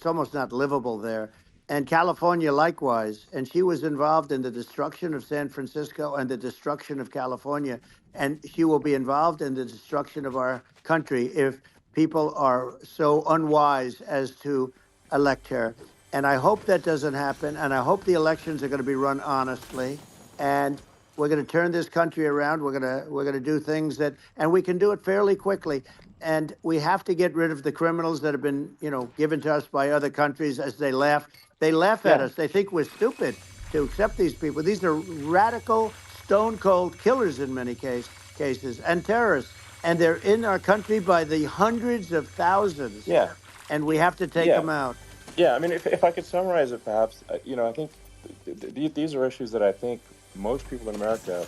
almost not livable there. And California likewise. And she was involved in the destruction of San Francisco and the destruction of California. And she will be involved in the destruction of our country if people are so unwise as to elect her. And I hope that doesn't happen. And I hope the elections are going to be run honestly. And we're going to turn this country around. We're going to do things and we can do it fairly quickly. And we have to get rid of the criminals that have been, given to us by other countries as they laugh. They laugh at us. They think we're stupid to accept these people. These are radical, stone cold killers in many cases and terrorists. And they're in our country by the hundreds of thousands. Yeah. And we have to take them out. Yeah. I mean, if I could summarize it, perhaps, I think these are issues that I think most people in America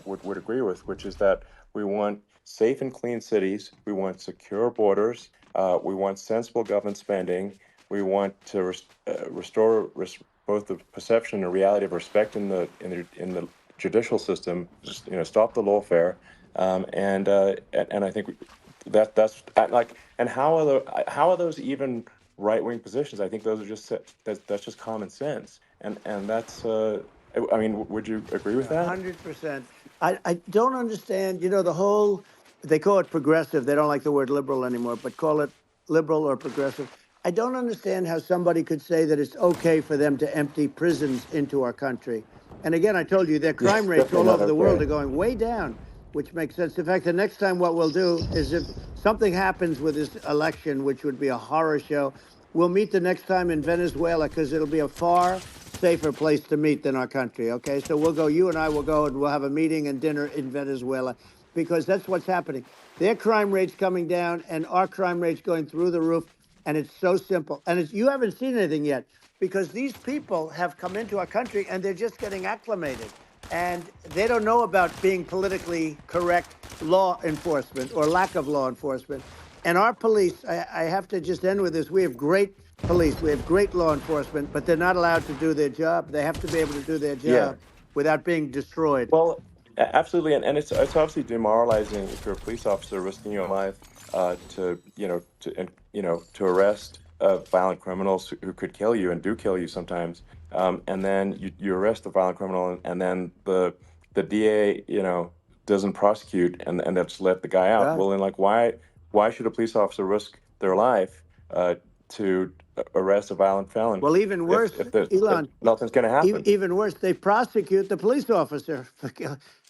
would agree with, which is that we want safe and clean cities, we want secure borders, we want sensible government spending, we want to restore both the perception and reality of respect in the judicial system, stop the lawfare, and I think that's like, and how are those even right-wing positions. I think those are just that's just common sense, and that's. I mean, would you agree with that? 100%. I don't understand, the whole, they call it progressive. They don't like the word liberal anymore, but call it liberal or progressive. I don't understand how somebody could say that it's okay for them to empty prisons into our country. And again, I told you, their Yeah, crime it's rates definitely all not over the world okay. are going way down, which makes sense. In fact, the next time what we'll do is if something happens with this election, which would be a horror show, we'll meet the next time in Venezuela because it'll be a far safer place to meet than our country. Okay, so we'll go. You and I will go, and we'll have a meeting and dinner in Venezuela because that's what's happening. Their crime rates coming down, and our crime rates going through the roof. And it's so simple. And you haven't seen anything yet because these people have come into our country and they're just getting acclimated. And they don't know about being politically correct law enforcement or lack of law enforcement. And our police, I have to just end with this. We have great police. We have great law enforcement, but they're not allowed to do their job. They have to be able to do their Yeah. job without being destroyed. Well, absolutely, and it's obviously demoralizing if you're a police officer risking your life to arrest violent criminals who could kill you and do kill you sometimes, and then you arrest the violent criminal and then the DA doesn't prosecute and they just let the guy out. Yeah. Well, then why should a police officer risk their life to arrest a violent felon Well, even worse, if Elon, nothing's going to happen? even worse, they prosecute the police officer.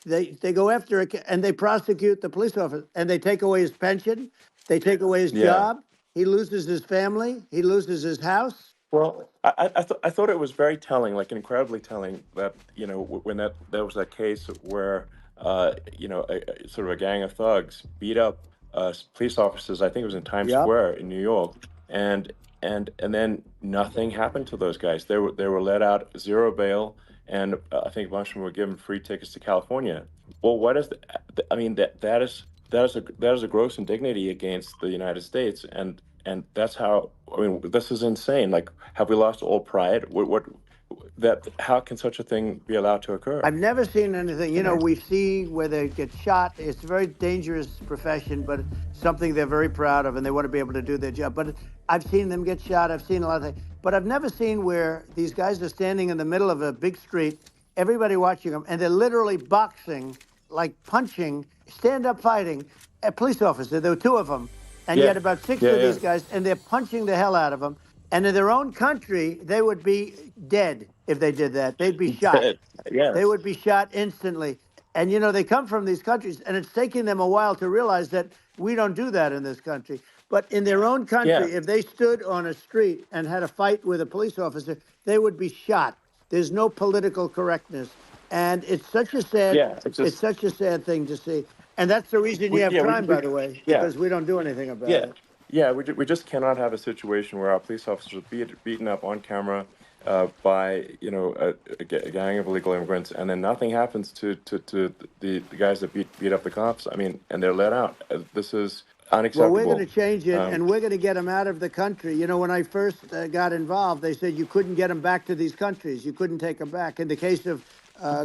They go after it and they prosecute the police officer and they take away his pension. They take away his Yeah. job. He loses his family. He loses his house. Well, I thought it was very telling, like incredibly telling, that when there was that case where sort of a gang of thugs beat up police officers. I think it was in Times Yep. Square in New York, and then nothing happened to those guys. They were let out, zero bail, and I think a bunch of them were given free tickets to California. Well, what is I mean, that is a gross indignity against the United States, and that's how. I mean, this is insane. Like, have we lost all pride? How can such a thing be allowed to occur? I've never seen anything. We see where they get shot. It's a very dangerous profession, but something they're very proud of, and they want to be able to do their job. But I've seen them get shot. I've seen a lot of things. But I've never seen where these guys are standing in the middle of a big street, everybody watching them, and they're literally boxing, like punching, stand-up fighting a police officer. There were two of them, and you Yeah. had about six Yeah, of yeah. these guys, and they're punching the hell out of them. And in their own country, they would be dead if they did that. They'd be shot. Yes. They would be shot instantly. And they come from these countries, and it's taking them a while to realize that we don't do that in this country. But in their own country, Yeah. if they stood on a street and had a fight with a police officer, they would be shot. There's no political correctness, and it's such a sad, Yeah, it's such a sad thing to see. And that's the reason you have crime, by the way, yeah. because we don't do anything about Yeah, it. yeah, we just cannot have a situation where our police officers are beaten up on camera by a gang of illegal immigrants, and then nothing happens to the guys that beat up the cops. I mean, and they're let out. This is unacceptable. Well, we're going to change it, and we're going to get them out of the country. When I first got involved, they said you couldn't get them back to these countries. You couldn't take them back. In the case of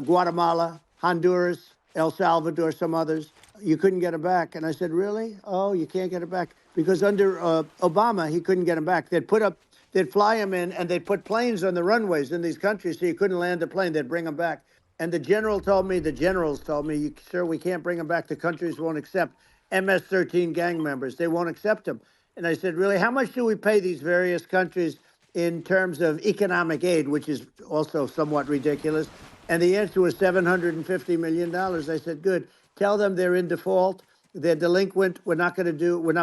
Guatemala, Honduras, El Salvador, some others, you couldn't get them back. And I said, really? Oh, you can't get them back? Because under Obama, he couldn't get them back. They'd fly them in, and they'd put planes on the runways in these countries so you couldn't land a plane. They'd bring them back. And the generals told me, sir, we can't bring them back. The countries won't accept MS-13 gang members. They won't accept them. And I said, really, how much do we pay these various countries in terms of economic aid, which is also somewhat ridiculous? And the answer was $750 million. I said, good. Tell them they're in default. They're delinquent. We're not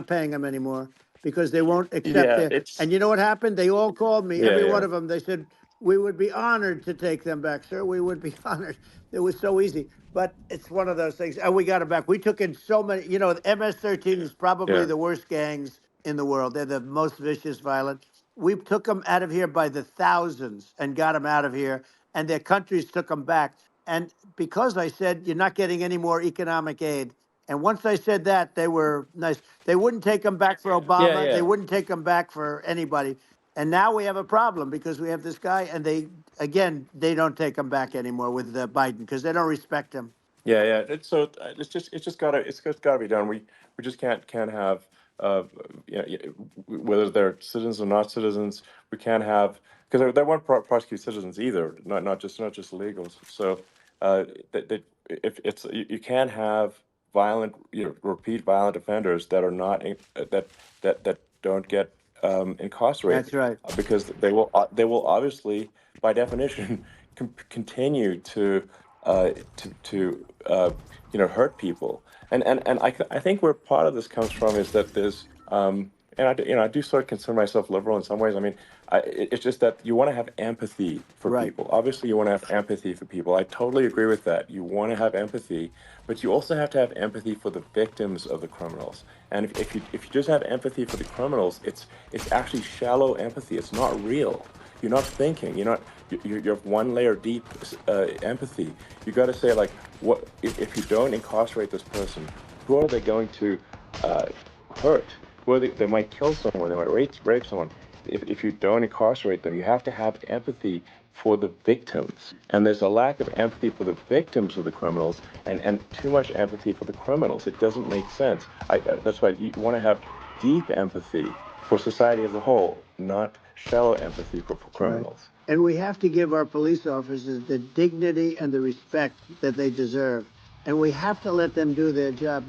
paying them anymore because they won't accept it. And you know what happened? They all called me, every one of them. They said, we would be honored to take them back, sir. We would be honored. It was so easy. But it's one of those things. And we got them back. We took in so many. The MS-13 is probably the worst gangs in the world. They're the most vicious, violent. We took them out of here by the thousands and got them out of here. And their countries took them back. And because I said, you're not getting any more economic aid. And once I said that, they were nice. They wouldn't take them back for Obama. Yeah. They wouldn't take them back for anybody. And now we have a problem because we have this guy, and they don't take him back anymore with Biden because they don't respect him. Yeah. It's just gotta be done. We just can't have you know, whether they're citizens or not citizens. We can't have, because they won't prosecute citizens either, not just illegals. So if it's you can't have violent, repeat violent offenders that are not that don't get incarcerated. That's right. Because they will obviously, by definition, continue to hurt people. And I think where part of this comes from is that there's and I do sort of consider myself liberal in some ways. I mean, it's just that you want to have empathy for Right. people. Obviously, you want to have empathy for people. I totally agree with that. You want to have empathy, but you also have to have empathy for the victims of the criminals. And if you just have empathy for the criminals, it's actually shallow empathy. It's not real. You're not thinking. You're one layer deep empathy. You got to say, like, what if you don't incarcerate this person? Who are they going to hurt? Who are they might kill someone. They might rape someone. If you don't incarcerate them, you have to have empathy for the victims. And there's a lack of empathy for the victims of the criminals, and too much empathy for the criminals. It doesn't make sense. That's why you want to have deep empathy for society as a whole, not shallow empathy for criminals. Right. And we have to give our police officers the dignity and the respect that they deserve. And we have to let them do their job.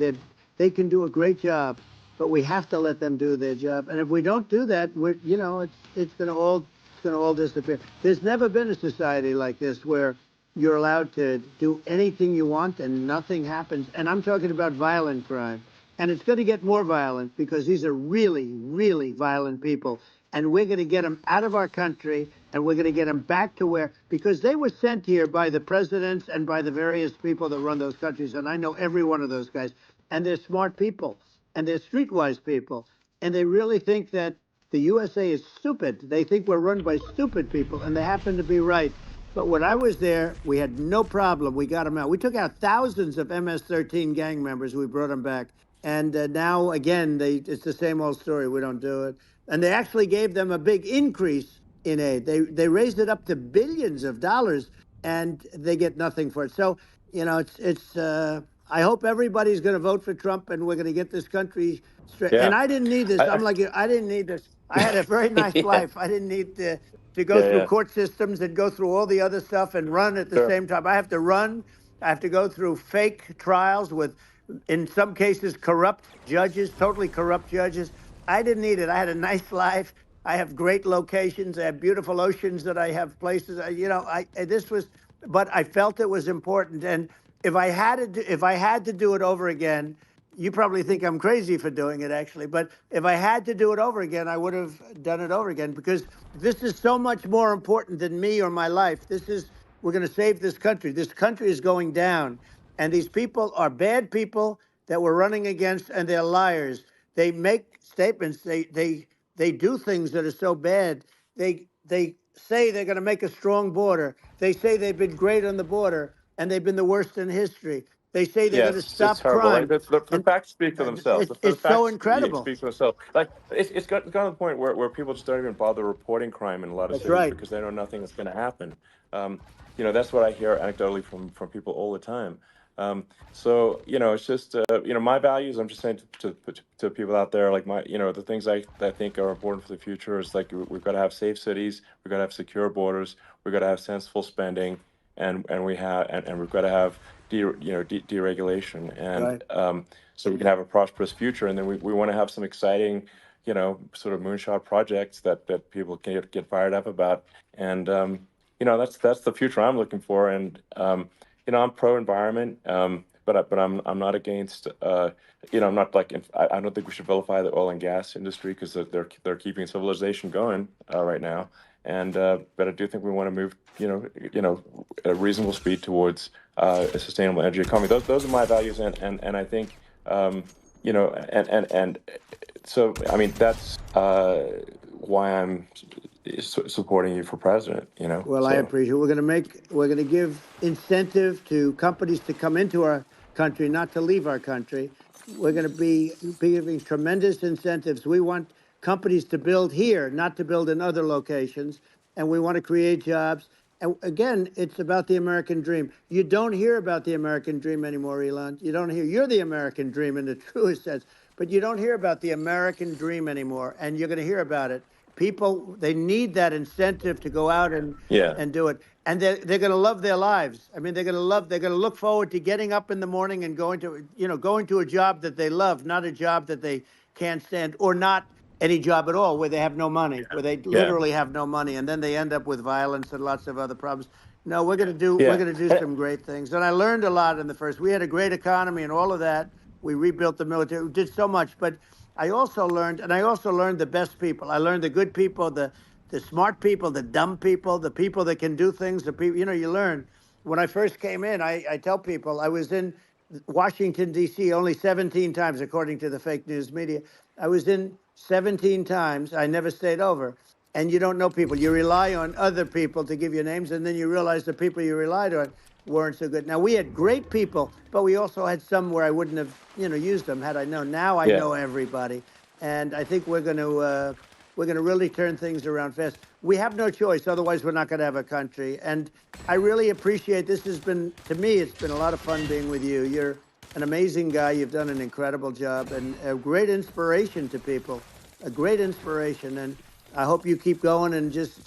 They can do a great job, but we have to let them do their job. And if we don't do that, it's going to all disappear. There's never been a society like this where you're allowed to do anything you want and nothing happens. And I'm talking about violent crime. And it's going to get more violent because these are really, really violent people. And we're going to get them out of our country, and we're going to get them back to because they were sent here by the presidents and by the various people that run those countries. And I know every one of those guys. And they're smart people, and they're streetwise people. And they really think that the USA is stupid. They think we're run by stupid people, and they happen to be right. But when I was there, we had no problem. We got them out. We took out thousands of MS-13 gang members. We brought them back. And now, again, it's the same old story. We don't do it. And they actually gave them a big increase in aid. They raised it up to billions of dollars, and they get nothing for it. So, I hope everybody's going to vote for Trump, and we're going to get this country straight. Yeah. And I didn't need this. I'm like you. I didn't need this. I had a very nice life. I didn't need to go through court systems and go through all the other stuff and run at the same time. I have to run. I have to go through fake trials with, in some cases, corrupt judges, totally corrupt judges. I didn't need it. I had a nice life. I have great locations. I have beautiful oceans that I have places. But I felt it was important. And if I had to do it over again, you probably think I'm crazy for doing it, actually. But if I had to do it over again, I would have done it over again, because this is so much more important than me or my life. We're going to save this country. This country is going down. And these people are bad people that we're running against, and they're liars. They make statements. They do things that are so bad. They say they're going to make a strong border. They say they've been great on the border, and they've been the worst in history. They say they're going to stop crime. Like, the facts speak for themselves. It's so incredible. Speak for themselves. Like it's got to the point where people just don't even bother reporting crime in a lot of cities because they know nothing is going to happen. That's what I hear anecdotally from people all the time. So it's just my values. I'm just saying to people out there, like the things I think are important for the future is, like, we've got to have safe cities, we've got to have secure borders, we've got to have sensible spending, and we've got to have deregulation, and so we can have a prosperous future. And then we want to have some exciting sort of moonshot projects that people can get fired up about, and that's the future I'm looking for. And I'm pro environment, but I'm not against. I'm not like, I don't think we should vilify the oil and gas industry, because they're keeping civilization going right now. And but I do think we want to move at a reasonable speed towards a sustainable energy economy. Those are my values, and I think and so I mean that's why I'm supporting you for president. Well, I appreciate it. We're going to give incentive to companies to come into our country, not to leave our country. We're going to be giving tremendous incentives. We want companies to build here, not to build in other locations. And we want to create jobs. And again, it's about the American dream. You don't hear about the American dream anymore, Elon. You don't hear. You're the American dream in the truest sense. but you don't hear about the American dream anymore, and you're going to hear about it. People, they need that incentive to go out Yeah. and do it. And they're going to love their lives. I mean, they're going to look forward to getting up in the morning and going to a job that they love, not a job that they can't stand, or not any job at all where they have no money, where they Yeah. literally have no money. And then they end up with violence and lots of other problems. No, we're Yeah. going to do some great things. And I learned a lot in the first. We had a great economy and all of that. We rebuilt the military. We did so much, but I also learned the best people. I learned the good people, the smart people, the dumb people, the people that can do things. The people, you learn. When I first came in, I tell people I was in Washington D.C. only 17 times, according to the fake news media. I was in 17 times. I never stayed over. And you don't know people. You rely on other people to give you names, and then you realize the people you relied on weren't so good. Now, we had great people, but we also had some where I wouldn't have, used them had I known. Now I Yeah. know everybody, and I think we're going to really turn things around fast. We have no choice, otherwise we're not going to have a country. And I really appreciate this. To me, it's been a lot of fun being with you. You're an amazing guy. You've done an incredible job and a great inspiration to people. A great inspiration, and I hope you keep going and just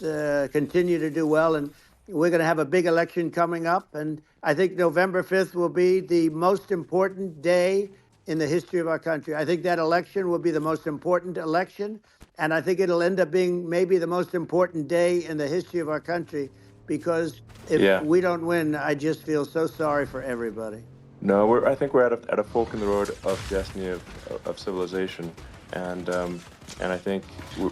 continue to do well. And we're going to have a big election coming up, and I think November 5th will be the most important day in the history of our country. I think that election will be the most important election, and I think it'll end up being maybe the most important day in the history of our country, because if Yeah. we don't win, I just feel so sorry for everybody. No, I think we're at a fork in the road of destiny of civilization, and I think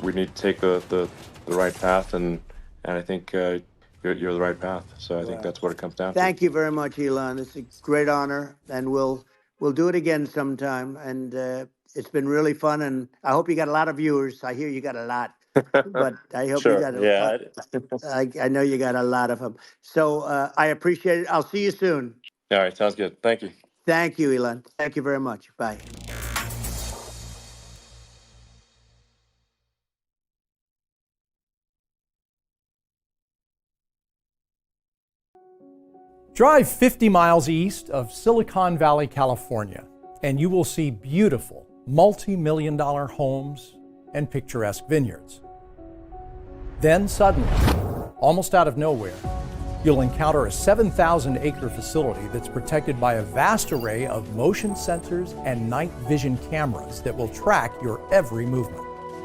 we need to take the right path, and I think you're the right path. So I think that's what it comes down to. Thank you very much, Elon. It's a great honor, and we'll do it again sometime. And it's been really fun, and I hope you got a lot of viewers. I hear you got a lot, but I hope you Sure. got Yeah. I know you got a lot of them. So I appreciate it. I'll see you soon. All right. Sounds good. Thank you. Thank you, Elon. Thank you very much. Bye. Drive 50 miles east of Silicon Valley, California, and you will see beautiful, multi-million-dollar homes and picturesque vineyards. Then suddenly, almost out of nowhere, you'll encounter a 7,000-acre facility that's protected by a vast array of motion sensors and night vision cameras that will track your every movement.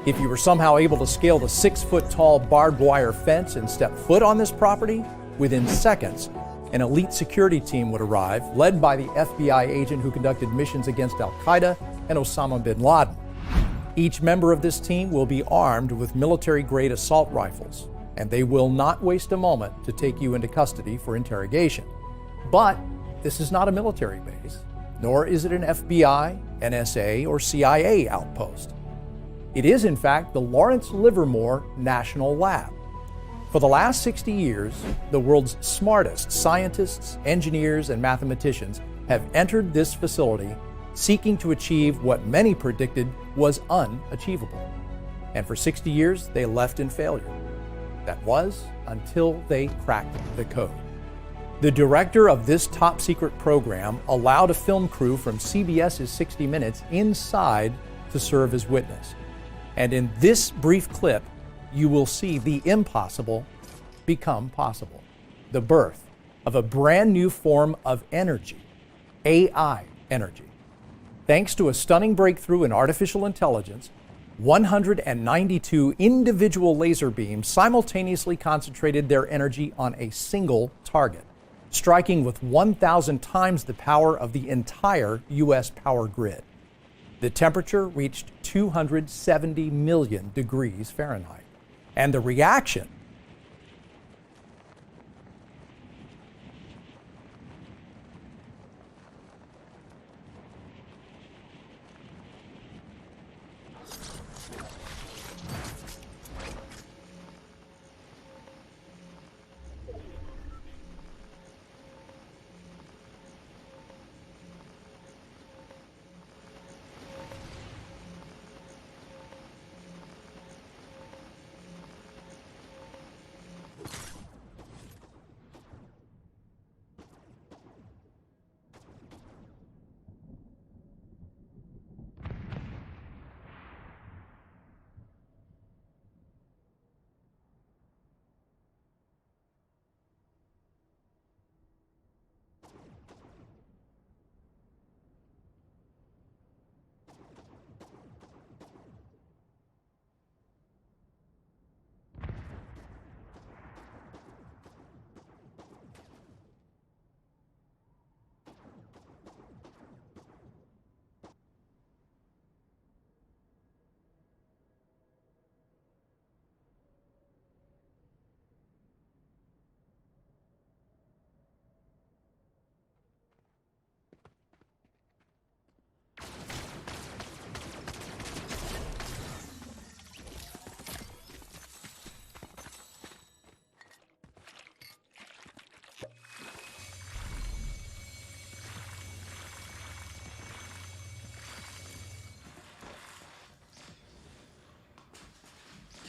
If you were somehow able to scale the 6-foot-tall barbed wire fence and step foot on this property, within seconds, an elite security team would arrive, led by the FBI agent who conducted missions against Al-Qaeda and Osama bin Laden. Each member of this team will be armed with military-grade assault rifles, and they will not waste a moment to take you into custody for interrogation. But this is not a military base, nor is it an FBI, NSA, or CIA outpost. It is, in fact, the Lawrence Livermore National Lab. For the last 60 years, the world's smartest scientists, engineers, and mathematicians have entered this facility seeking to achieve what many predicted was unachievable. And for 60 years, they left in failure. That was until they cracked the code. The director of this top-secret program allowed a film crew from CBS's 60 Minutes inside to serve as witness. And in this brief clip, you will see the impossible become possible. The birth of a brand new form of energy, AI energy. Thanks to a stunning breakthrough in artificial intelligence, 192 individual laser beams simultaneously concentrated their energy on a single target, striking with 1,000 times the power of the entire U.S. power grid. The temperature reached 270 million degrees Fahrenheit. And the reaction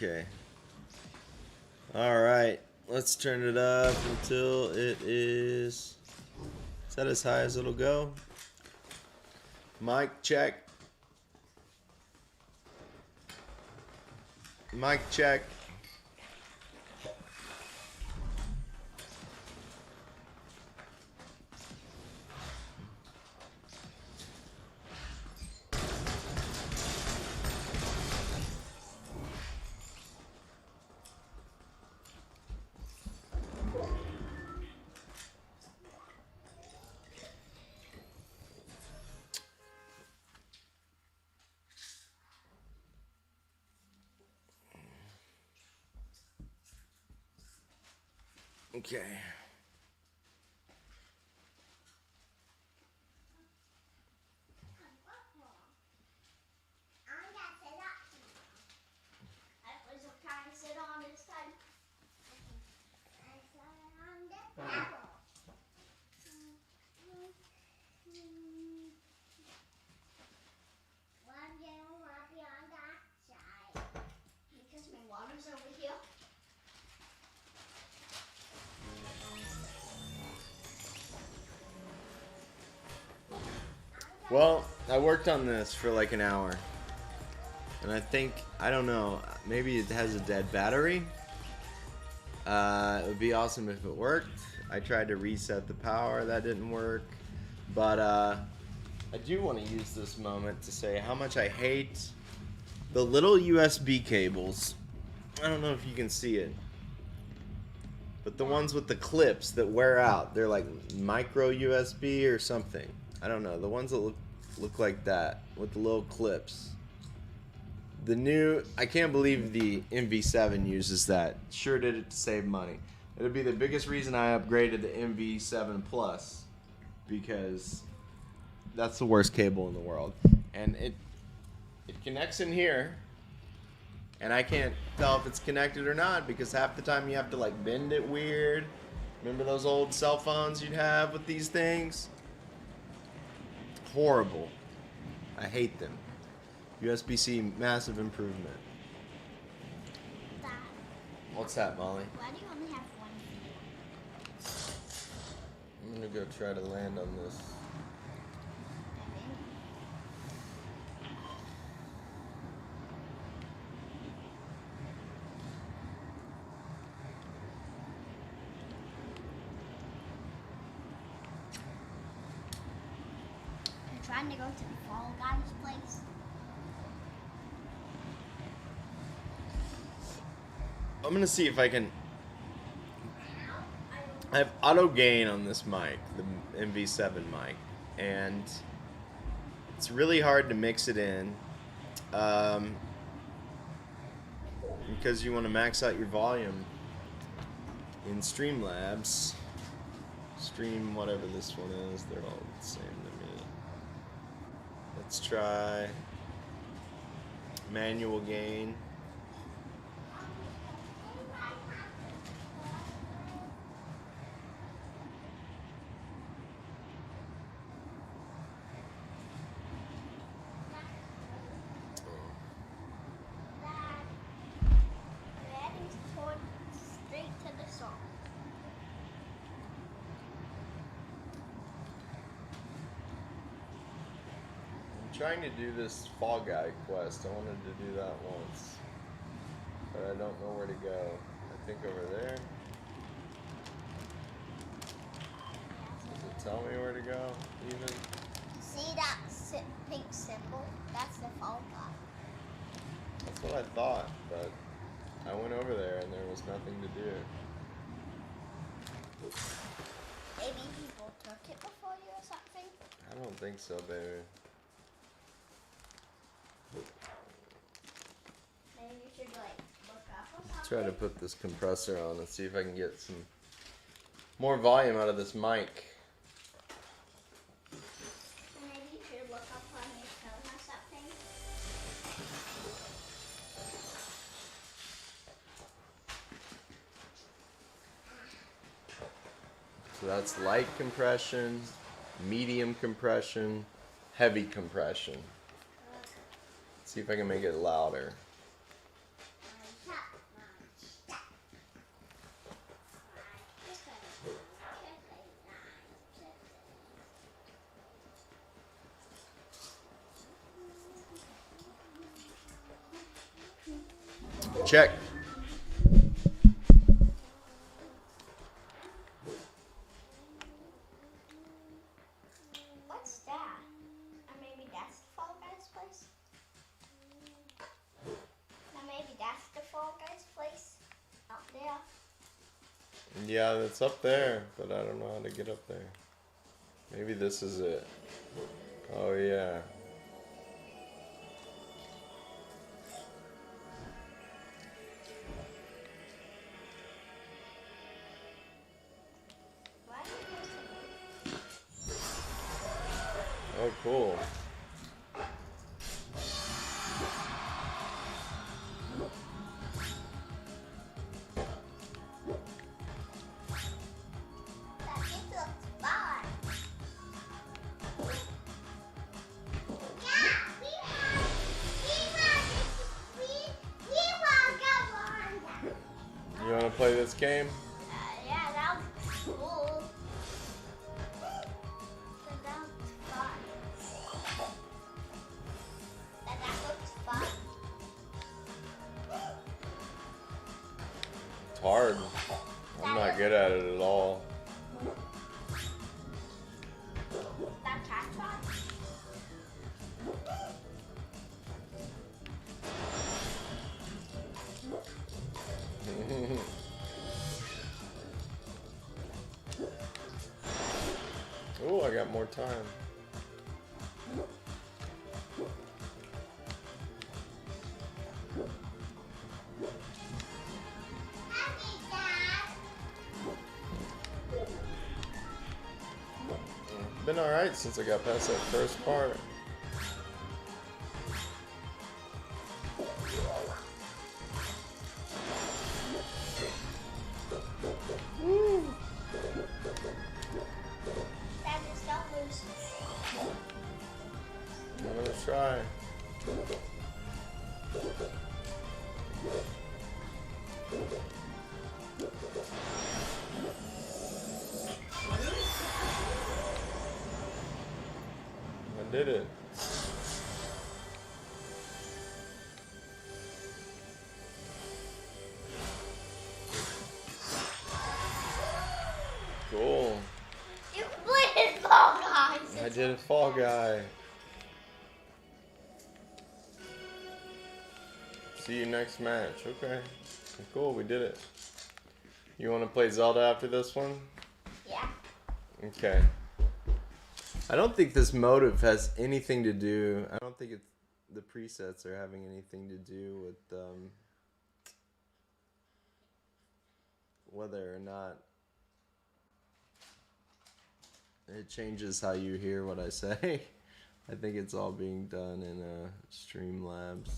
Okay. All right. Let's turn it up until it is. Is that as high as it'll go? Mic check. Mic check. Okay. Well, I worked on this for like an hour. And I think, I don't know, maybe it has a dead battery. It would be awesome if it worked. I tried to reset the power, that didn't work. But I do want to use this moment to say how much I hate the little USB cables. I don't know if you can see it. But the ones with the clips that wear out, they're like micro USB or something. I don't know, the ones that look like that with the little clips. The new, I can't believe the MV7 uses that. Sure did it to save money. It'll be the biggest reason I upgraded the MV7 Plus, because that's the worst cable in the world. And it connects in here, and I can't tell if it's connected or not, because half the time you have to like bend it weird. Remember those old cell phones you'd have with these things? Horrible. I hate them. USB-C, massive improvement. Dad, What's that, Molly? why do you only have one video? I'm gonna go try to land on this. I'm trying to go to the Fall Guys place. I'm gonna see if I can. I have auto gain on this mic, the MV7 mic, and it's really hard to mix it in because you want to max out your volume in Streamlabs. Stream whatever this one is, they're all the same to me. Let's try manual gain. Trying to do this Fall Guy quest. I wanted to do that once, but I don't know where to go. I think over there. Does it tell me where to go even? See that pink symbol? That's the Fall Guy. That's what I thought, but I went over there and there was nothing to do. Maybe people took it before you or something? I don't think so, baby. Maybe you should like look up or something? Try to put this compressor on and see if I can get some more volume out of this mic. Maybe you should look up on your phone or something. So that's light compression, medium compression, heavy compression. Let's see if I can make it louder. Try. Check. What's that? Or maybe that's the Fall Guys place? Now maybe that's the Fall Guys place? Up there. Yeah, it's up there, but I don't know how to get up there. Maybe this is it. Oh, yeah. Why do you Oh, cool. That it looks fun. Yeah, we want to go on that. You want to play this game? Yeah, that was cool. That was fun. That looks fun. It's hard. I'm not good at it at all. That cat's fun. Oh, I got more time. Been alright since I got past that first part. Dad, just don't lose. I'm gonna try. I did it. Cool. You played Fall Guys. I did a Fall Guy. See you next match. Okay. Cool, we did it. You want to play Zelda after this one? Yeah. Okay. I don't think this motive has anything to do. I don't think the presets are having anything to do with whether or not it changes how you hear what I say. I think it's all being done in Streamlabs.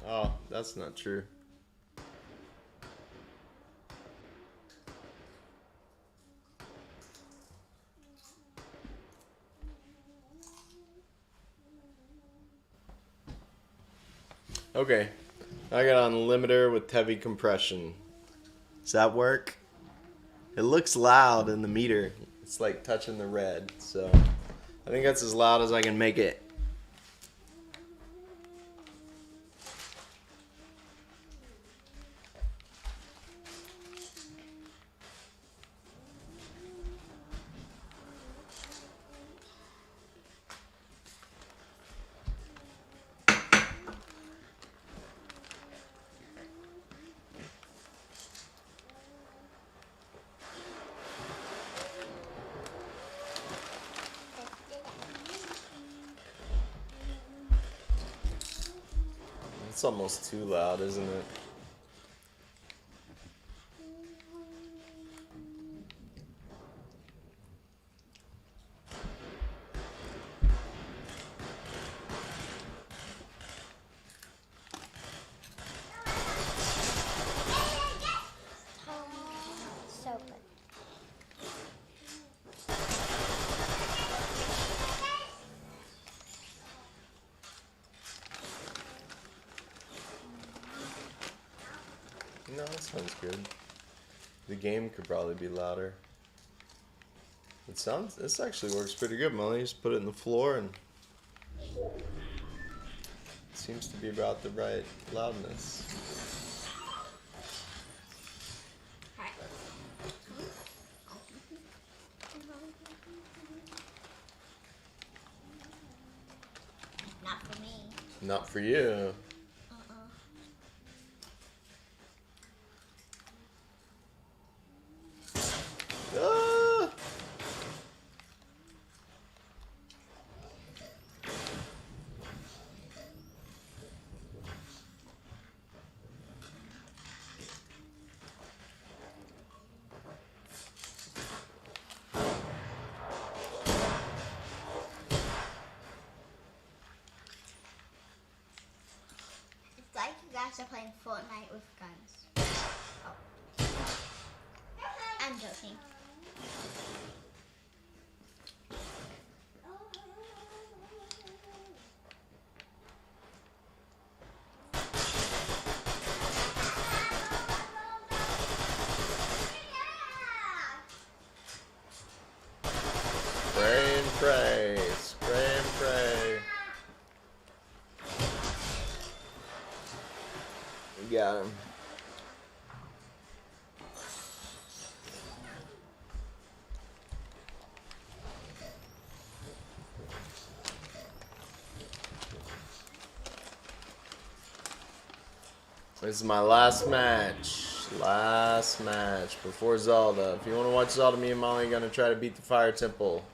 Oh, that's not true. Okay, I got on limiter with heavy compression. Does that work? It looks loud in the meter. It's like touching the red, so I think that's as loud as I can make it. It's almost too loud, isn't it? So good. that sounds good. The game could probably be louder. This actually works pretty good, Molly. Just put it in the floor and it seems to be about the right loudness. Not for me. Not for you. Ah! It's like you guys are playing Fortnite with guns. Oh. I'm joking. Spray and pray. Spray and pray. We got him. This is my last match. Last match before Zelda. If you want to watch Zelda, me and Molly are going to try to beat the Fire Temple.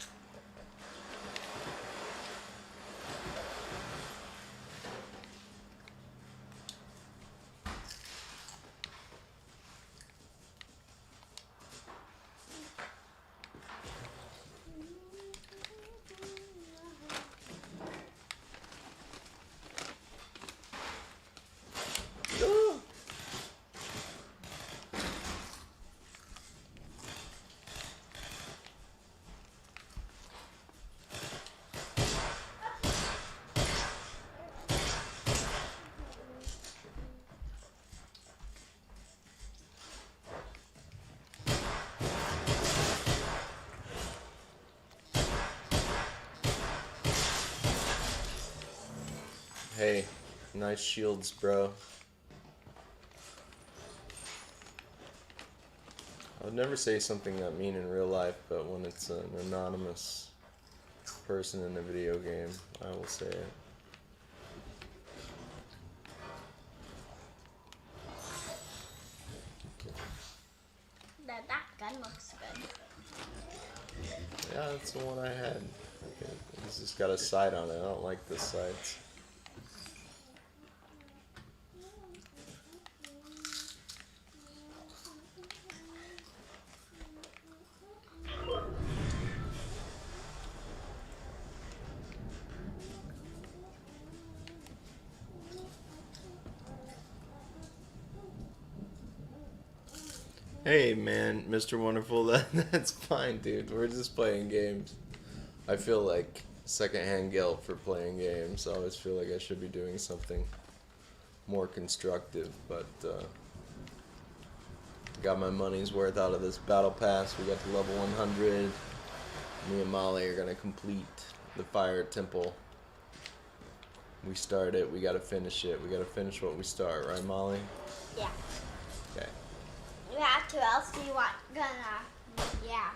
Hey, nice shields, bro. I would never say something that mean in real life, but when it's an anonymous person in a video game, I will say it. That gun looks good. Yeah, that's the one I had. Okay, it's just got a sight on it. I don't like the sights. Hey man, Mr. Wonderful, that's fine, dude. We're just playing games. I feel like secondhand guilt for playing games. I always feel like I should be doing something more constructive, but got my money's worth out of this battle pass. We got to level 100. Me and Molly are gonna complete the Fire Temple. We start it, we gotta finish it. We gotta finish what we start, right, Molly? Yeah. Okay. You have to, else you want gonna, yeah.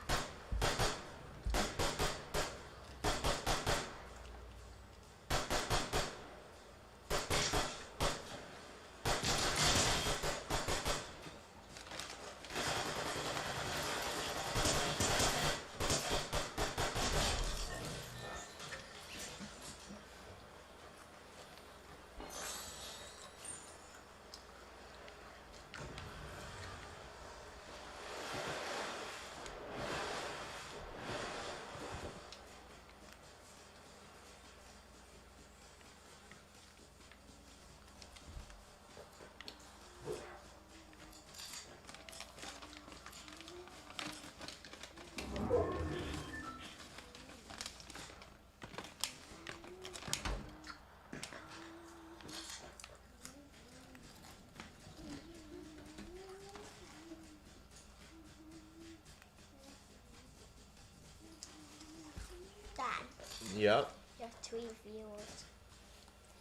Yep. You have 3 viewers.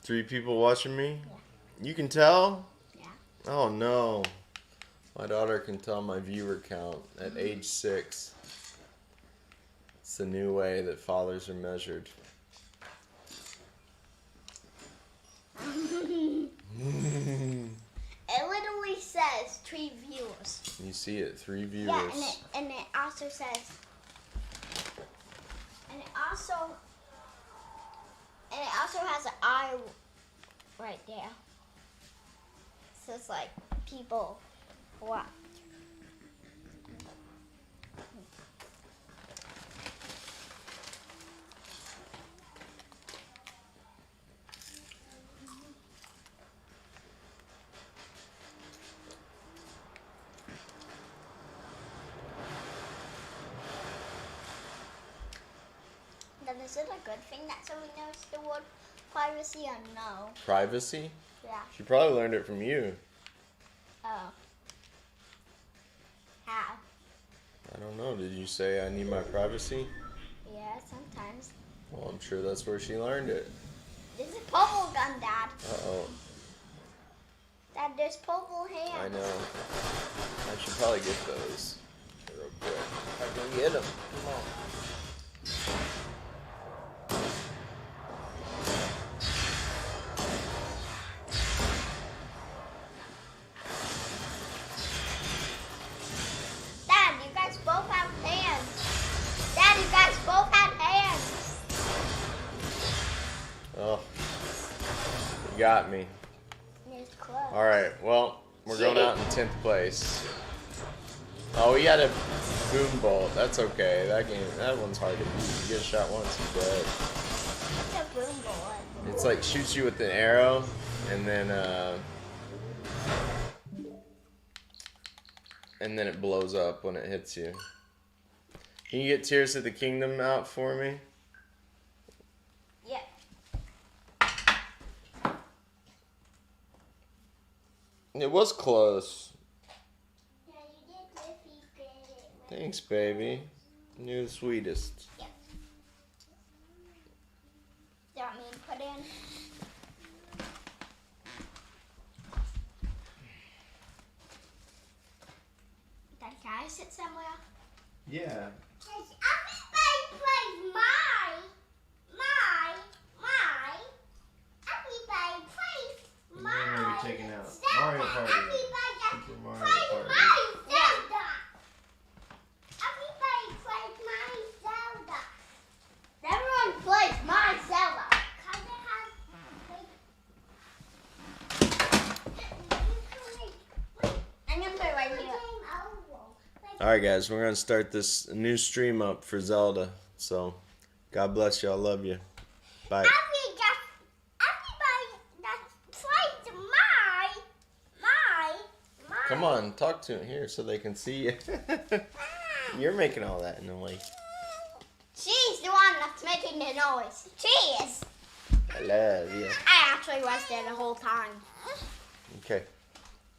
3 people watching me? Yeah. You can tell? Yeah. Oh no. My daughter can tell my viewer count at age 6. It's the new way that fathers are measured. It literally says 3 viewers. You see it, 3 viewers. Yeah, and it also says, and it also has an eye right there. So it's like people watch. Then is it a good thing that somebody knows the word privacy or no? Privacy? Yeah. She probably learned it from you. Oh. How? I don't know. Did you say I need my privacy? Yeah, sometimes. Well, I'm sure that's where she learned it. This is purple gun, Dad. Uh-oh. Dad, there's purple hands. I know. I should probably get those real quick. I can get them. Come on. Dad, you guys both have hands. Dad, you guys both have hands. Oh. You got me. It's close. Alright, well, we're going out in 10th place. Oh, we had a boom bolt. That's okay. That one's hard to beat. You get shot once, you're dead. What's a boom bullet? It's like shoots you with an arrow, and then it blows up when it hits you. Can you get Tears of the Kingdom out for me? Yeah. It was close. Yeah, you did Liffy get it. Thanks, baby. You're the sweetest. Yeah. Do you want me to put in? Dad, can I sit somewhere? Yeah. Everybody plays everybody plays And then what are you taking out? Zelda. Mario Party. Everybody Super Mario plays Party. my Zelda. Everybody plays my Zelda. Everyone plays my Zelda. I'm gonna put it right here. Alright, guys, we're going to start this new stream up for Zelda. So, God bless you. I love you. Bye. Everybody that plays my. Come on, talk to him here so they can see you. You're making all that noise. She's the one that's making the noise. She is. I love you. I actually was there the whole time. Okay.